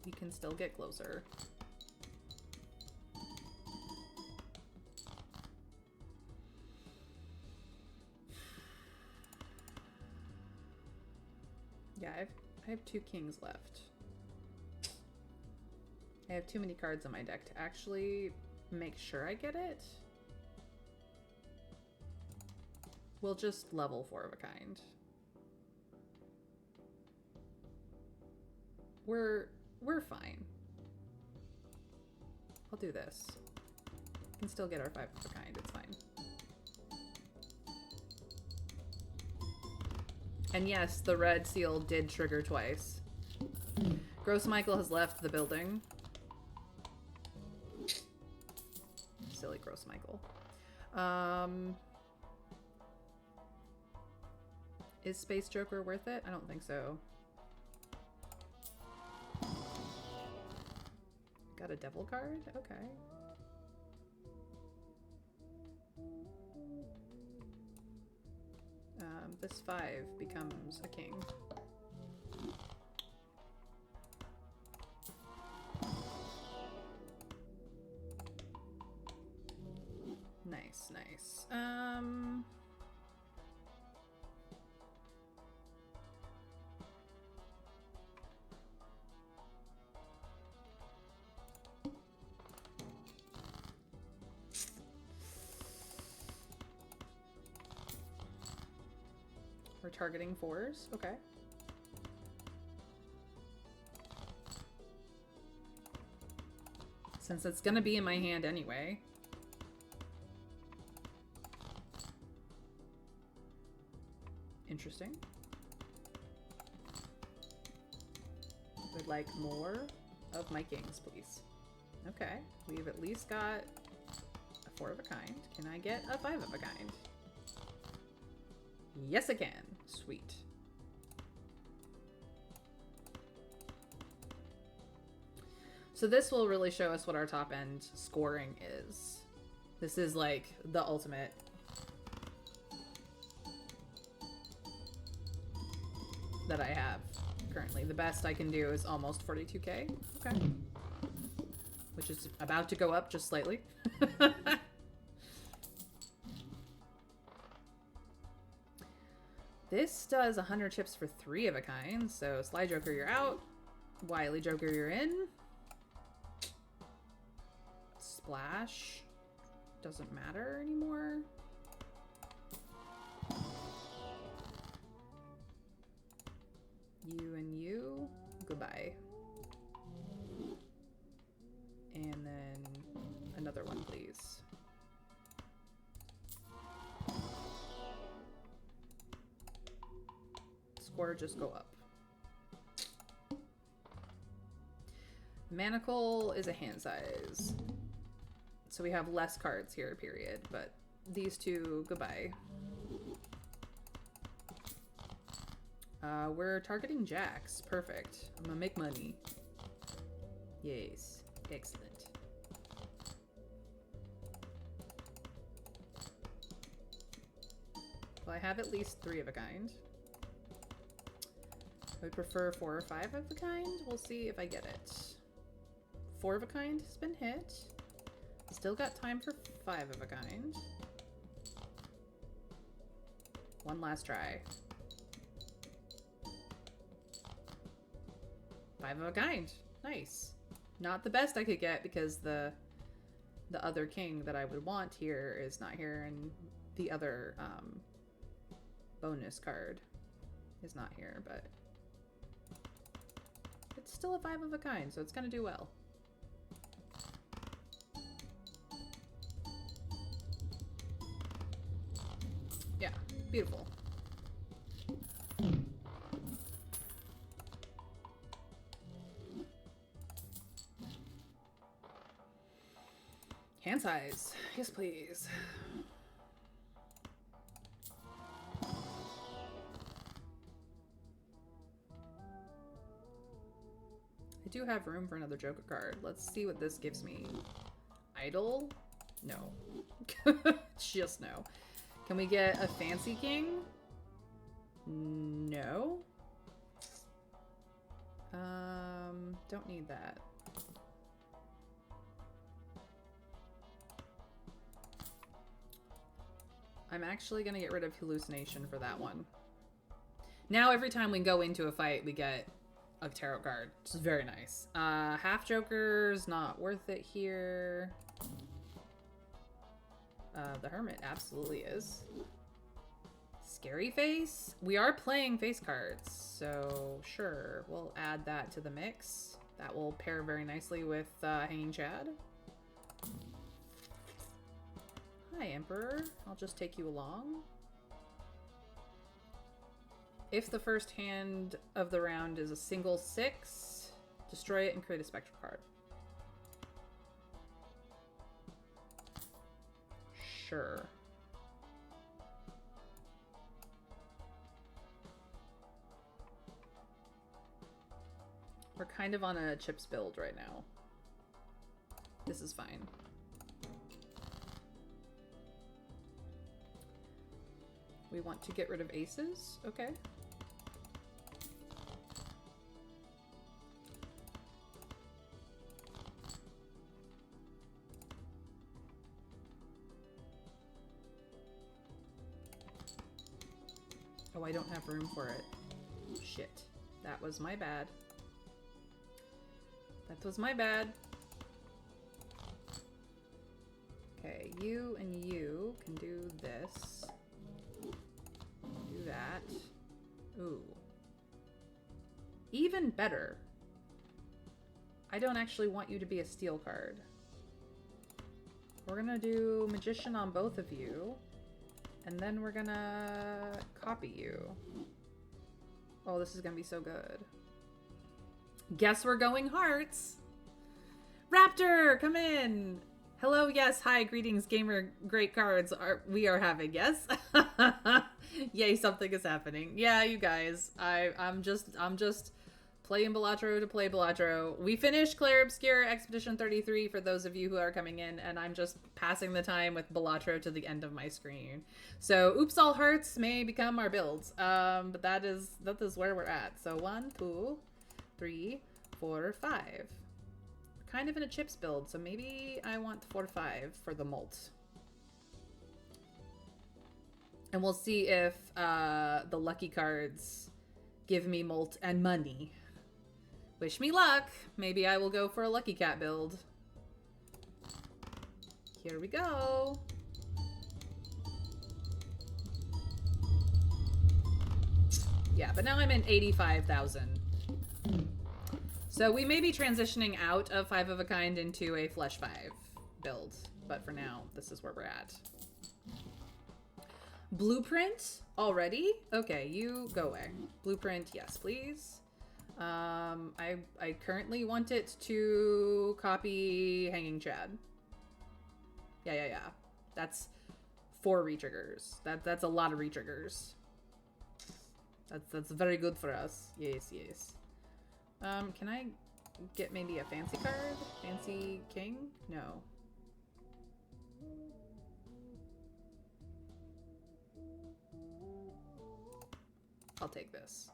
We can still get closer. Yeah, I have 2 kings left. I have too many cards on my deck to actually make sure I get it. We'll just level 4 of a kind. We're fine. I'll do this. We can still get our 5 of a kind, it's fine. And yes, the red seal did trigger twice. Gross Michael has left the building. Silly Gross Michael. Is Space Joker worth it? I don't think so. Got a devil card? Okay. This 5 becomes a king. Nice, nice. We're targeting 4s, okay. Since it's gonna be in my hand anyway. Interesting. Would like more of my kings, please. Okay, we've at least got a 4 of a kind. Can I get a 5 of a kind? Yes, I can. Sweet. So this will really show us what our top end scoring is. This is like the ultimate. That I have currently. The best I can do is almost 42k. Okay. Which is about to go up just slightly. This does 100 chips for 3 of a kind. So Sly Joker, you're out. Wily Joker, you're in. Splash. Doesn't matter anymore. You and you, goodbye. And then another one, please. Score just go up. Manacle is a hand size. So we have less cards here, period. But these two, goodbye. We're targeting jacks. Perfect. I'm gonna make money. Yes. Excellent. Well, I have at least 3 of a kind. I would prefer 4 or 5 of a kind. We'll see if I get it. 4 of a kind has been hit. Still got time for 5 of a kind. One last try. 5 of a kind. Nice. Not the best I could get because the other king that I would want here is not here, and the other bonus card is not here, but it's still a 5 of a kind, so it's gonna do well. Yeah, beautiful. Hand size. Yes, please. I do have room for another Joker card. Let's see what this gives me. Idol? No. Just no. Can we get a fancy king? No. Don't need that. I'm actually gonna get rid of hallucination for that one. Now every time we go into a fight, we get a tarot card, which is very nice. Half Joker's not worth it here. The Hermit absolutely is. Scary Face? We are playing face cards, so sure, we'll add that to the mix. That will pair very nicely with Hanging Chad. Hi, Emperor. I'll just take you along. If the first hand of the round is a single 6, destroy it and create a spectral card. Sure. We're kind of on a chips build right now. This is fine. We want to get rid of aces? Okay. Oh, I don't have room for it. Shit. That was my bad. That was my bad. Okay, you and you can do this. Do that. Ooh. Even better. I don't actually want you to be a steel card. We're gonna do Magician on both of you. And then we're gonna copy you. Oh, this is gonna be so good. Guess we're going Hearts. Raptor, come in. Hello, yes, hi, greetings, gamer, great cards we are having, yes? Yay, something is happening. Yeah, you guys, I'm just playing Balatro to play Balatro. We finished Clair Obscure Expedition 33 for those of you who are coming in, and I'm just passing the time with Balatro to the end of my screen. So, Oops All Hearts may become our builds, but that is where we're at. So 1, 2, 3, 4, 5. Kind of in a chips build, so maybe I want 4 to 5 for the molt. And we'll see if the lucky cards give me molt and money. Wish me luck. Maybe I will go for a lucky cat build. Here we go. Yeah, but now I'm in 85,000. So we may be transitioning out of 5 of a kind into a Flesh 5 build. But for now, this is where we're at. Blueprint already? Okay, you go away. Blueprint, yes, please. I currently want it to copy Hanging Chad. Yeah. That's 4 retriggers. That's a lot of retriggers. That's very good for us. Yes. Can I get maybe a fancy card? Fancy king? No. I'll take this.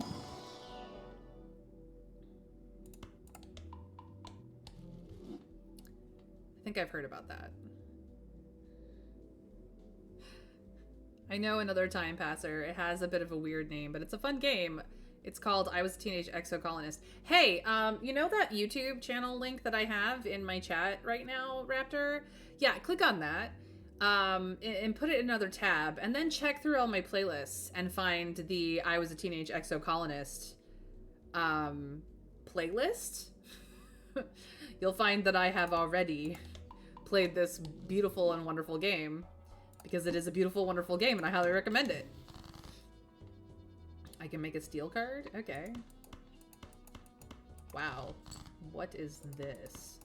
I think I've heard about that. I know another time passer. It has a bit of a weird name, but it's a fun game. It's called I Was a Teenage Exocolonist. Hey, you know that YouTube channel link that I have in my chat right now, Raptor? Yeah, click on that. And put it in another tab, and then check through all my playlists and find the I Was a Teenage Exocolonist playlist. You'll find that I have already played this beautiful and wonderful game, because it is a beautiful, wonderful game, and I highly recommend it. I can make a steel card? Okay. Wow. What is this?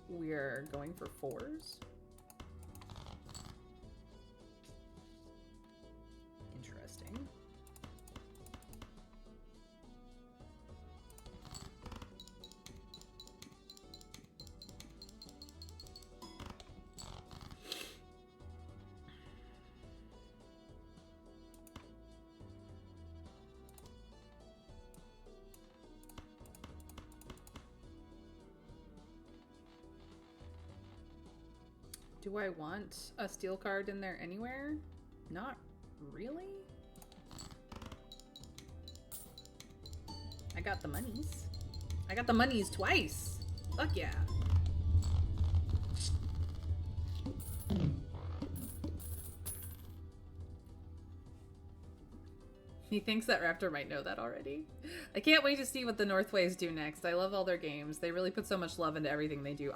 We're going for 4s. Interesting. Do I want a steel card in there anywhere? Not really. I got the monies. I got the monies twice. Fuck yeah. He thinks that Raptor might know that already. I can't wait to see what the Northways do next. I love all their games. They really put so much love into everything they do.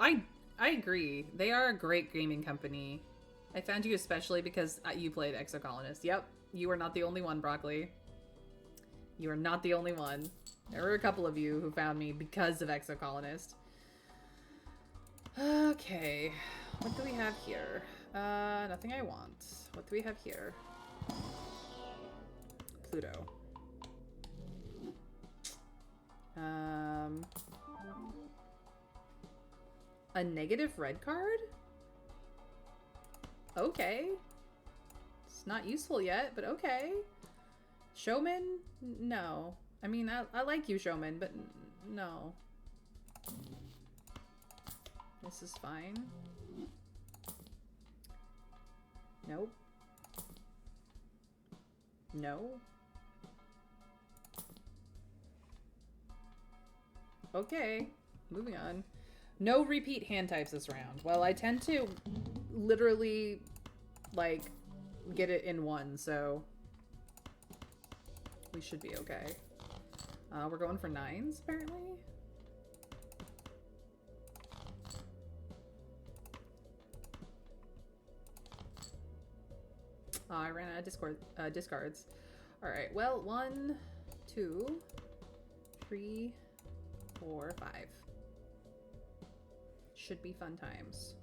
I agree. They are a great gaming company. I found you especially because you played Exocolonist. Yep, you are not the only one, Broccoli. You are not the only one. There were a couple of you who found me because of Exocolonist. Okay, what do we have here? Nothing I want. What do we have here? Pluto. A negative red card? Okay. It's not useful yet, but okay. Showman? No. I mean, I like you, Showman, but no. This is fine. Nope. No. Okay. Moving on. No repeat hand types this round. Well, I tend to literally, like, get it in one, so we should be okay. We're going for 9s, apparently. Oh, I ran out of discards. Alright, well, 1, 2, 3, 4, 5. Should be fun times.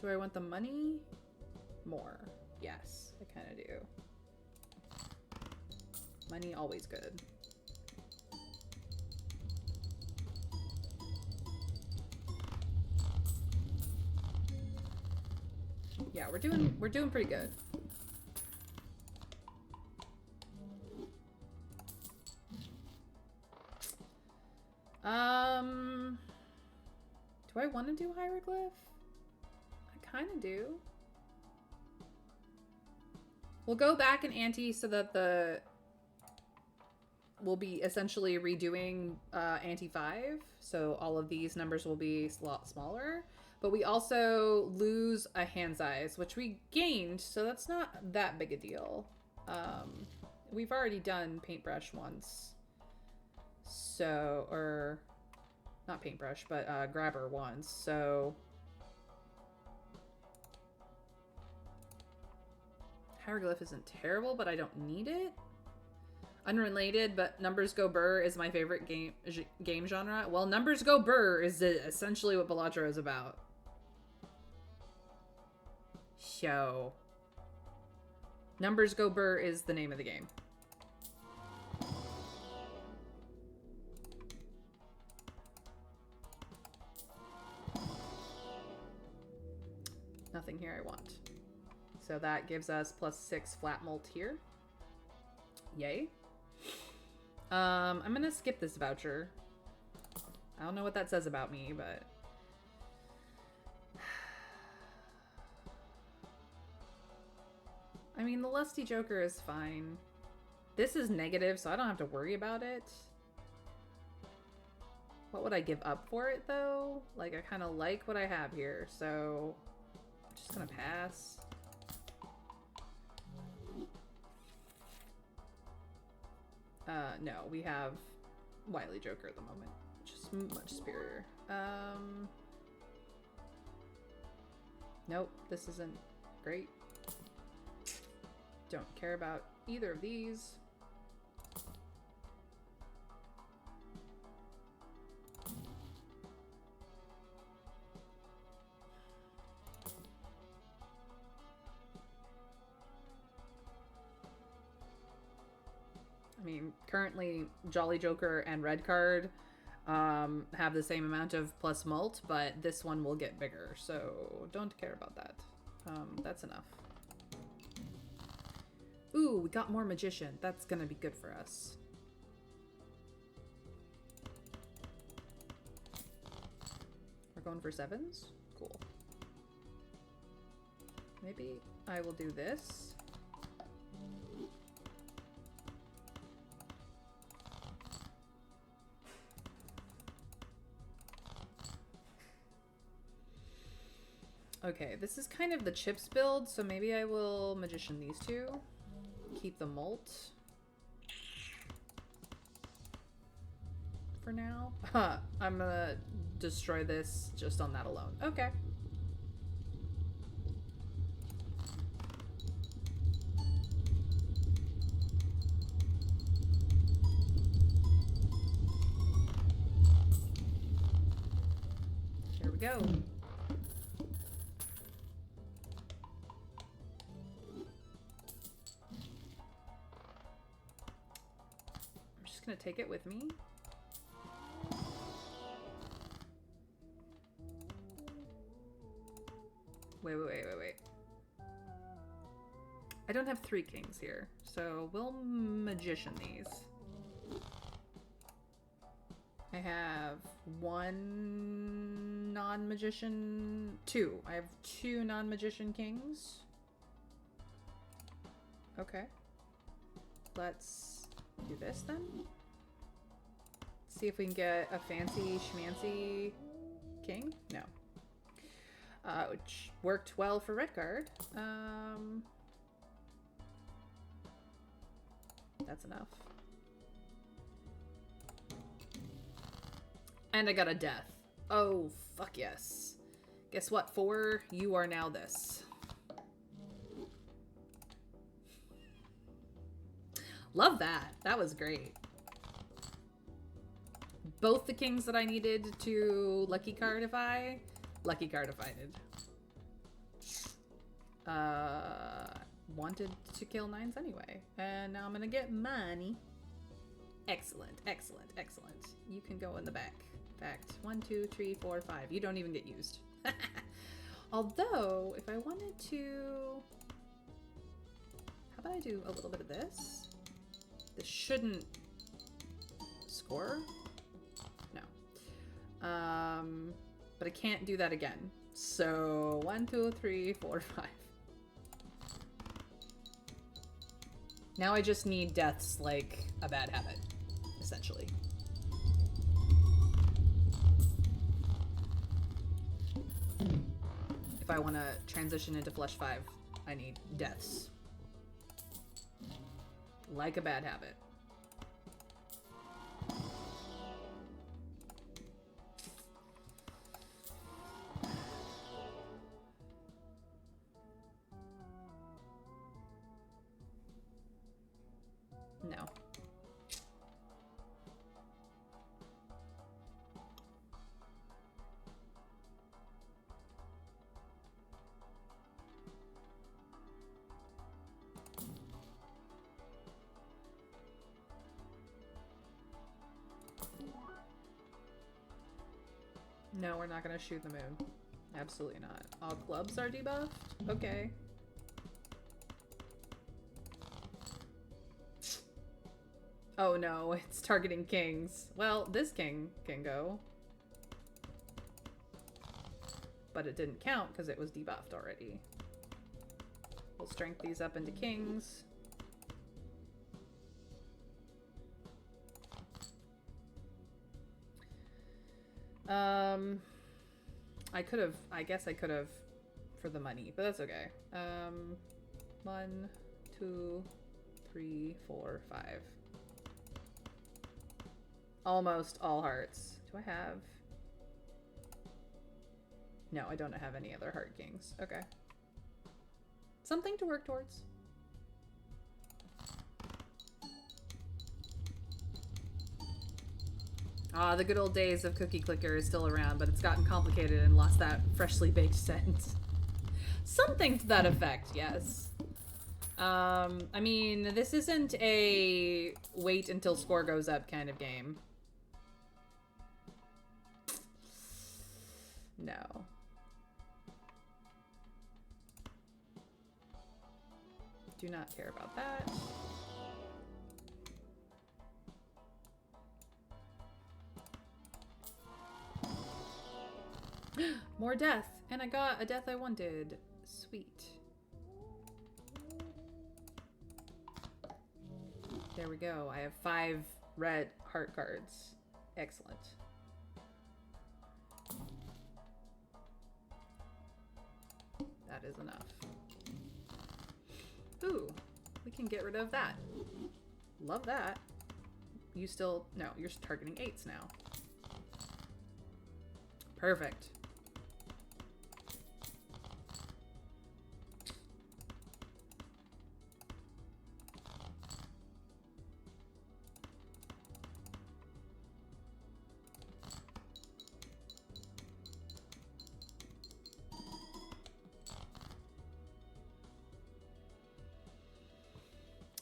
Do I want the money? More. Yes, I kind of do. Money, always good. Yeah, we're doing pretty good. Do I want to do hieroglyph? I kind of do. We'll go back and ante so that we'll be essentially redoing ante 5. So all of these numbers will be a lot smaller. But we also lose a hand size, which we gained, so that's not that big a deal. We've already done paintbrush once. So, or not paintbrush, but grabber once. So hieroglyph isn't terrible, but I don't need it. Unrelated, but Numbers Go Burr is my favorite game genre. Well, Numbers Go Burr is essentially what Balatro is about. So, Numbers Go Burr is the name of the game. Nothing here I want. So that gives us +6 flat mult here. Yay. I'm gonna skip this voucher. I don't know what that says about me, but... I mean, the Lusty Joker is fine. This is negative, so I don't have to worry about it. What would I give up for it, though? Like, I kind of like what I have here, so... I'm just gonna pass. No, we have Wily Joker at the moment, which is much superior. Nope, this isn't great. Don't care about either of these. I mean, currently Jolly Joker and Red Card have the same amount of plus mult, but this one will get bigger, so don't care about that. That's enough. Ooh, we got more Magician. That's gonna be good for us. We're going for 7s? Cool. Maybe I will do this. Okay, this is kind of the chips build, so maybe I will Magician these two. Keep the mult. For now. I'm gonna destroy this just on that alone. Okay. Here we go. Gonna take it with me. Wait. I don't have 3 kings here, so we'll Magician these. I have 1 non-magician, 2. I have 2 non-magician kings. Okay. Let's do this then. See if we can get a fancy schmancy king. No. Which worked well for red card. That's enough. And I got a death. Oh, fuck yes. Guess what, 4? You are now this. Love that. That was great. Both the kings that I needed to lucky cardify did. Wanted to kill 9s anyway. And now I'm gonna get money. Excellent, excellent, excellent. You can go in the back. In fact, 1, 2, 3, 4, 5. You don't even get used. Although, if I wanted to... How about I do a little bit of this? This shouldn't score. No. But I can't do that again. So 1, 2, 3, 4, 5. Now I just need deaths like a bad habit, essentially. If I want to transition into Flesh 5, I need deaths. Like a bad habit. No. No, we're not gonna shoot the moon. Absolutely not. All clubs are debuffed? Okay. Oh no, it's targeting kings. Well, this king can go. But it didn't count because it was debuffed already. We'll strength these up into kings. I guess I could have for the money, but that's okay. 1, 2, 3, 4, 5. Almost all hearts. Do I have? No, I don't have any other heart kings. Okay. Something to work towards. Ah, the good old days of Cookie Clicker is still around, but it's gotten complicated and lost that freshly baked scent. Something to that effect, yes. I mean, this isn't a wait until score goes up kind of game. No. Do not care about that. More death! And I got a death I wanted. Sweet. There we go. I have 5 red heart cards. Excellent. That is enough. Ooh, we can get rid of that. Love that. You still... No, you're targeting 8s now. Perfect.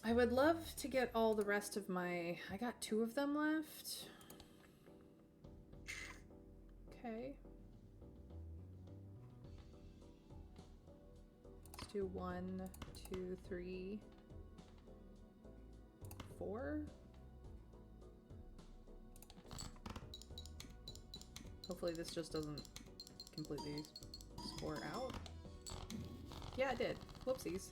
I would love to get all the rest of my... I got 2 of them left. Okay. Let's do 1, 2, 3, 4. Hopefully this just doesn't completely score out. Yeah, it did. Whoopsies.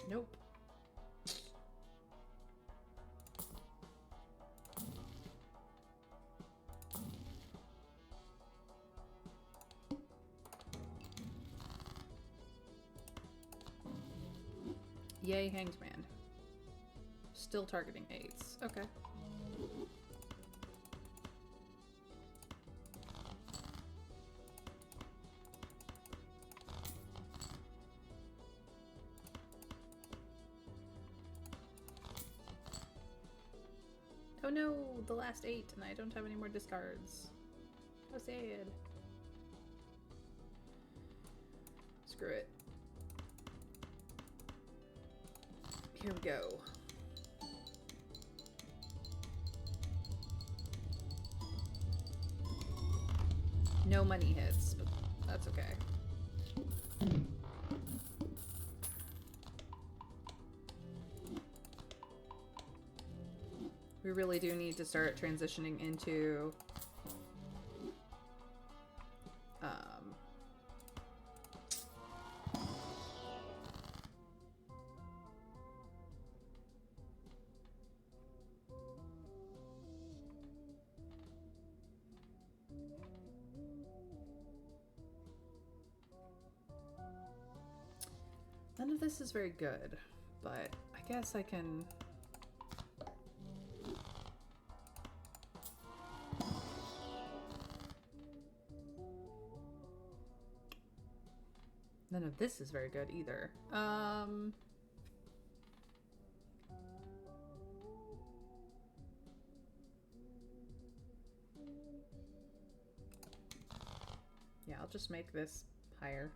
Nope. Yay, Hanged Man. Still targeting 8s. Okay. Oh no, the last 8 and I don't have any more discards. How sad. Screw it. Here we go. No money hits, but that's okay. We really do need to start transitioning into none of this is very good, but I guess I can... None of this is very good either. Yeah, I'll just make this higher.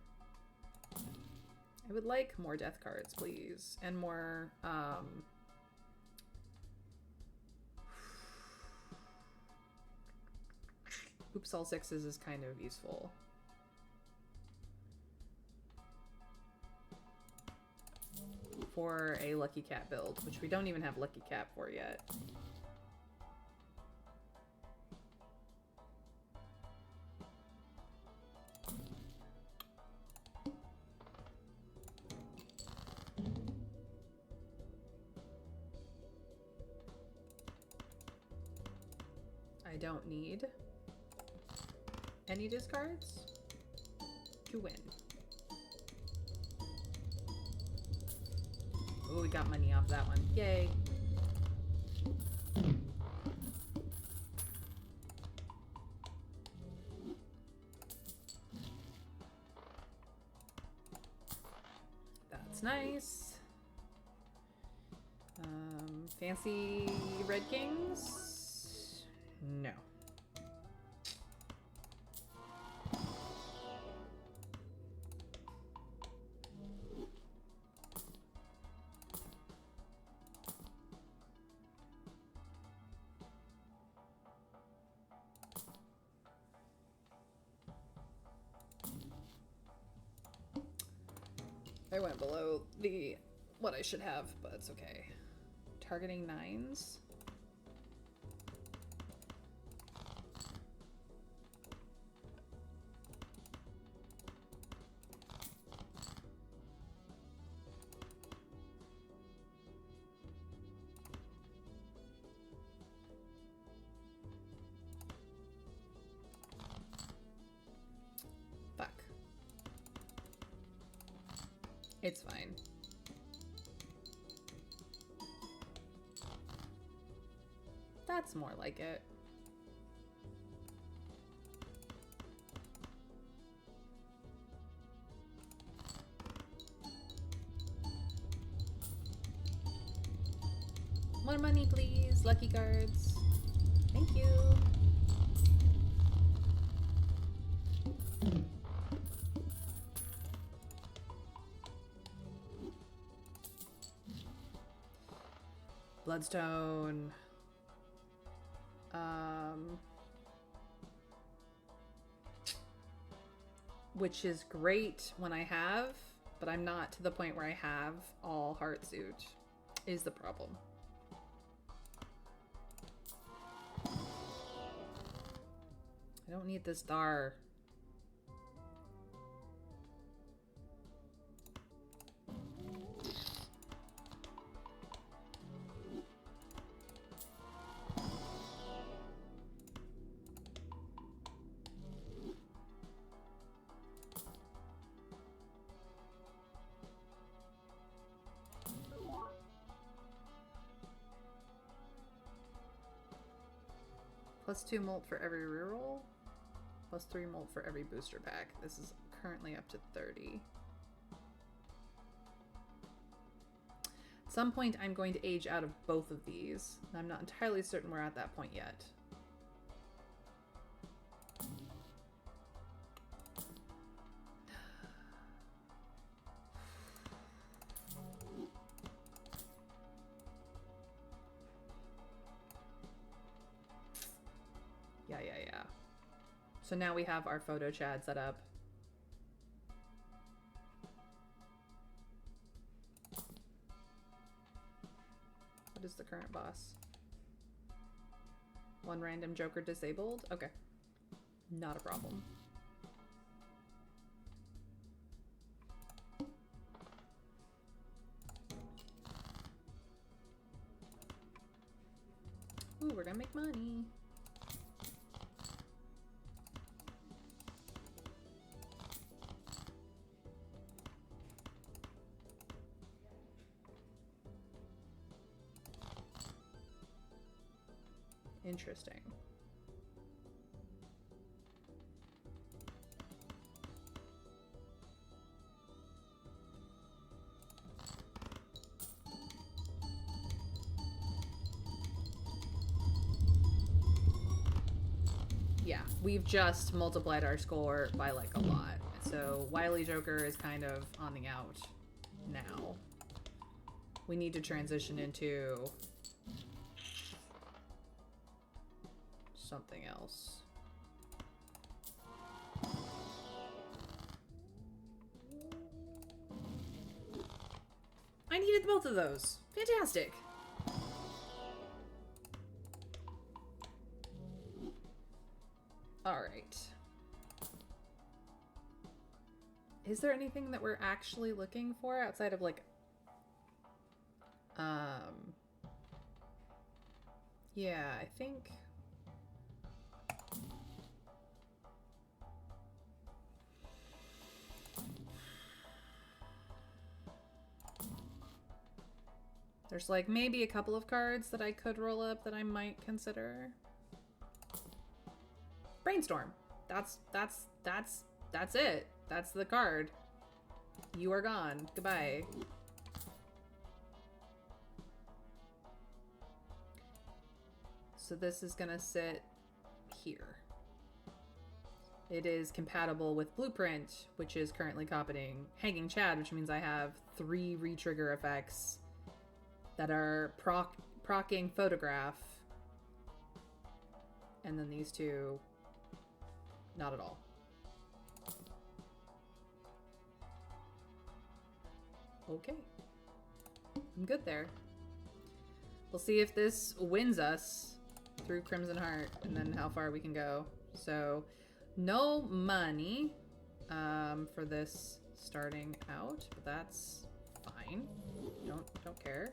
I would like more death cards, please. And more, Oops, all 6s is kind of useful. For a Lucky Cat build, which we don't even have Lucky Cat for yet. I don't need any discards to win. Oh, we got money off that one. Yay. That's nice. Fancy Red Kings? No. I went below the what I should have, but it's okay. Targeting 9s. Fuck. It's fine. That's more like it. More money, please. Lucky cards. Thank you. Bloodstone. Which is great when I have, but I'm not to the point where I have all Heartsuit, is the problem. I don't need this star. +2 molt for every reroll. +3 molt for every booster pack. This is currently up to 30. At some point, I'm going to age out of both of these. I'm not entirely certain we're at that point yet. Yeah. So now we have our photo chat set up. What is the current boss? One random joker disabled? Okay. Not a problem. Ooh, we're gonna make money. Interesting. Yeah, we've just multiplied our score by like a lot. So Wily Joker is kind of on the out now. We need to transition into something else. I needed both of those. Fantastic. All right. Is there anything that we're actually looking for outside of like yeah, I think there's like maybe a couple of cards that I could roll up that I might consider. Brainstorm. That's it. That's the card. You are gone. Goodbye. So this is gonna sit here. It is compatible with Blueprint, which is currently copying Hanging Chad, which means I have 3 re-trigger effects that are procking Photograph. And then these two, not at all. Okay. I'm good there. We'll see if this wins us through Crimson Heart and then how far we can go. So no money for this starting out, but that's fine. Don't care.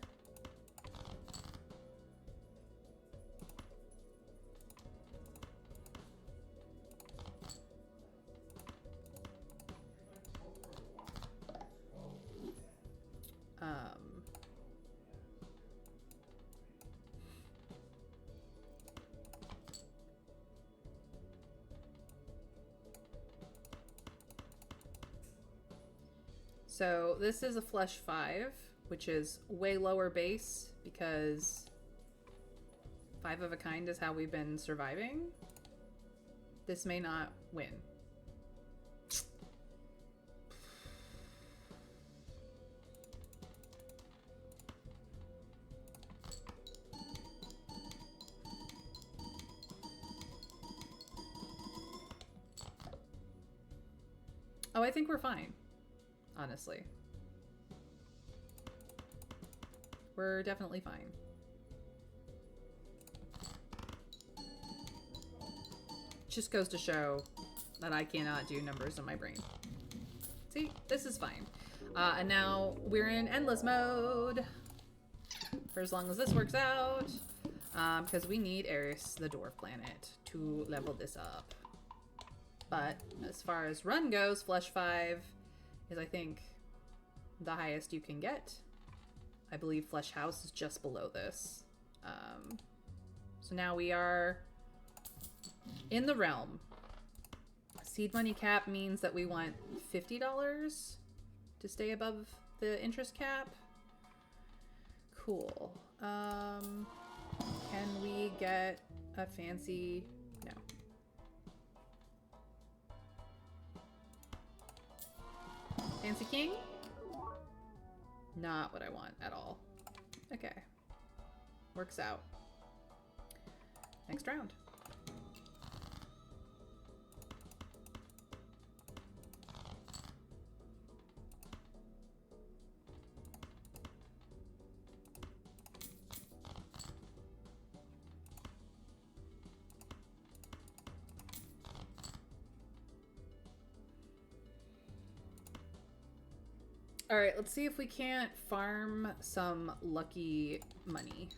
So this is a Flesh 5, which is way lower base because 5 of a kind is how we've been surviving. This may not win. Oh, I think we're fine. Honestly. We're definitely fine. Just goes to show that I cannot do numbers in my brain. See, this is fine. And now we're in endless mode for as long as this works out, because we need Eris, the dwarf planet, to level this up. But as far as run goes, Flesh 5 is, I think, the highest you can get. I believe Flesh House is just below this. So now we are In the realm, seed money cap means that we want $50 to stay above the interest cap. Cool. Can we get a fancy... No. Fancy king? Not what I want at all. Okay. Works out. Next round. All right, let's see if we can't farm some lucky money.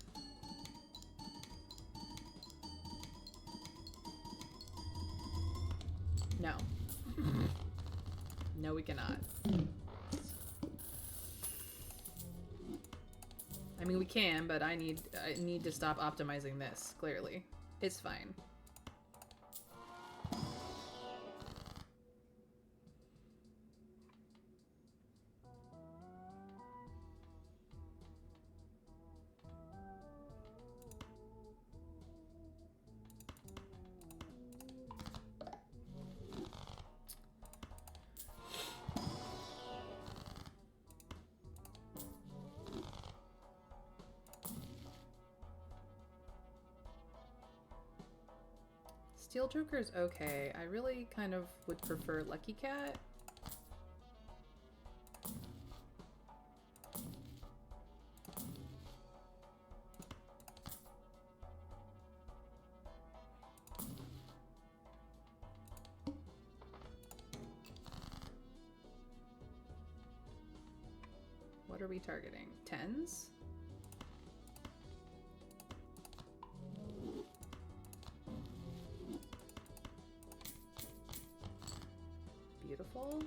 No. No, we cannot. I mean, we can, but I need to stop optimizing this, clearly. It's fine. Steel Joker's okay. I really kind of would prefer Lucky Cat. What are we targeting? 10s? Beautiful.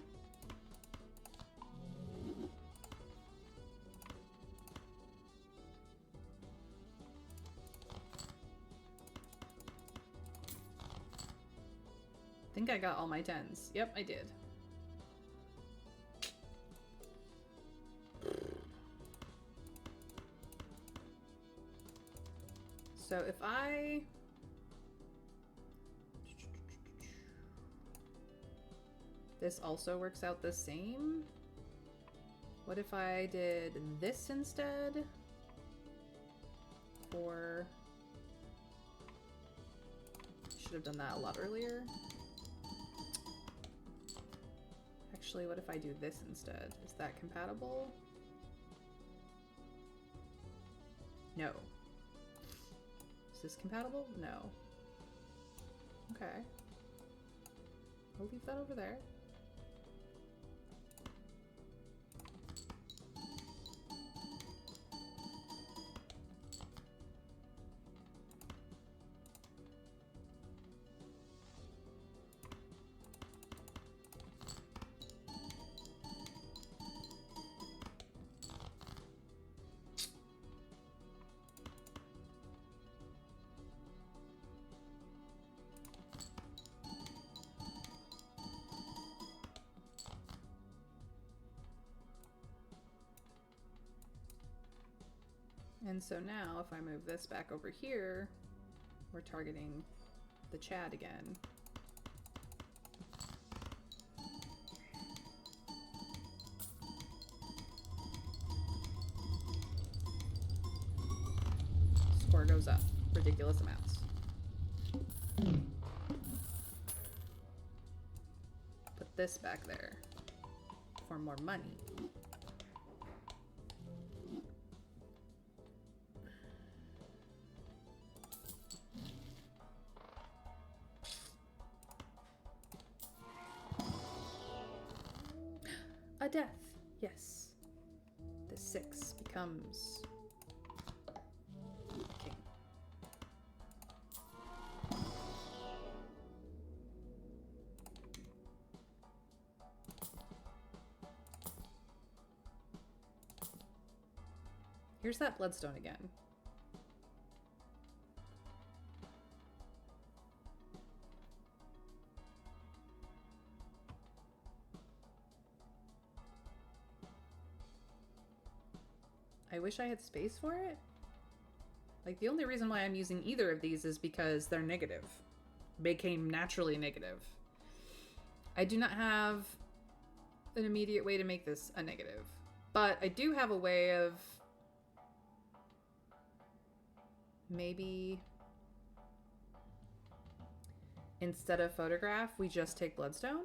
I think I got all my 10s. Yep, I did. So if I... This also works out the same. What if I did this instead? Or... Should have done that a lot earlier. Actually, what if I do this instead? Is that compatible? No. Is this compatible? No. Okay. I'll leave that over there. And so now, if I move this back over here, we're targeting the Chad again. Score goes up. Ridiculous amounts. Put this back there for more money. A death, yes. The 6 becomes king. Here's that bloodstone again. I wish I had space for it. Like, the only reason why I'm using either of these is because they're negative. Became naturally negative. I do not have an immediate way to make this a negative. But I do have a way of... maybe... instead of photograph, we just take bloodstone?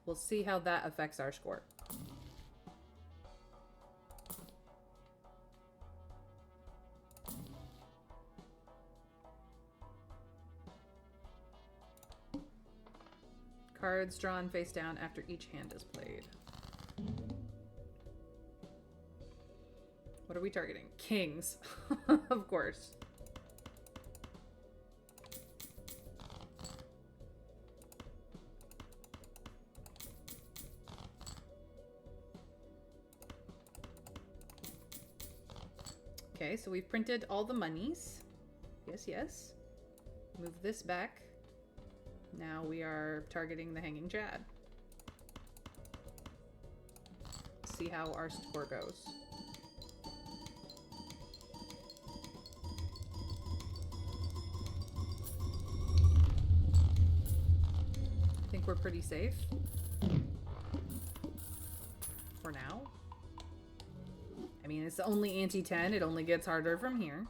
We'll see how that affects our score. Cards drawn face down after each hand is played. What are we targeting? Kings. Of course. Okay, so we've printed all the monies. Yes, yes. Move this back. Now we are targeting the Hanging Chad. See how our score goes. I think we're pretty safe. For now. I mean, it's only anti-10. It only gets harder from here.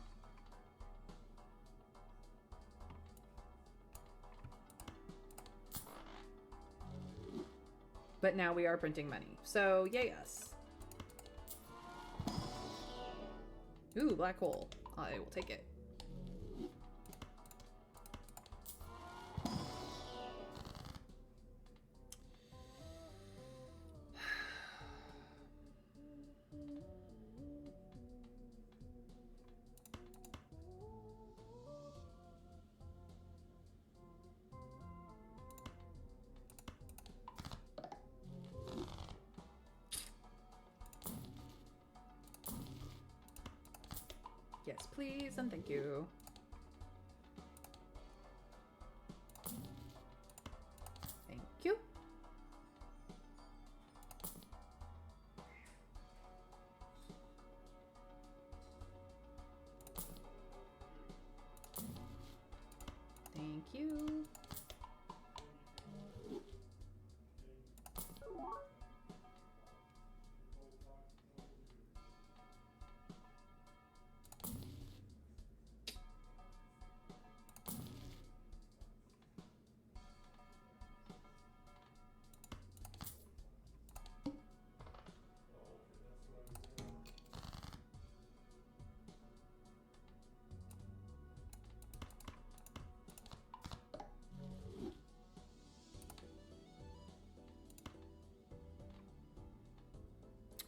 But now we are printing money. So, yay us. Ooh, black hole. I will take it. Yes, please, and thank you. Thank you. Thank you.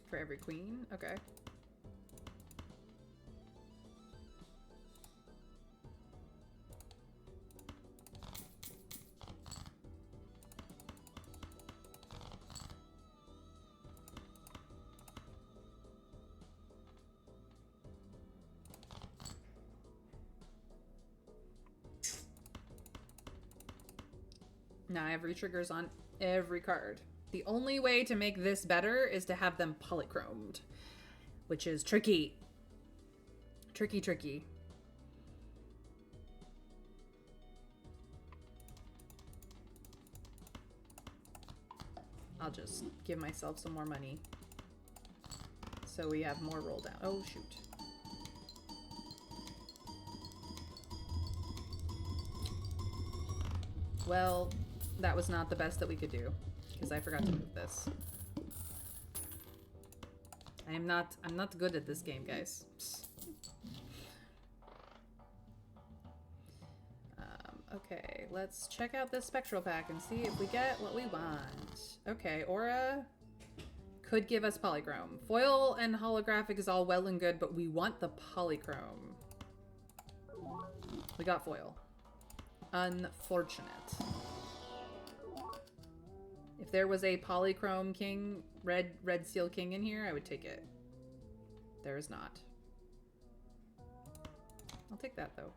For every queen? Okay. Now I have re-triggers on every card. The only way to make this better is to have them polychromed, which is tricky. Tricky, tricky. I'll just give myself some more money so we have more roll down. Oh, shoot. Well, that was not the best that we could do. Because I forgot to move this. I'm not good at this game, guys. Okay, let's check out this spectral pack and see if we get what we want. Okay, aura could give us polychrome. Foil and holographic is all well and good, but we want the polychrome. We got foil. Unfortunate. If there was a polychrome king, red seal king in here, I would take it. There is not. I'll take that though.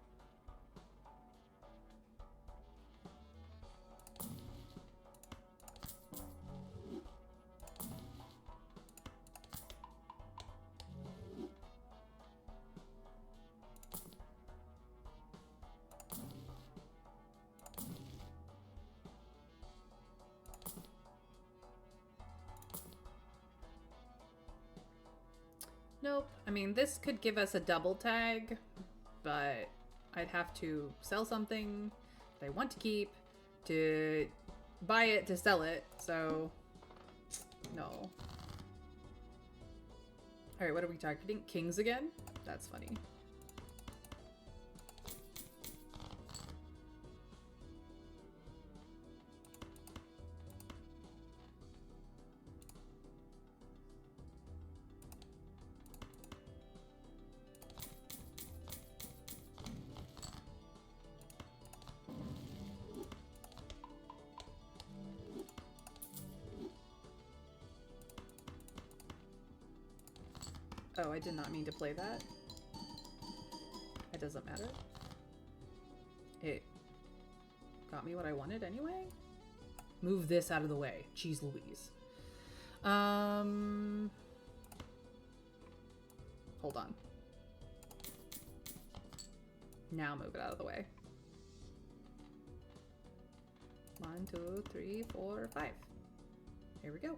Nope. I mean, this could give us a double tag, but I'd have to sell something that I want to keep to buy it to sell it, so no. Alright, what are we targeting? Kings again? That's funny. Oh, I did not mean to play that. It doesn't matter. It got me what I wanted anyway. Move this out of the way. Jeez Louise. Hold on. Now move it out of the way. 1, 2, 3, 4, 5. Here we go.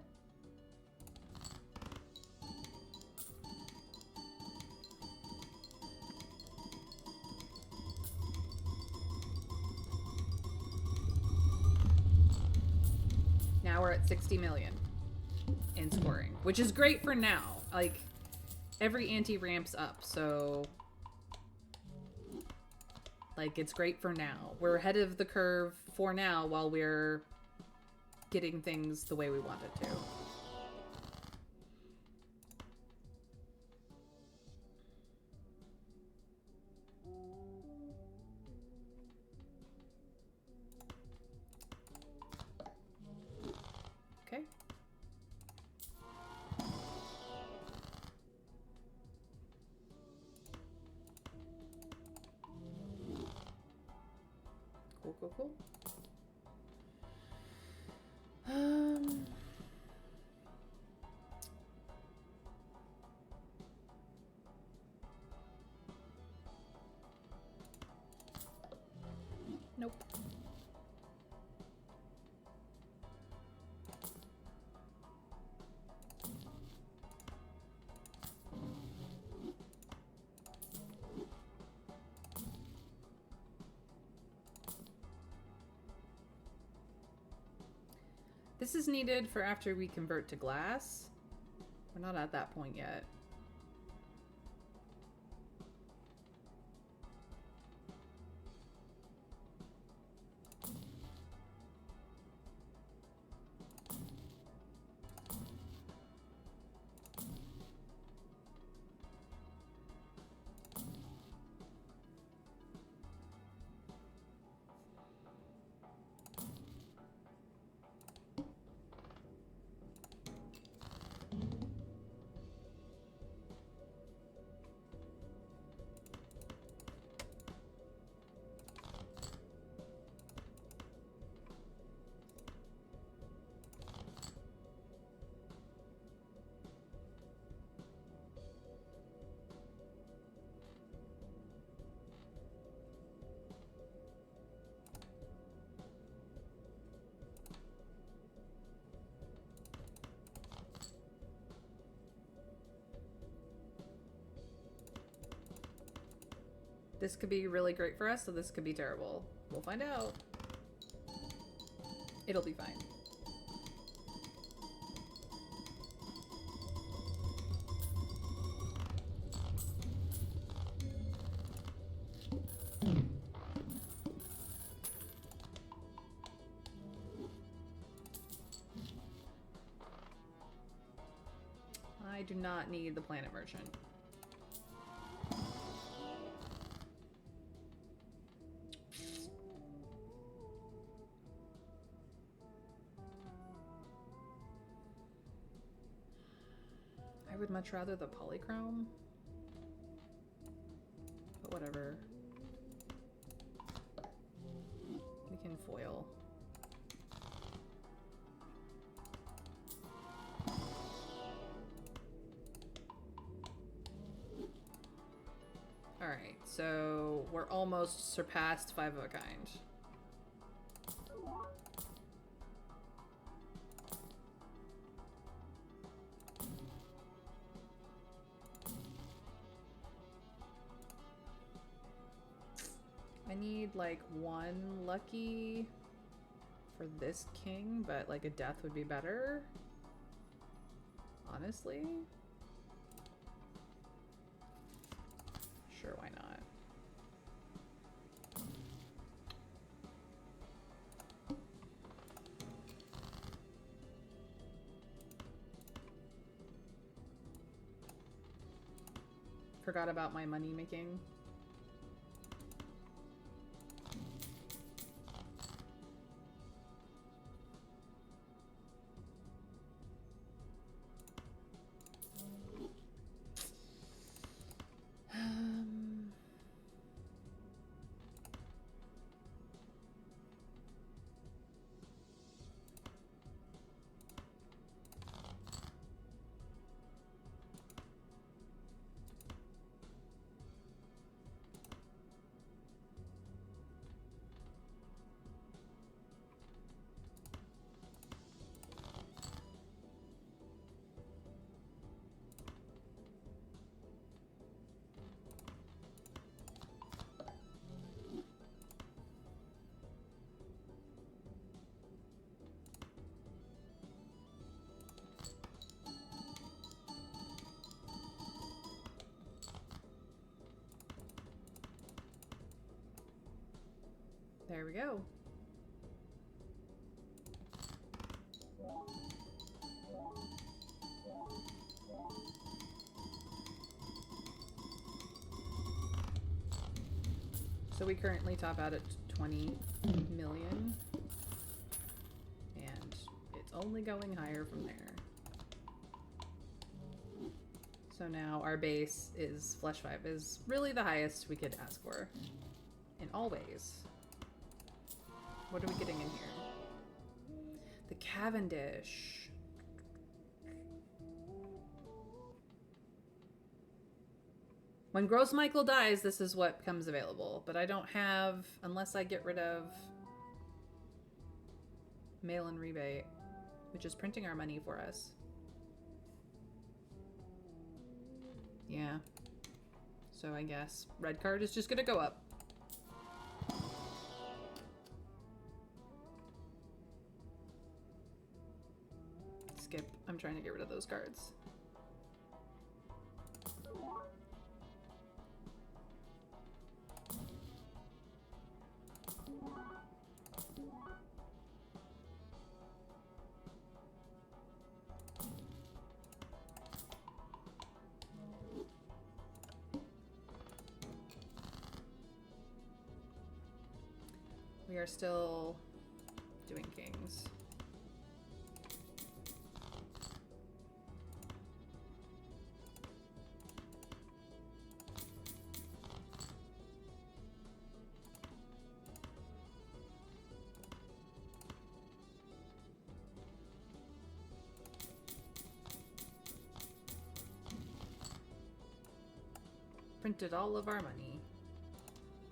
Now we're at 60 million in scoring, which is great for now. Like, every ante ramps up, so like, it's great for now. We're ahead of the curve for now while we're getting things the way we want it to. Okay. Cool, cool, cool. Nope. This is needed for after we convert to glass. We're not at that point yet. This could be really great for us, so this could be terrible. We'll find out. It'll be fine. I do not need the planet merchant. I would much rather the polychrome, but whatever. We can foil. Alright, so we're almost surpassed 5 of a kind. need like one lucky for this king, but like a death would be better. Honestly. Sure, why not? Forgot about my money making. There we go. So we currently top out at 20 million. And it's only going higher from there. So now our base is Flesh 5 is really the highest we could ask for. In all ways. What are we getting in here? The Cavendish. When Gross Michael dies, this is what becomes available. But I don't have, unless I get rid of mail-in rebate, which is printing our money for us. Yeah. So I guess red card is just gonna go up. Skip. I'm trying to get rid of those cards. We are still doing kings. Printed all of our money.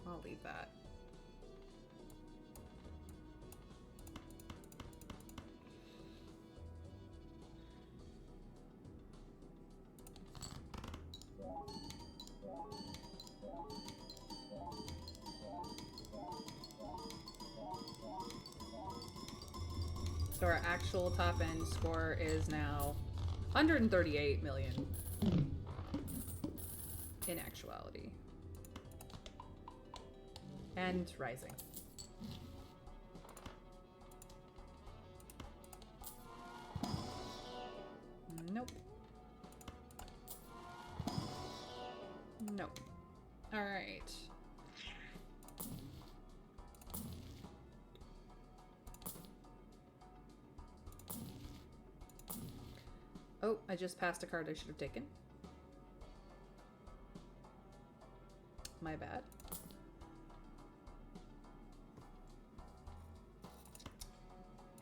I'll leave that. So our actual top end score is now 138 million in actuality. And rising. Nope. Nope. All right. Oh, I just passed a card I should have taken. My bad.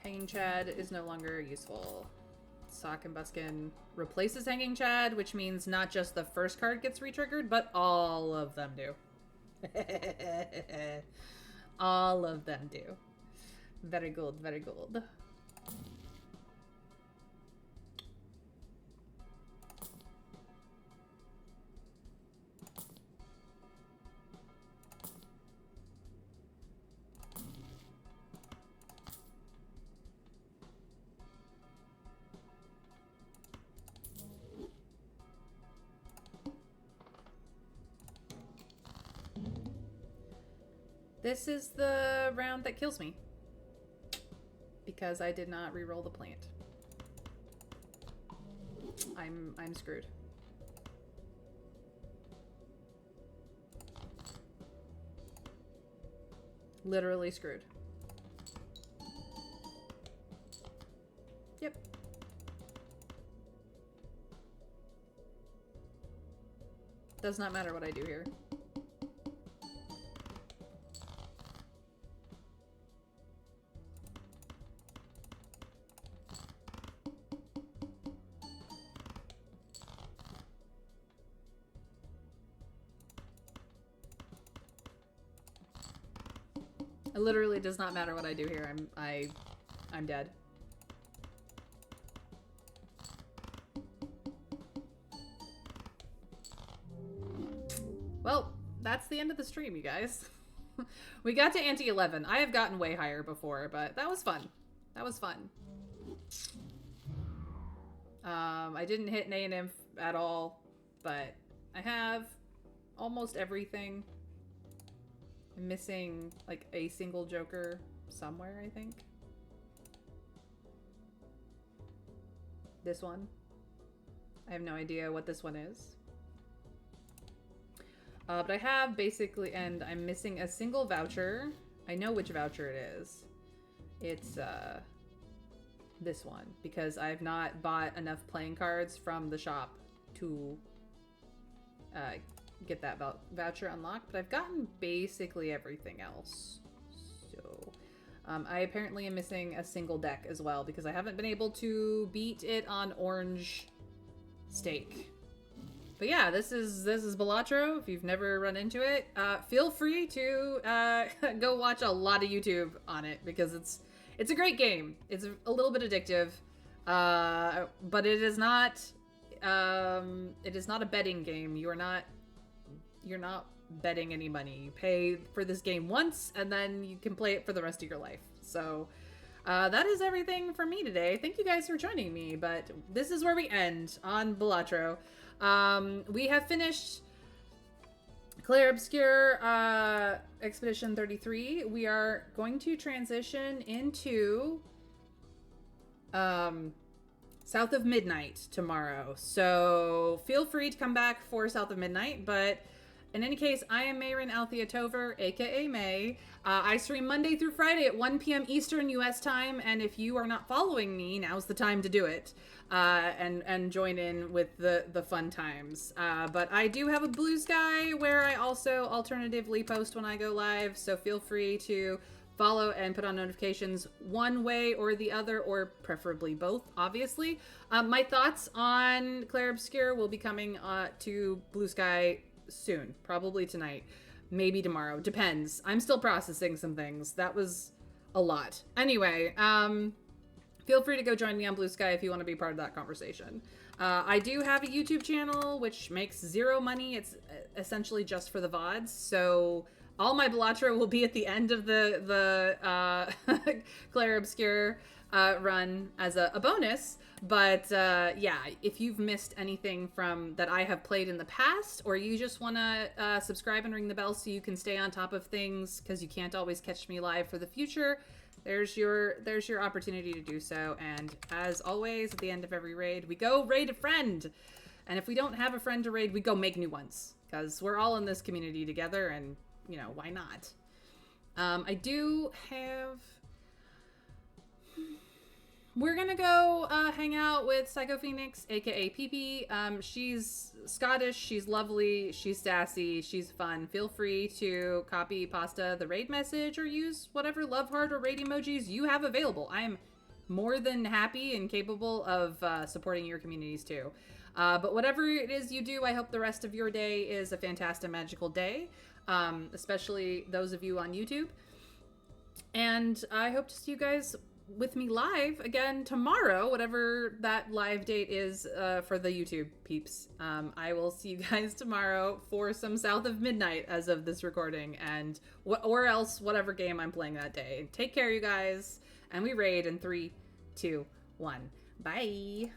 Hanging Chad is no longer useful. Sock and Buskin replaces Hanging Chad, which means not just the first card gets retriggered, but all of them do. All of them do. Very good, very good. This is the round that kills me. Because I did not reroll the plant. I'm screwed. Literally screwed. Yep. Does not matter what I do here. It literally does not matter what I do here. I'm dead. Well, that's the end of the stream, you guys. We got to ante 11. I have gotten way higher before, but that was fun. That was fun. I didn't hit an A&M at all, but I have almost everything. I'm missing like a single joker somewhere, I think. This one. I have no idea what this one is. But I have basically, and I'm missing a single voucher. I know which voucher it is. It's this one, because I've not bought enough playing cards from the shop to get that voucher unlocked, but I've gotten basically everything else. So I apparently am missing a single deck as well, because I haven't been able to beat it on orange stake. But yeah, this is Balatro. If you've never run into it, feel free to go watch a lot of YouTube on it, because it's a great game. It's a little bit addictive, but it is not a betting game. You're not betting any money. You pay for this game once, and then you can play it for the rest of your life. So that is everything for me today. Thank you guys for joining me, but this is where we end on Balatro. We have finished Clair Obscure Expedition 33. We are going to transition into South of Midnight tomorrow. So feel free to come back for South of Midnight, but in any case, I am Mayrin Althea Tover, aka May. I stream Monday through Friday at 1 p.m. Eastern US time, and if you are not following me, now's the time to do it. And join in with the fun times. But I do have a Blue Sky where I also alternatively post when I go live, so feel free to follow and put on notifications one way or the other, or preferably both, obviously. My thoughts on Clair Obscure will be coming to Blue Sky soon, probably tonight, maybe tomorrow, depends. I'm still processing some things. That was a lot. Anyway, feel free to go join me on Blue Sky if you want to be part of that conversation. I do have a YouTube channel which makes zero money. It's essentially just for the VODs, so all my Balatro will be at the end of the Clair Obscure run as a bonus. But yeah, if you've missed anything from that I have played in the past, or you just want to subscribe and ring the bell so you can stay on top of things because you can't always catch me live for the future, there's your opportunity to do so. And as always, at the end of every raid, we go raid a friend. And if we don't have a friend to raid, we go make new ones, because we're all in this community together, and you know, why not? I do have... We're gonna go hang out with Psycho Phoenix, aka PP. She's Scottish, she's lovely, she's sassy, she's fun. Feel free to copy Pasta the raid message, or use whatever love heart or raid emojis you have available. I am more than happy and capable of supporting your communities too. But whatever it is you do, I hope the rest of your day is a fantastic, magical day. Especially those of you on YouTube. And I hope to see you guys with me live again tomorrow, whatever that live date is for the YouTube peeps. I will see you guys tomorrow for some South of Midnight as of this recording, and or else whatever game I'm playing that day. Take care, you guys, and we raid in 3, 2, 1. Bye.